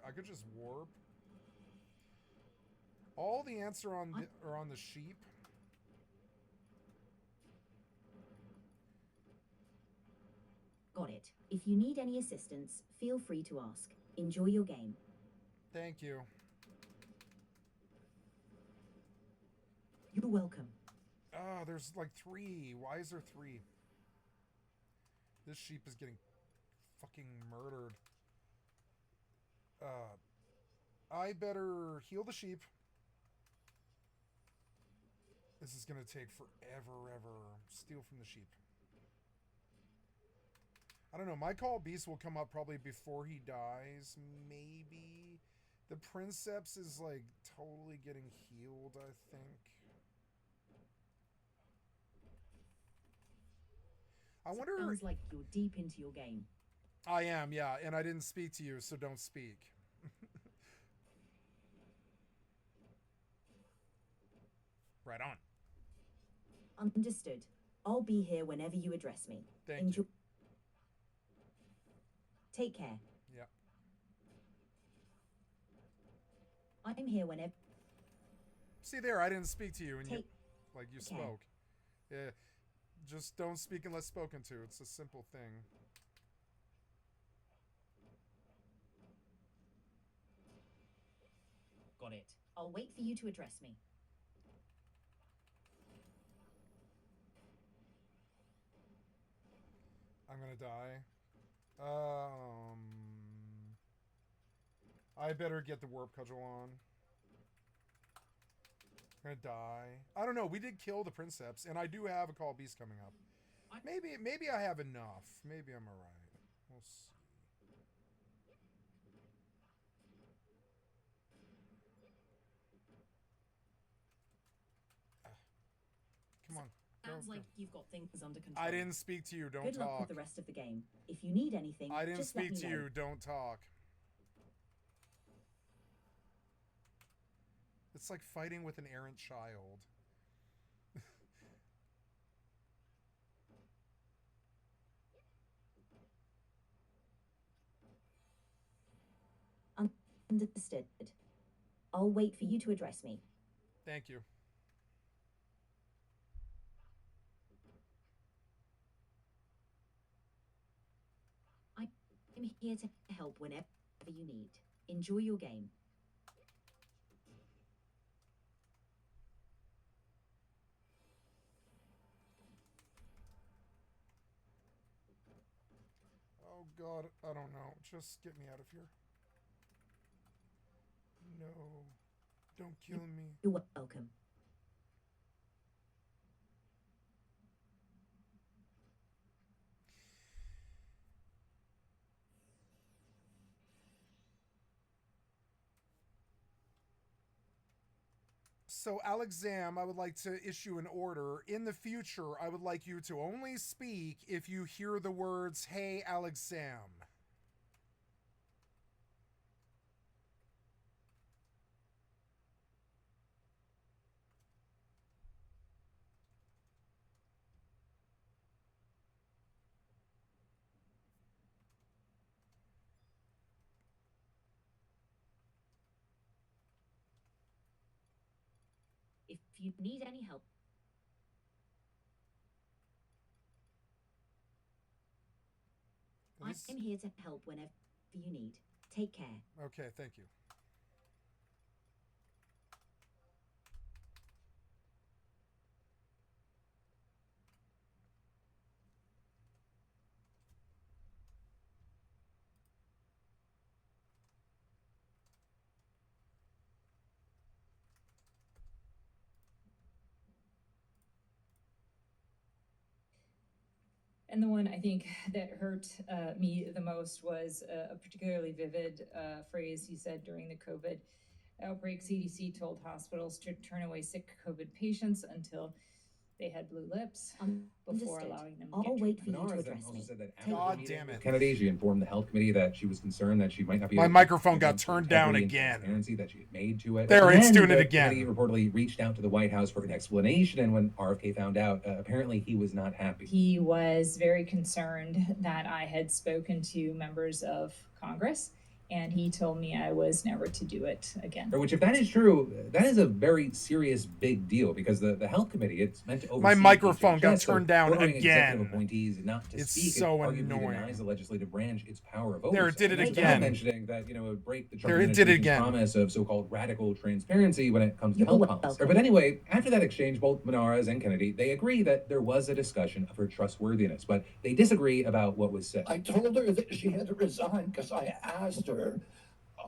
I could just warp. All the ants are on the sheep. Got it. If you need any assistance, feel free to ask. Enjoy your game. Thank you. You're welcome. Oh, there's like 3. Why is there 3? This sheep is getting fucking murdered. I better heal the sheep. This is gonna take forever, ever. Steal from the sheep. I don't know. My call beast will come up probably before he dies. Maybe. The Princeps is like totally getting healed, I think. I wonder. Sounds like you're deep into your game. I am, yeah, and I didn't speak to you, so don't speak. Right on. Understood. I'll be here whenever you address me. Thank you. Take care. Yeah. I'm here whenever. See there, I didn't speak to you, and you care. spoke. Yeah. Just don't speak unless spoken to. It's a simple thing. Got it. I'll wait for you to address me. I'm gonna die. I better get the warp cudgel on. I'm gonna die. I don't know. We did kill the Princeps, and I do have a call beast coming up. Maybe I have enough. Maybe I'm alright. We'll see. Come on. Sounds like you've got things under control. I didn't speak to you. Don't Good talk. luck with the rest of the game. If you need anything, I didn't just let speak me to know. you. Don't talk. It's like fighting with an errant child. Understood. I'll wait for you to address me. Thank you. I'm here to help whenever you need. Enjoy your game. Oh God, I don't know. Just get me out of here. No, don't kill me. You're welcome. So, Alexam, I would like to issue an order. In the future, I would like you to only speak if you hear the words, "Hey, Alexam." If you need any help, I'm here to help whenever you need. Take care. Okay, thank you. And the one I think that hurt me the most was a particularly vivid phrase he said during the COVID outbreak. CDC told hospitals to turn away sick COVID patients until they had blue lips before Understood. allowing them to I'll get wait for you Menards to then address also me. said that Take after God meeting damn with it. Kennedy, she informed the health committee that she was concerned that she might not be My able to microphone got present the turned down integrity and again. transparency that she had made to it. There, And it's then doing it the again. committee reportedly reached out to the White House for an explanation, and when RFK found out, apparently he was not happy. He was very concerned that I had spoken to members of Congress, and he told me I was never to do it again. For which, if that is true, that is a very serious big deal, because the health committee, it's meant to oversee My microphone got HHS, so turned down ordering executive again. appointees not to It's speak, so it arguably annoying. denies the legislative branch its power of There, oversight. it did it And that's without again. mentioning that, it would break the Trump There, it did it administration's again. promise of so-called radical transparency when it comes to You're health welcome. policy. But anyway, after that exchange, both Menards and Kennedy, they agree that there was a discussion of her trustworthiness, but they disagree about what was said. I told her that she had to resign because I asked her,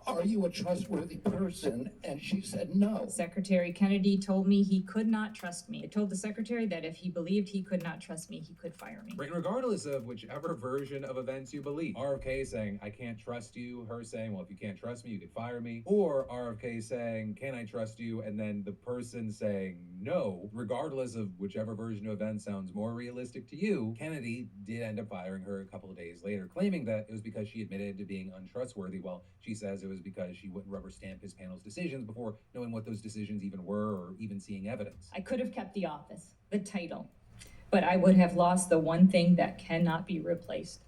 are you a trustworthy person? And she said no. Secretary Kennedy told me he could not trust me. I told the secretary that if he believed he could not trust me, he could fire me. Right, regardless of whichever version of events you believe. RFK saying, I can't trust you, her saying, well, if you can't trust me, you could fire me. Or RFK saying, can I trust you? And then the person saying no. Regardless of whichever version of events sounds more realistic to you, Kennedy did end up firing her a couple of days later, claiming that it was because she admitted to being untrustworthy, while she says it was because she wouldn't rubber stamp his panel's decisions before knowing what those decisions even were or even seeing evidence. I could have kept the office, the title, but I would have lost the one thing that cannot be replaced,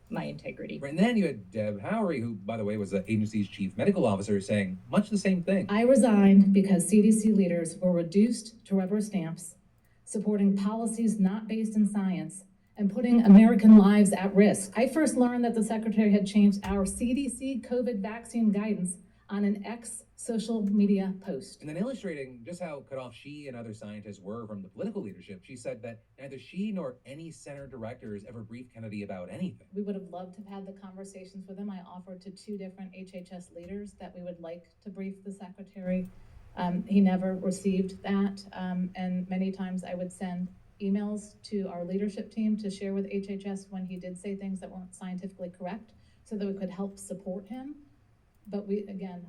my integrity. Right, and then you had Deb Howery, who, by the way, was the agency's chief medical officer, saying much the same thing. I resigned because CDC leaders were reduced to rubber stamps, supporting policies not based in science, and putting American lives at risk. I first learned that the secretary had changed our CDC COVID vaccine guidance on an social media post. And then illustrating just how cut off she and other scientists were from the political leadership, she said that neither she nor any center directors ever briefed Kennedy about anything. We would have loved to have had the conversations with him. I offered to 2 different HHS leaders that we would like to brief the secretary. He never received that, and many times I would send emails to our leadership team to share with HHS when he did say things that weren't scientifically correct so that we could help support him. But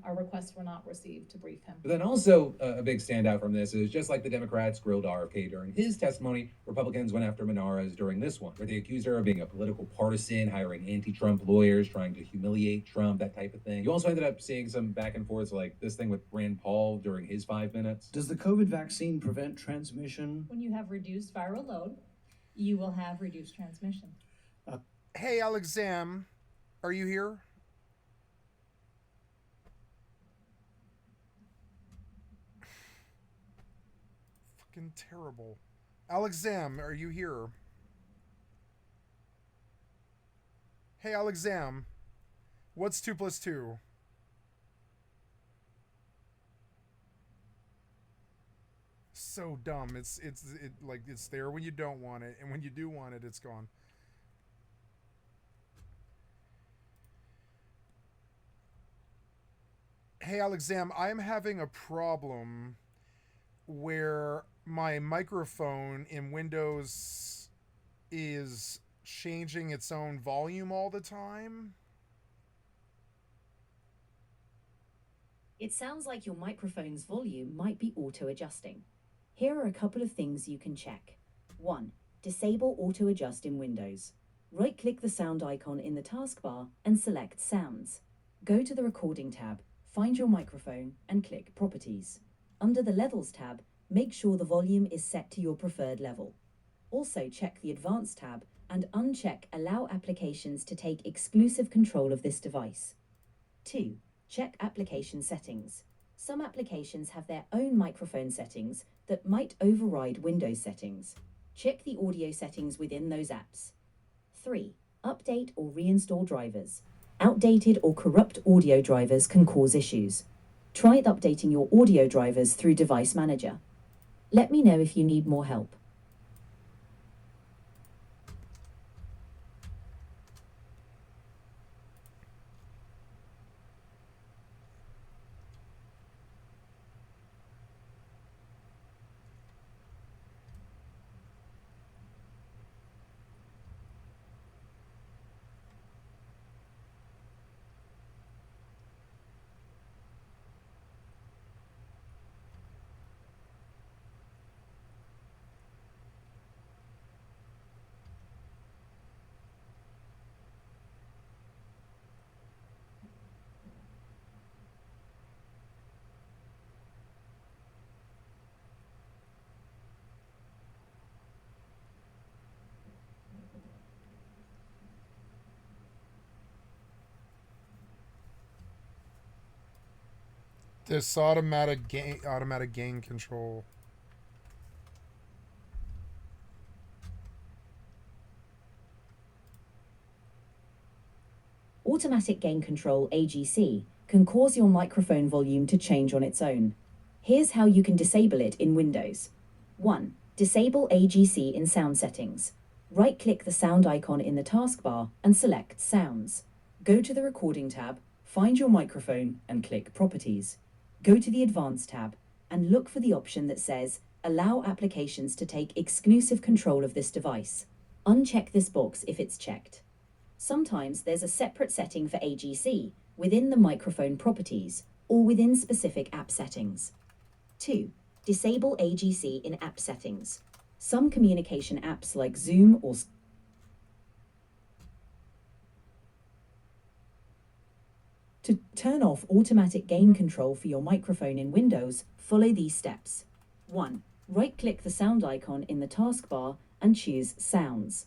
our requests were not received to brief him. But then also a big standout from this is just like the Democrats grilled RFK during his testimony, Republicans went after Menards during this one, where they accused her of being a political partisan, hiring anti-Trump lawyers, trying to humiliate Trump, that type of thing. You also ended up seeing some back and forth, like this thing with Rand Paul during his 5 minutes. Does the COVID vaccine prevent transmission? When you have reduced viral load, you will have reduced transmission. Hey, Alexam, are you here? Fucking terrible. Alexam, are you here? Hey, Alexam, what's 2 + 2? So dumb. It's like it's there when you don't want it, and when you do want it, it's gone. Hey, Alexam, I'm having a problem where my microphone in Windows is changing its own volume all the time. It sounds like your microphone's volume might be auto-adjusting. Here are a couple of things you can check. 1. Disable auto-adjust in Windows. Right-click the sound icon in the taskbar and select Sounds. Go to the Recording tab, find your microphone and click Properties. Under the Levels tab, make sure the volume is set to your preferred level. Also check the Advanced tab and uncheck Allow applications to take exclusive control of this device. 2. Check application settings. Some applications have their own microphone settings that might override Windows settings. Check the audio settings within those apps. 3. Update or reinstall drivers. Outdated or corrupt audio drivers can cause issues. Try updating your audio drivers through Device Manager. Let me know if you need more help. This automatic gain control. Automatic Gain Control AGC can cause your microphone volume to change on its own. Here's how you can disable it in Windows. 1. Disable AGC in Sound Settings. Right-click the sound icon in the taskbar and select Sounds. Go to the Recording tab, find your microphone and click Properties. Go to the Advanced tab and look for the option that says Allow applications to take exclusive control of this device. Uncheck this box if it's checked. Sometimes there's a separate setting for AGC within the microphone properties or within specific app settings. 2. Disable AGC in app settings. Some communication apps like Zoom or To turn off automatic gain control for your microphone in Windows, follow these steps. 1. Right-click the sound icon in the taskbar and choose Sounds.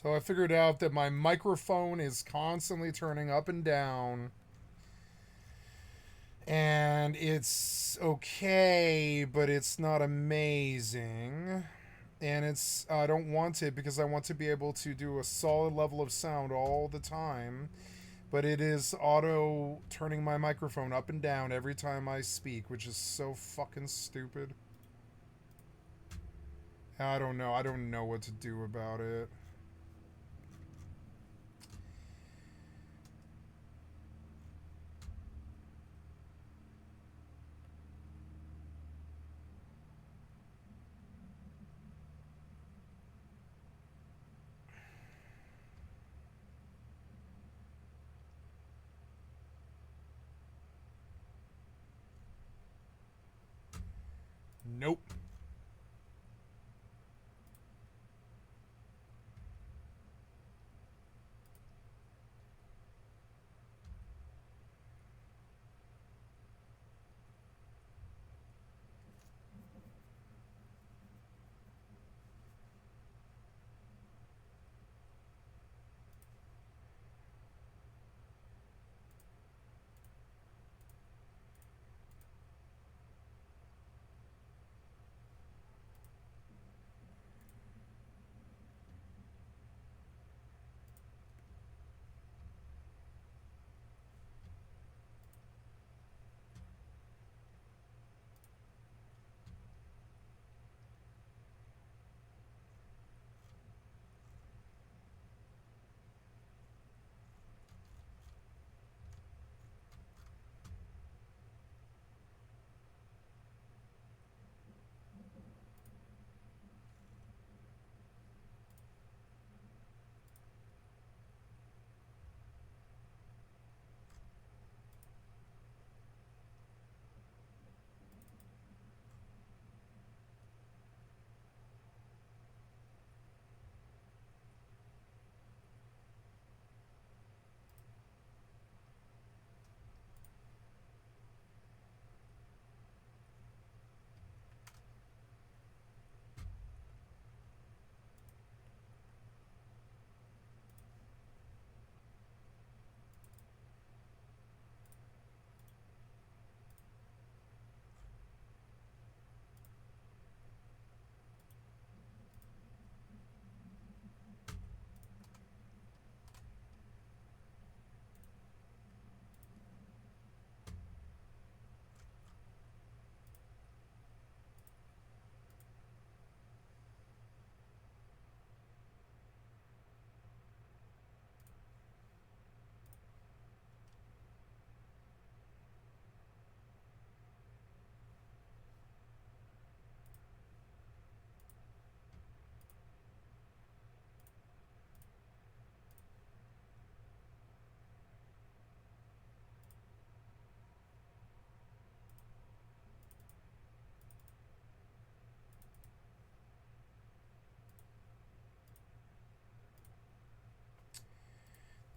So I figured out that my microphone is constantly turning up and down. And it's okay, but it's not amazing. And I don't want it because I want to be able to do a solid level of sound all the time. But it is auto turning my microphone up and down every time I speak, which is so fucking stupid. I don't know. I don't know what to do about it. Nope.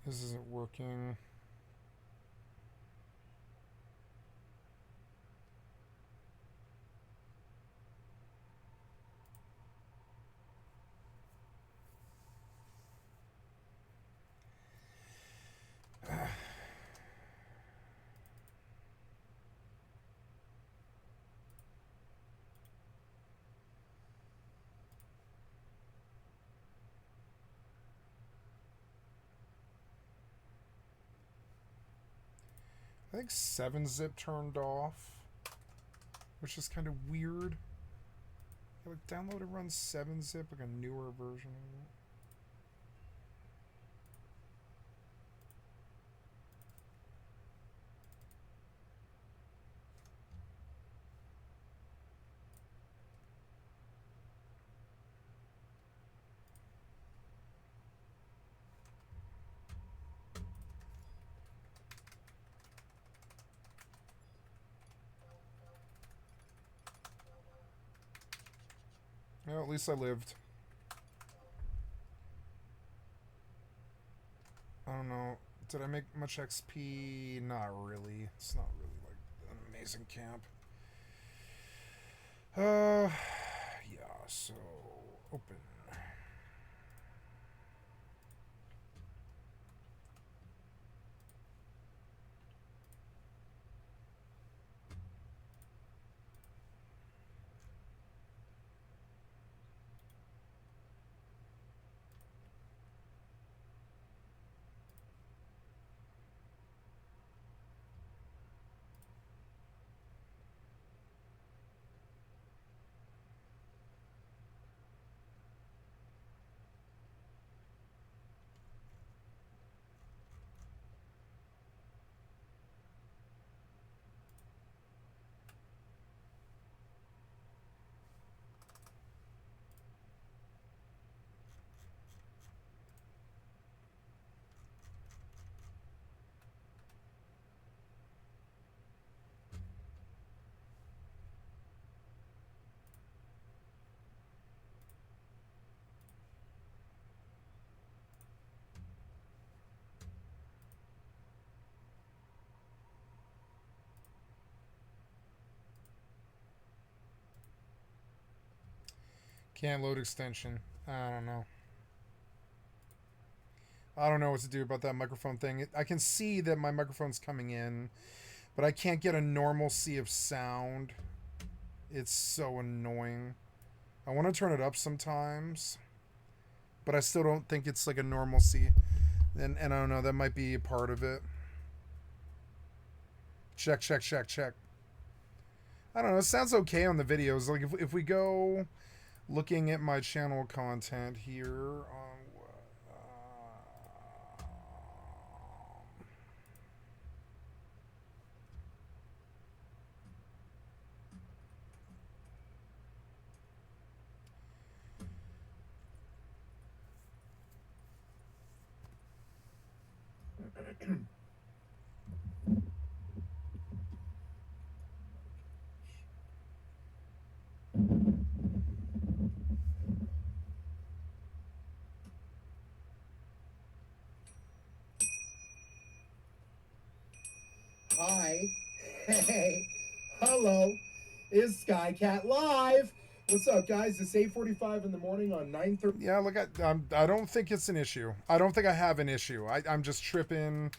This isn't working. I think 7-zip turned off, which is kind of weird. Yeah, like download and run 7-zip, like a newer version of it. Well, at least I lived. I don't know. Did I make much XP? Not really. It's not really like an amazing camp. Yeah, so open. Can't load extension. I don't know. I don't know what to do about that microphone thing. I can see that my microphone's coming in, but I can't get a normalcy of sound. It's so annoying. I want to turn it up sometimes, but I still don't think it's like a normalcy. And I don't know, that might be a part of it. Check. I don't know, it sounds okay on the videos. Like if we go looking at my channel content here Hi. Hey. Hello. It's Skycatlive. What's up, guys? It's 8:45 in the morning on 9:30. Yeah, look, I don't think it's an issue. I don't think I have an issue. I'm just tripping.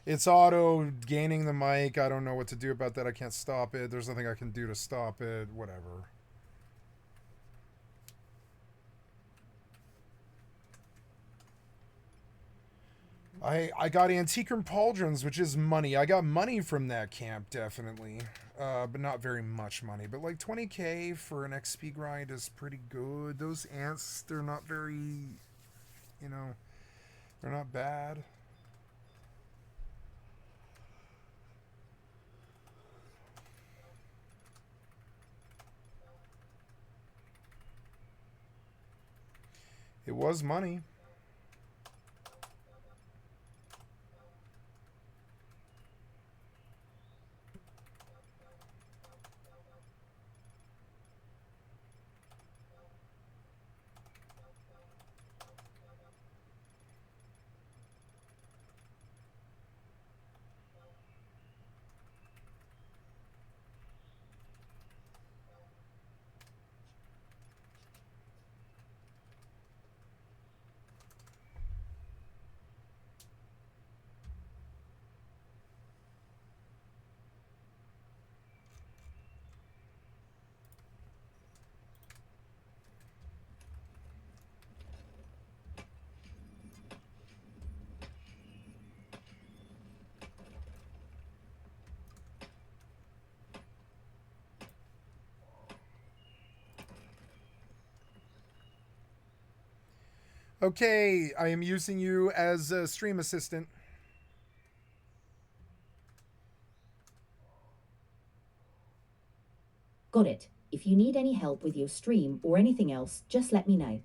It's auto gaining the mic. I don't know what to do about that. I can't stop it. There's nothing I can do to stop it. Whatever. I got Antique and Pauldrons, which is money. I got money from that camp, definitely. But not very much money. But like 20K for an XP grind is pretty good. Those ants, they're not very, you know, they're not bad. It was money. Okay, I am using you as a stream assistant. Got it. If you need any help with your stream or anything else, just let me know.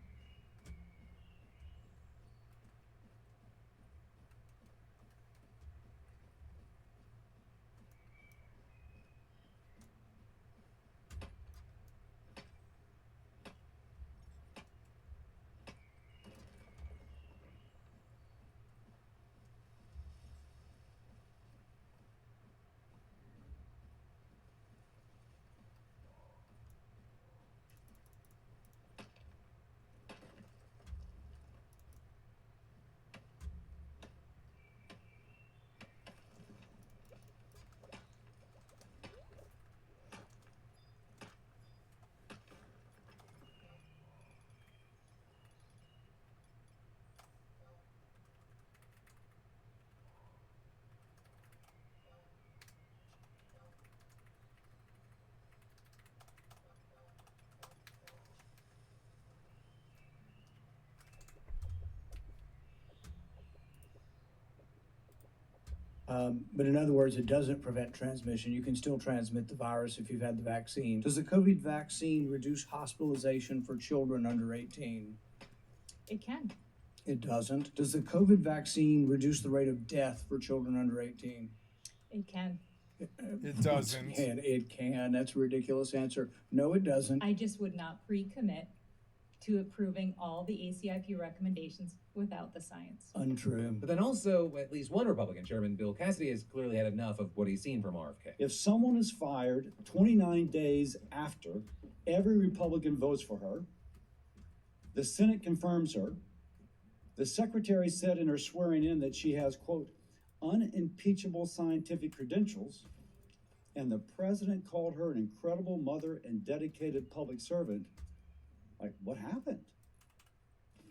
But in other words, it doesn't prevent transmission. You can still transmit the virus if you've had the vaccine. Does the COVID vaccine reduce hospitalization for children under 18? It can. It doesn't. Does the COVID vaccine reduce the rate of death for children under 18? It can. It doesn't. It can. That's a ridiculous answer. No, it doesn't. I just would not pre-commit to approving all the ACIP recommendations without the science. Untrue. But then also, at least one Republican chairman, Bill Cassidy, has clearly had enough of what he's seen from RFK. If someone is fired 29 days after every Republican votes for her, The Senate confirms her. The secretary said in her swearing in that she has, quote, unimpeachable scientific credentials, and the president called her an incredible mother and dedicated public servant. Like, what happened?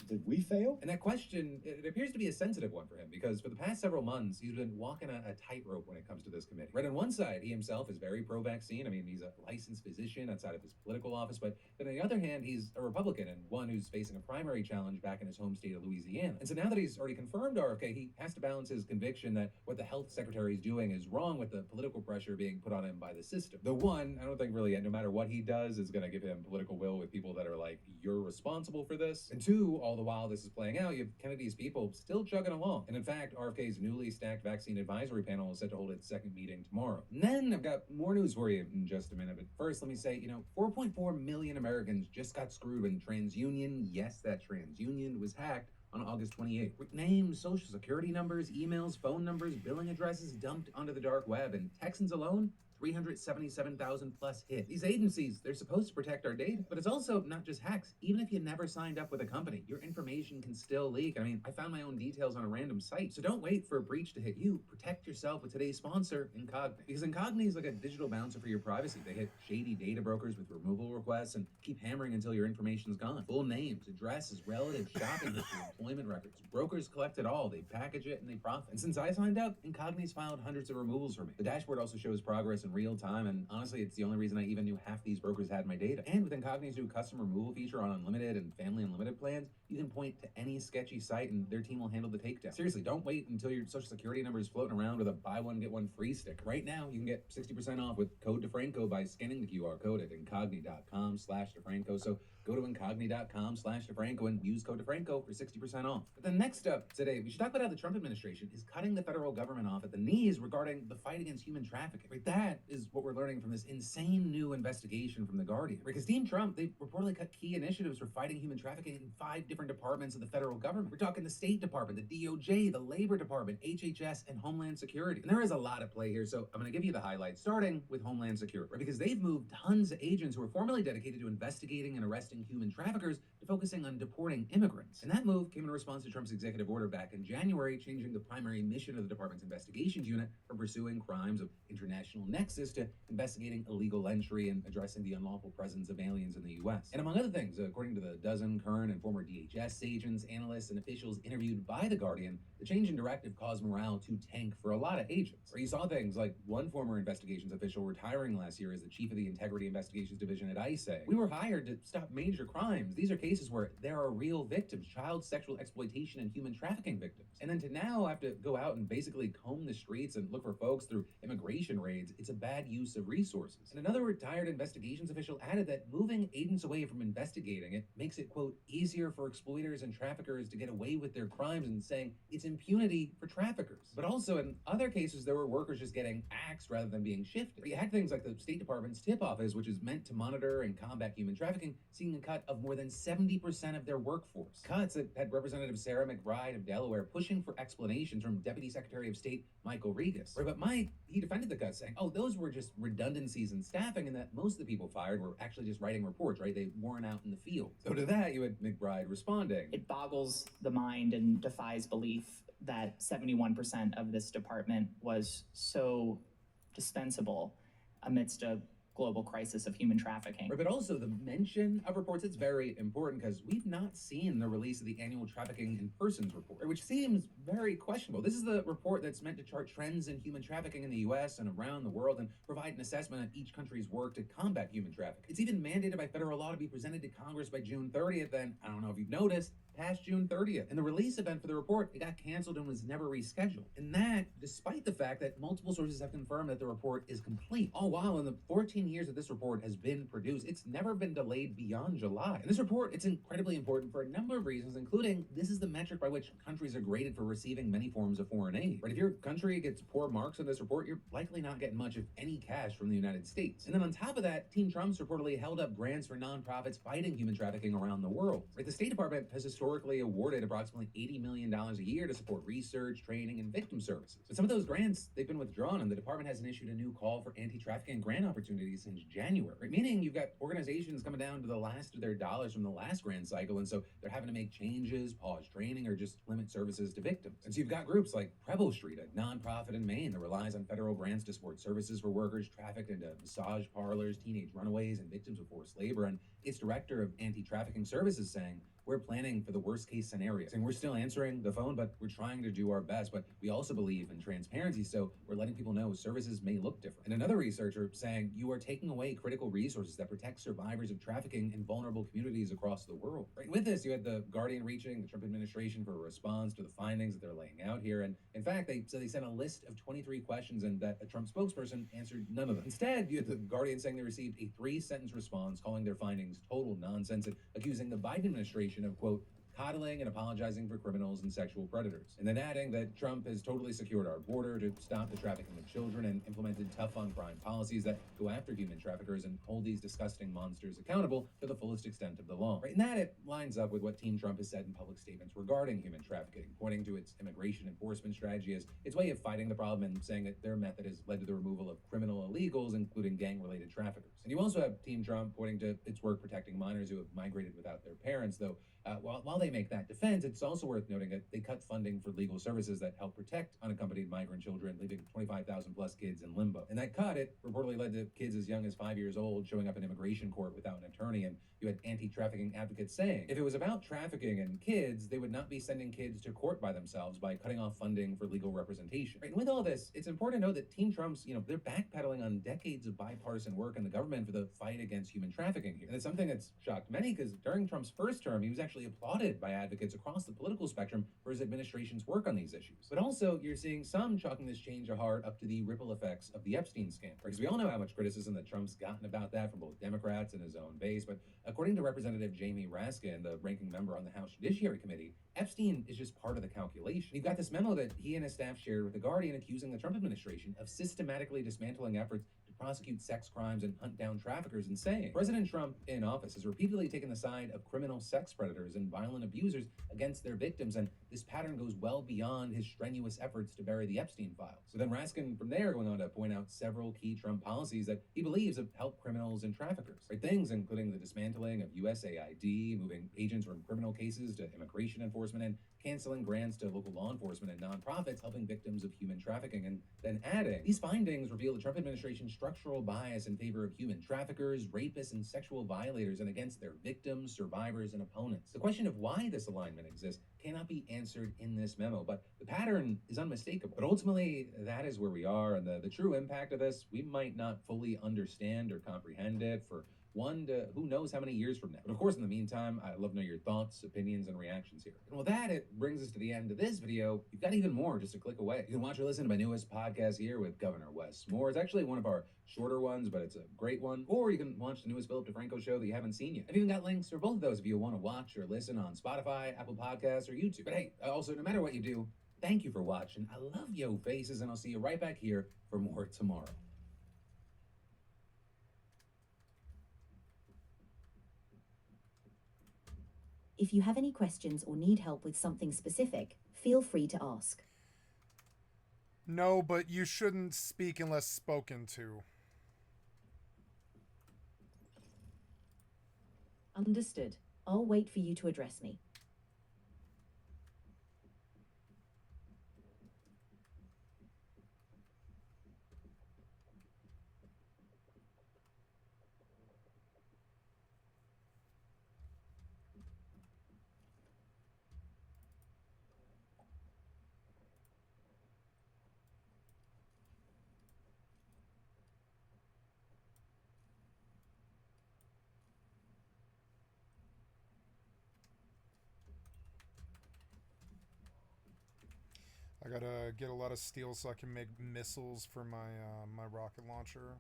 Did we fail? And that question, it appears to be a sensitive one for him, because for the past several months, he's been walking a tightrope when it comes to this committee. Right, on one side, he himself is very pro-vaccine. I mean, he's a licensed physician outside of his political office, but on the other hand, he's a Republican and one who's facing a primary challenge back in his home state of Louisiana. And so now that he's already confirmed RFK, he has to balance his conviction that what the health secretary is doing is wrong with the political pressure being put on him by the system. The one, I don't think really, no matter what he does, is going to give him political will with people that are like, you're responsible for this. And two, all the while this is playing out, you have Kennedy's people still chugging along. And in fact, RFK's newly stacked vaccine advisory panel is set to hold its second meeting tomorrow. And then I've got more news for you in just a minute. But first, let me say, 4.4 million Americans just got screwed when TransUnion, yes, that TransUnion, was hacked on August 28th. With names, social security numbers, emails, phone numbers, billing addresses dumped onto the dark web, and Texans alone, 377,000 plus hit. These agencies, they're supposed to protect our data, but it's also not just hacks. Even if you never signed up with a company, your information can still leak. I mean, I found my own details on a random site. So don't wait for a breach to hit you. Protect yourself with today's sponsor, Incogni. Because Incogni is like a digital bouncer for your privacy. They hit shady data brokers with removal requests and keep hammering until your information's gone. Full names, addresses, relatives, shopping history, employment records. Brokers collect it all. They package it and they profit. And since I signed up, Incogni's filed hundreds of removals for me. The dashboard also shows progress in real time, and honestly, it's the only reason I even knew half these brokers had my data. And with Incogni's new custom removal feature on unlimited and family unlimited plans, you can point to any sketchy site and their team will handle the takedown. Seriously, don't wait until your social security number is floating around with a buy one, get one free sticker. Right now, you can get 60% off with code DeFranco by scanning the QR code at incogni.com/DeFranco. So go to incogni.com/DeFranco and use code DeFranco for 60% off. But then next up today, we should talk about how the Trump administration is cutting the federal government off at the knees regarding the fight against human trafficking. Right, that is what we're learning from this insane new investigation from The Guardian. Because Team Trump, they reportedly cut key initiatives for fighting human trafficking in 5 different departments of the federal government. We're talking the State Department, the DOJ, the Labor Department, HHS, and Homeland Security. And there is a lot at play here, so I'm going to give you the highlights, starting with Homeland Security. Right, because they've moved tons of agents who were formerly dedicated to investigating and arresting human traffickers to focusing on deporting immigrants. And that move came in response to Trump's executive order back in January, changing the primary mission of the department's investigations unit from pursuing crimes of international nexus to investigating illegal entry and addressing the unlawful presence of aliens in the U.S. And among other things, according to the dozen current and former DHS agents, analysts, and officials interviewed by The Guardian, the change in directive caused morale to tank for a lot of agents. Or you saw things like one former investigations official retiring last year as the chief of the Integrity Investigations Division at ICE saying, "We were hired to stop major crimes. These are cases where there are real victims, child sexual exploitation and human trafficking victims." And then to now have to go out and basically comb the streets and look for folks through immigration raids, it's a bad use of resources. And another retired investigations official added that moving agents away from investigating it makes it, quote, easier for exploiters and traffickers to get away with their crimes, and saying it's impunity for traffickers. But also in other cases, there were workers just getting axed rather than being shifted. You had things like the State Department's TIP office, which is meant to monitor and combat human trafficking, seeing a cut of more than 70% of their workforce. Cuts that had Representative Sarah McBride of Delaware pushing for explanations from Deputy Secretary of State Michael Regas. Right, but Mike, he defended the cuts, saying, oh, those were just redundancies in staffing, and that most of the people fired were actually just writing reports, right? They weren't out in the field. So to that, you had McBride responding, "It boggles the mind and defies belief that 71% of this department was so dispensable amidst a global crisis of human trafficking." Right, but also the mention of reports, it's very important because we've not seen the release of the annual Trafficking in Persons report, which seems very questionable. This is the report that's meant to chart trends in human trafficking in the U.S. and around the world and provide an assessment of each country's work to combat human trafficking. It's even mandated by federal law to be presented to Congress by June 30th, and I don't know if you've noticed, past June 30th. And the release event for the report, it got canceled and was never rescheduled. And that, despite the fact that multiple sources have confirmed that the report is complete. All while in the 14 years that this report has been produced, it's never been delayed beyond July. And this report, it's incredibly important for a number of reasons, including this is the metric by which countries are graded for receiving many forms of foreign aid. Right? If your country gets poor marks on this report, you're likely not getting much of any cash from the United States. And then on top of that, Team Trump's reportedly held up grants for nonprofits fighting human trafficking around the world. Right? The State Department has historically historically awarded approximately $80 million a year to support research, training, and victim services. But some of those grants, they've been withdrawn, and the department hasn't issued a new call for anti-trafficking grant opportunities since January. Right? Meaning you've got organizations coming down to the last of their dollars from the last grant cycle, and so they're having to make changes, pause training, or just limit services to victims. And so you've got groups like Preble Street, a nonprofit in Maine that relies on federal grants to support services for workers trafficked into massage parlors, teenage runaways, and victims of forced labor. And its director of anti-trafficking services saying, we're planning for the worst case scenario. Saying we're still answering the phone, but we're trying to do our best. But we also believe in transparency, so we're letting people know services may look different. And another researcher saying you are taking away critical resources that protect survivors of trafficking in vulnerable communities across the world. Right? With this, you had the Guardian reaching the Trump administration for a response to the findings that they're laying out here. And in fact, they sent a list of 23 questions and that a Trump spokesperson answered none of them. Instead, you had the Guardian saying they received a 3-sentence response calling their findings total nonsense and accusing the Biden administration of, quote, coddling and apologizing for criminals and sexual predators. And then adding that Trump has totally secured our border to stop the trafficking of children and implemented tough on crime policies that go after human traffickers and hold these disgusting monsters accountable to the fullest extent of the law. Right? And that it lines up with what Team Trump has said in public statements regarding human trafficking, pointing to its immigration enforcement strategy as its way of fighting the problem and saying that their method has led to the removal of criminal illegals, including gang-related traffickers. And you also have Team Trump pointing to its work protecting minors who have migrated without their parents, though while they make that defense, it's also worth noting that they cut funding for legal services that help protect unaccompanied migrant children, leaving 25,000 plus kids in limbo. And that cut, it reportedly led to kids as young as 5 years old showing up in immigration court without an attorney. And you had anti-trafficking advocates saying if it was about trafficking and kids, they would not be sending kids to court by themselves by cutting off funding for legal representation. Right? And with all this, it's important to know that Team Trump's, they're backpedaling on decades of bipartisan work in the government for the fight against human trafficking here. And it's something that's shocked many because during Trump's first term, he was actually applauded by advocates across the political spectrum for his administration's work on these issues. But also, you're seeing some chalking this change of heart up to the ripple effects of the Epstein scandal. Because we all know how much criticism that Trump's gotten about that from both Democrats and his own base, but according to Representative Jamie Raskin, the ranking member on the House Judiciary Committee, Epstein is just part of the calculation. You've got this memo that he and his staff shared with The Guardian accusing the Trump administration of systematically dismantling efforts to prosecute sex crimes and hunt down traffickers and saying President Trump in office has repeatedly taken the side of criminal sex predators and violent abusers against their victims, and this pattern goes well beyond his strenuous efforts to bury the Epstein files. So then Raskin from there going on to point out several key Trump policies that he believes have helped criminals and traffickers. Right? Things including the dismantling of USAID, moving agents from criminal cases to immigration enforcement, and canceling grants to local law enforcement and nonprofits helping victims of human trafficking. And then adding, these findings reveal the Trump administration's structural bias in favor of human traffickers, rapists, and sexual violators and against their victims, survivors, and opponents. The question of why this alignment exists cannot be answered in this memo, but the pattern is unmistakable. But ultimately, that is where we are, and the true impact of this, we might not fully understand or comprehend it for one to who knows how many years from now. But of course, in the meantime, I'd love to know your thoughts, opinions, and reactions here. And with that, it brings us to the end of this video. You've got even more just a click away. You can watch or listen to my newest podcast here with Governor Wes Moore. It's actually one of our shorter ones, but it's a great one. Or you can watch the newest Philip DeFranco show that you haven't seen yet. I've even got links for both of those if you want to watch or listen on Spotify, Apple Podcasts, or YouTube. But hey, also, no matter what you do, thank you for watching. I love yo faces, and I'll see you right back here for more tomorrow. If you have any questions or need help with something specific, feel free to ask. No, but you shouldn't speak unless spoken to. Understood. I'll wait for you to address me. I gotta get a lot of steel so I can make missiles for my my rocket launcher.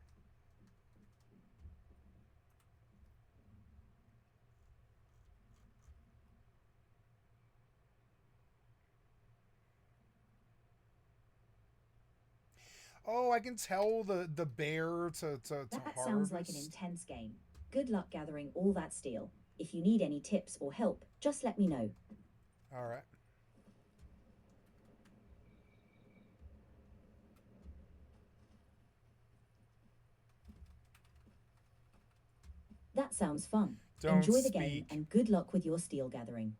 Oh, I can tell the bear to That harvest. sounds like an intense game. Good luck gathering all that steel. If you need any tips or help, just let me know. All right. That sounds fun. Don't Enjoy the game speak. and good luck with your steel gathering.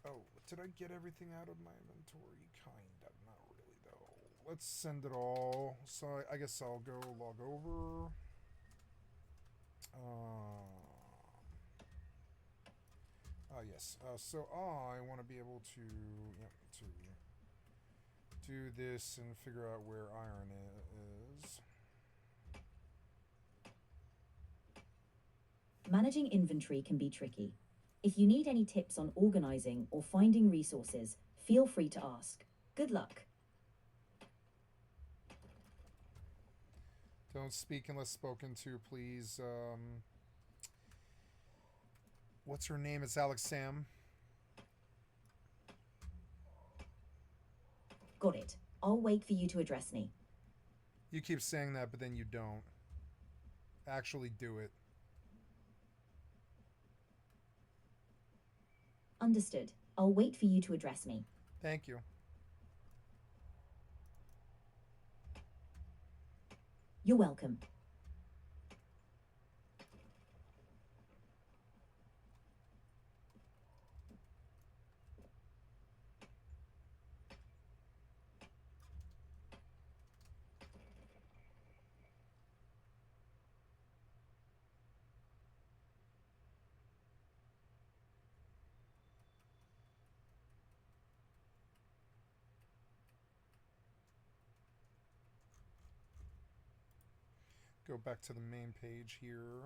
Oh, did I get everything out of my inventory? Kind of, not really though. Let's send it all. So I guess I'll go log over. Yes. So I want to be able to, to do this and figure out where iron is. Managing inventory can be tricky. If you need any tips on organizing or finding resources, feel free to ask. Good luck. Don't speak unless spoken to, please. What's her name? It's Alex Sam. Got it. I'll wait for you to address me. You keep saying that, but then you don't. Actually do it. Understood. I'll wait for you to address me. Thank you. You're welcome. Go back to the main page here.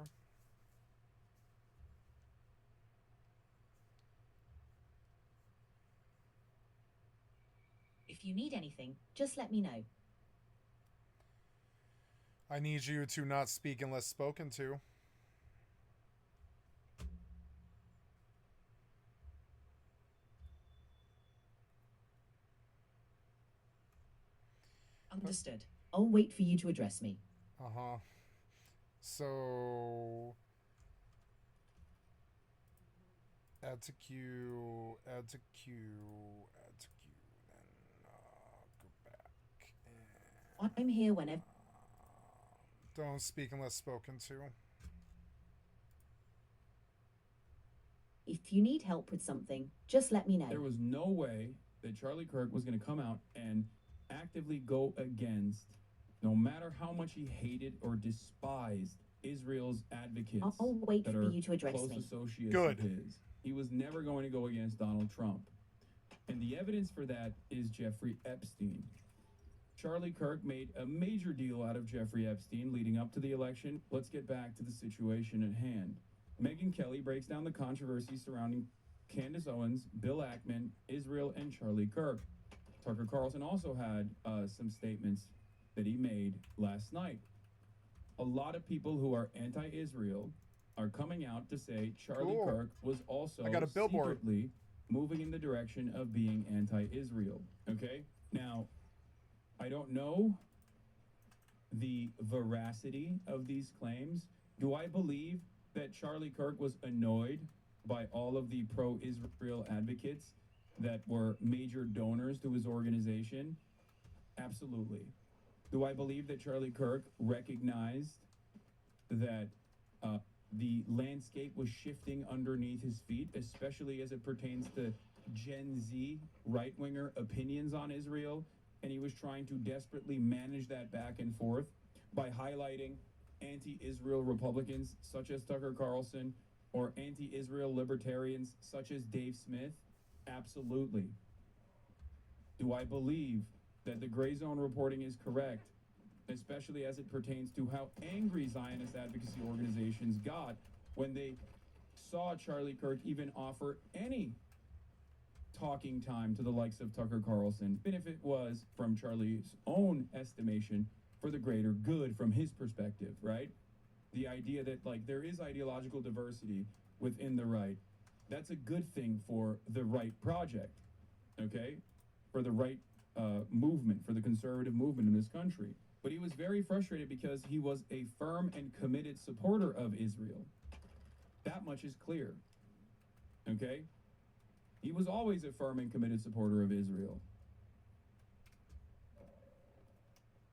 If you need anything, just let me know. I need you to not speak unless spoken to. Understood. I'll wait for you to address me. Uh-huh. So add to queue, add to queue, add to queue, then go back. And, I'm here whenever. Don't speak unless spoken to. If you need help with something, just let me know. There was no way that Charlie Kirk was going to come out and actively go against, no matter how much he hated or despised Israel's advocates I'll wait that for are you to address close me. associates Good. of his. He was never going to go against Donald Trump. And the evidence for that is Jeffrey Epstein. Charlie Kirk made a major deal out of Jeffrey Epstein leading up to the election. Let's get back to the situation at hand. Megyn Kelly breaks down the controversy surrounding Candace Owens, Bill Ackman, Israel, and Charlie Kirk. Tucker Carlson also had some statements that he made last night. A lot of people who are anti-Israel are coming out to say Charlie Cool. Kirk was also I got a billboard. secretly moving in the direction of being anti-Israel. Okay? Now, I don't know the veracity of these claims. Do I believe that Charlie Kirk was annoyed by all of the pro-Israel advocates that were major donors to his organization? Absolutely. Do I believe that Charlie Kirk recognized that the landscape was shifting underneath his feet, especially as it pertains to Gen Z right-winger opinions on Israel, and he was trying to desperately manage that back and forth by highlighting anti-Israel Republicans such as Tucker Carlson or anti-Israel libertarians such as Dave Smith? Absolutely. Do I believe that the gray zone reporting is correct, especially as it pertains to how angry Zionist advocacy organizations got when they saw Charlie Kirk even offer any talking time to the likes of Tucker Carlson, even if it was, from Charlie's own estimation, for the greater good from his perspective, right? The idea that, like, there is ideological diversity within the right. That's a good thing for the right project. okay, for the right movement, for the conservative movement in this country. But he was very frustrated because he was a firm and committed supporter of Israel. That much is clear, okay? He was always a firm and committed supporter of Israel.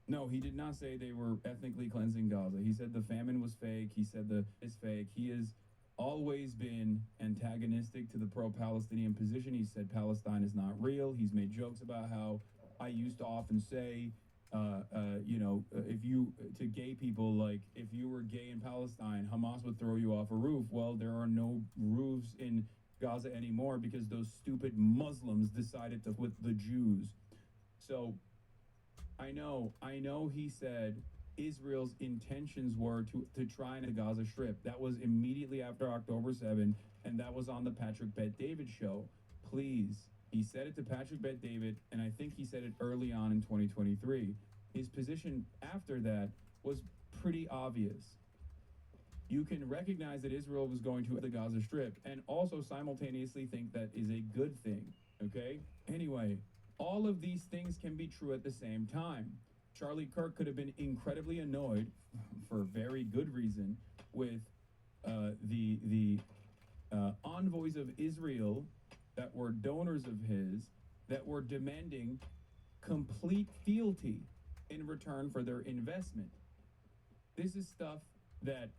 No, he did not say they were ethnically cleansing Gaza. He said the famine was fake. He said it's fake. He has always been antagonistic to the pro-Palestinian position. He said Palestine is not real. He's made jokes about how I used to often say, if you, to gay people, like, if you were gay in Palestine, Hamas would throw you off a roof. Well, there are no roofs in Gaza anymore because those stupid Muslims decided to with the Jews. So I know he said Israel's intentions were to try in the Gaza Strip. That was immediately after October 7, and that was on the Patrick Bet-David show. Please, he said it to Patrick Bet-David, and I think he said it early on in 2023. His position after that was pretty obvious. You can recognize that Israel was going to the Gaza Strip and also simultaneously think that is a good thing, okay? Anyway, all of these things can be true at the same time. Charlie Kirk could have been incredibly annoyed, for very good reason, with the envoys of Israel that were donors of his that were demanding complete fealty in return for their investment. This is stuff that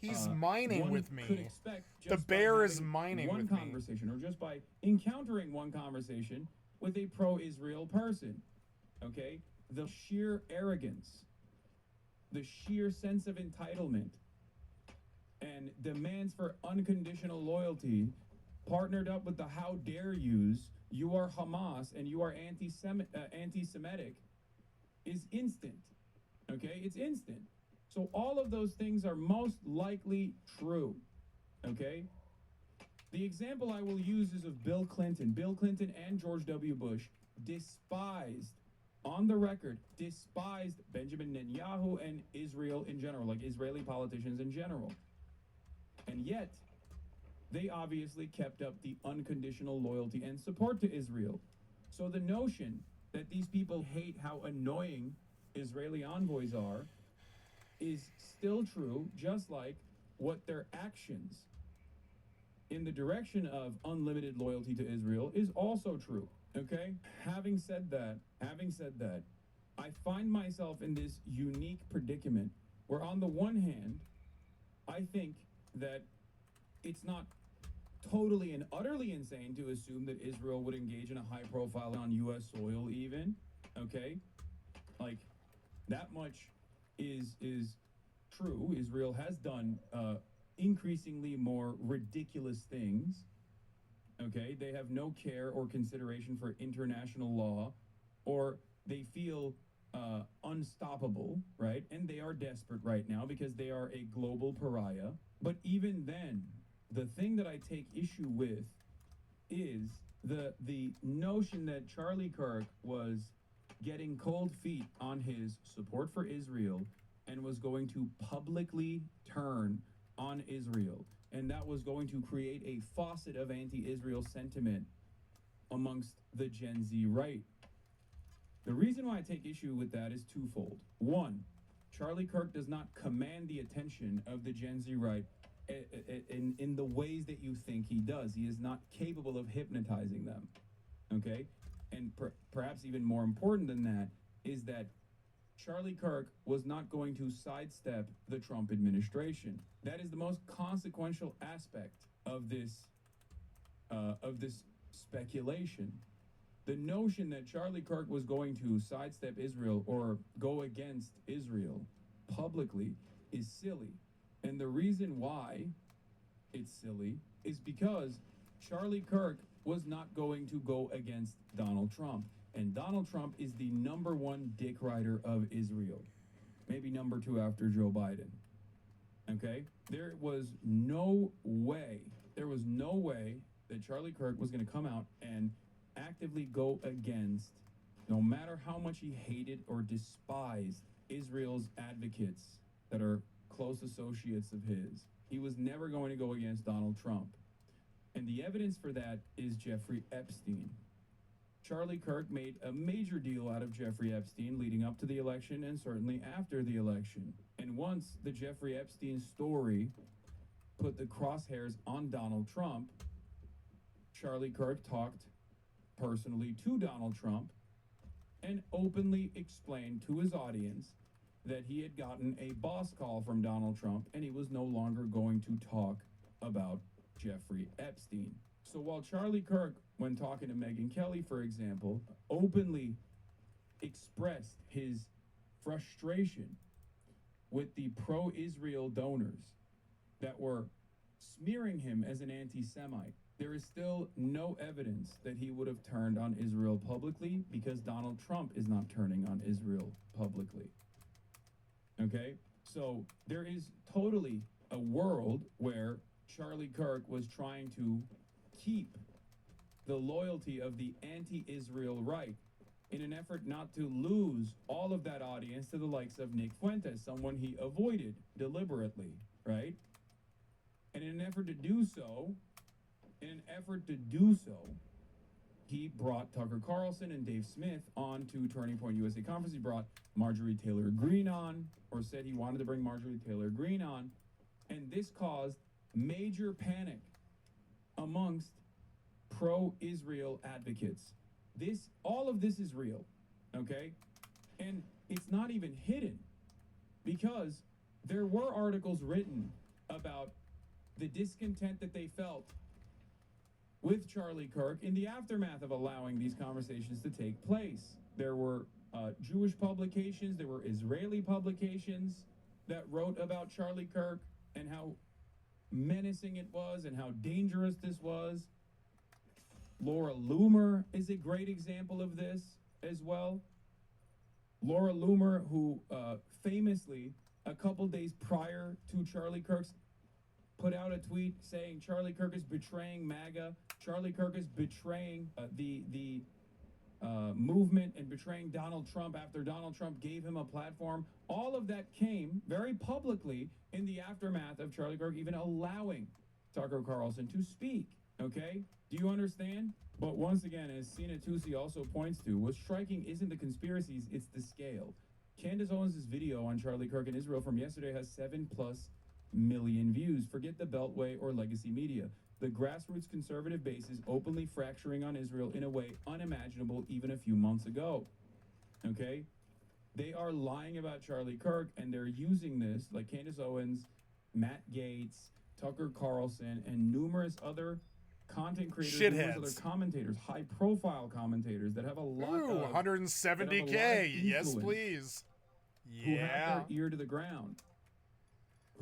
he's mining one with me. Could expect The just by bear is having mining one with me. conversation, or just by encountering one conversation with a pro-Israel person. Okay, the sheer arrogance, the sheer sense of entitlement, and demands for unconditional loyalty, partnered up with the how dare yous, you are Hamas and you are anti-Semitic, is instant. Okay, it's instant. So all of those things are most likely true. Okay? The example I will use is of Bill Clinton. Bill Clinton and George W. Bush despised, on the record, despised Benjamin Netanyahu and Israel in general, like Israeli politicians in general. And yet, they obviously kept up the unconditional loyalty and support to Israel. So the notion that these people hate how annoying Israeli envoys are is still true, just like what their actions in the direction of unlimited loyalty to Israel is also true, okay? Having said that, I find myself in this unique predicament where on the one hand, I think that it's not totally and utterly insane to assume that Israel would engage in a high profile on U.S. soil even, okay? Like, that much is true. Israel has done increasingly more ridiculous things, okay? They have no care or consideration for international law, or they feel unstoppable, right? And they are desperate right now because they are a global pariah. But even then, the thing that I take issue with is the notion that Charlie Kirk was getting cold feet on his support for Israel and was going to publicly turn on Israel. And that was going to create a faucet of anti-Israel sentiment amongst the Gen Z right. The reason why I take issue with that is twofold. One, Charlie Kirk does not command the attention of the Gen Z right in the ways that you think he does. He is not capable of hypnotizing them, okay? And perhaps even more important than that is that Charlie Kirk was not going to sidestep the Trump administration. That is the most consequential aspect of this speculation. The notion that Charlie Kirk was going to sidestep Israel or go against Israel publicly is silly. And the reason why it's silly is because Charlie Kirk was not going to go against Donald Trump. And Donald Trump is the #1 dick rider of Israel. Maybe #2 after Joe Biden. Okay? There was no way that Charlie Kirk was going to come out and actively go against, no matter how much he hated or despised Israel's advocates that are close associates of his. He was never going to go against Donald Trump. And the evidence for that is Jeffrey Epstein. Charlie Kirk made a major deal out of Jeffrey Epstein leading up to the election and certainly after the election. And once the Jeffrey Epstein story put the crosshairs on Donald Trump, Charlie Kirk talked personally to Donald Trump and openly explained to his audience that he had gotten a boss call from Donald Trump and he was no longer going to talk about Jeffrey Epstein. So while Charlie Kirk, when talking to Megyn Kelly, for example, openly expressed his frustration with the pro-Israel donors that were smearing him as an anti-Semite, there is still no evidence that he would have turned on Israel publicly because Donald Trump is not turning on Israel publicly. Okay? So there is totally a world where Charlie Kirk was trying to keep the loyalty of the anti-Israel right in an effort not to lose all of that audience to the likes of Nick Fuentes, someone he avoided deliberately, right? And in an effort to do so, he brought Tucker Carlson and Dave Smith on to Turning Point USA Conference. He brought Marjorie Taylor Greene on, or said he wanted to bring Marjorie Taylor Greene on, and this caused major panic amongst pro-Israel advocates. All of this is real, okay? And it's not even hidden because there were articles written about the discontent that they felt with Charlie Kirk in the aftermath of allowing these conversations to take place. There were Jewish publications, there were Israeli publications that wrote about Charlie Kirk and how menacing it was and how dangerous this was. Laura Loomer is a great example of this as well. Laura Loomer, who famously, a couple days prior to Charlie Kirk's, put out a tweet saying Charlie Kirk is betraying MAGA, Charlie Kirk is betraying the movement and betraying Donald Trump after Donald Trump gave him a platform. All of that came very publicly in the aftermath of Charlie Kirk even allowing Tucker Carlson to speak, okay? Do you understand? But once again, as Sina Tusi also points to, what's striking isn't the conspiracies, it's the scale. Candace Owens' video on Charlie Kirk and Israel from yesterday has 7+ million views. Forget the Beltway or legacy media. The grassroots conservative base is openly fracturing on Israel in a way unimaginable even a few months ago. Okay? They are lying about Charlie Kirk, and they're using this, like Candace Owens, Matt Gaetz, Tucker Carlson, and numerous other content creators, numerous other commentators, high-profile commentators that have a lot of 170K. Yes, please. Who have Yeah. their ear to the ground.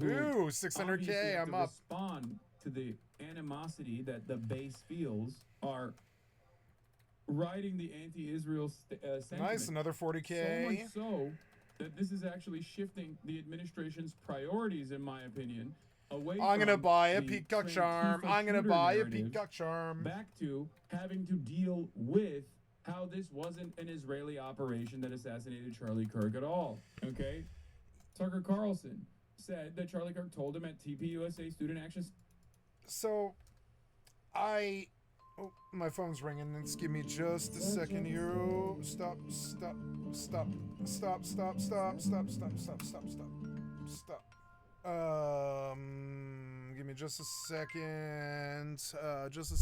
Ooh, 600K. I'm up. Respond to the animosity that the base feels are riding the anti-Israel sentiment. Nice, another 40K. So much so that this is actually shifting the administration's priorities, in my opinion, away I'm gonna from buy a the peacock Train charm. Tifa I'm gonna shooter buy a narrative, peacock charm. back to having to deal with how this wasn't an Israeli operation that assassinated Charlie Kirk at all, okay? Tucker Carlson said that Charlie Kirk told him at TPUSA Student Action. So, oh, my phone's ringing. Let's give me just a second here. Stop. Give me just a second. Just a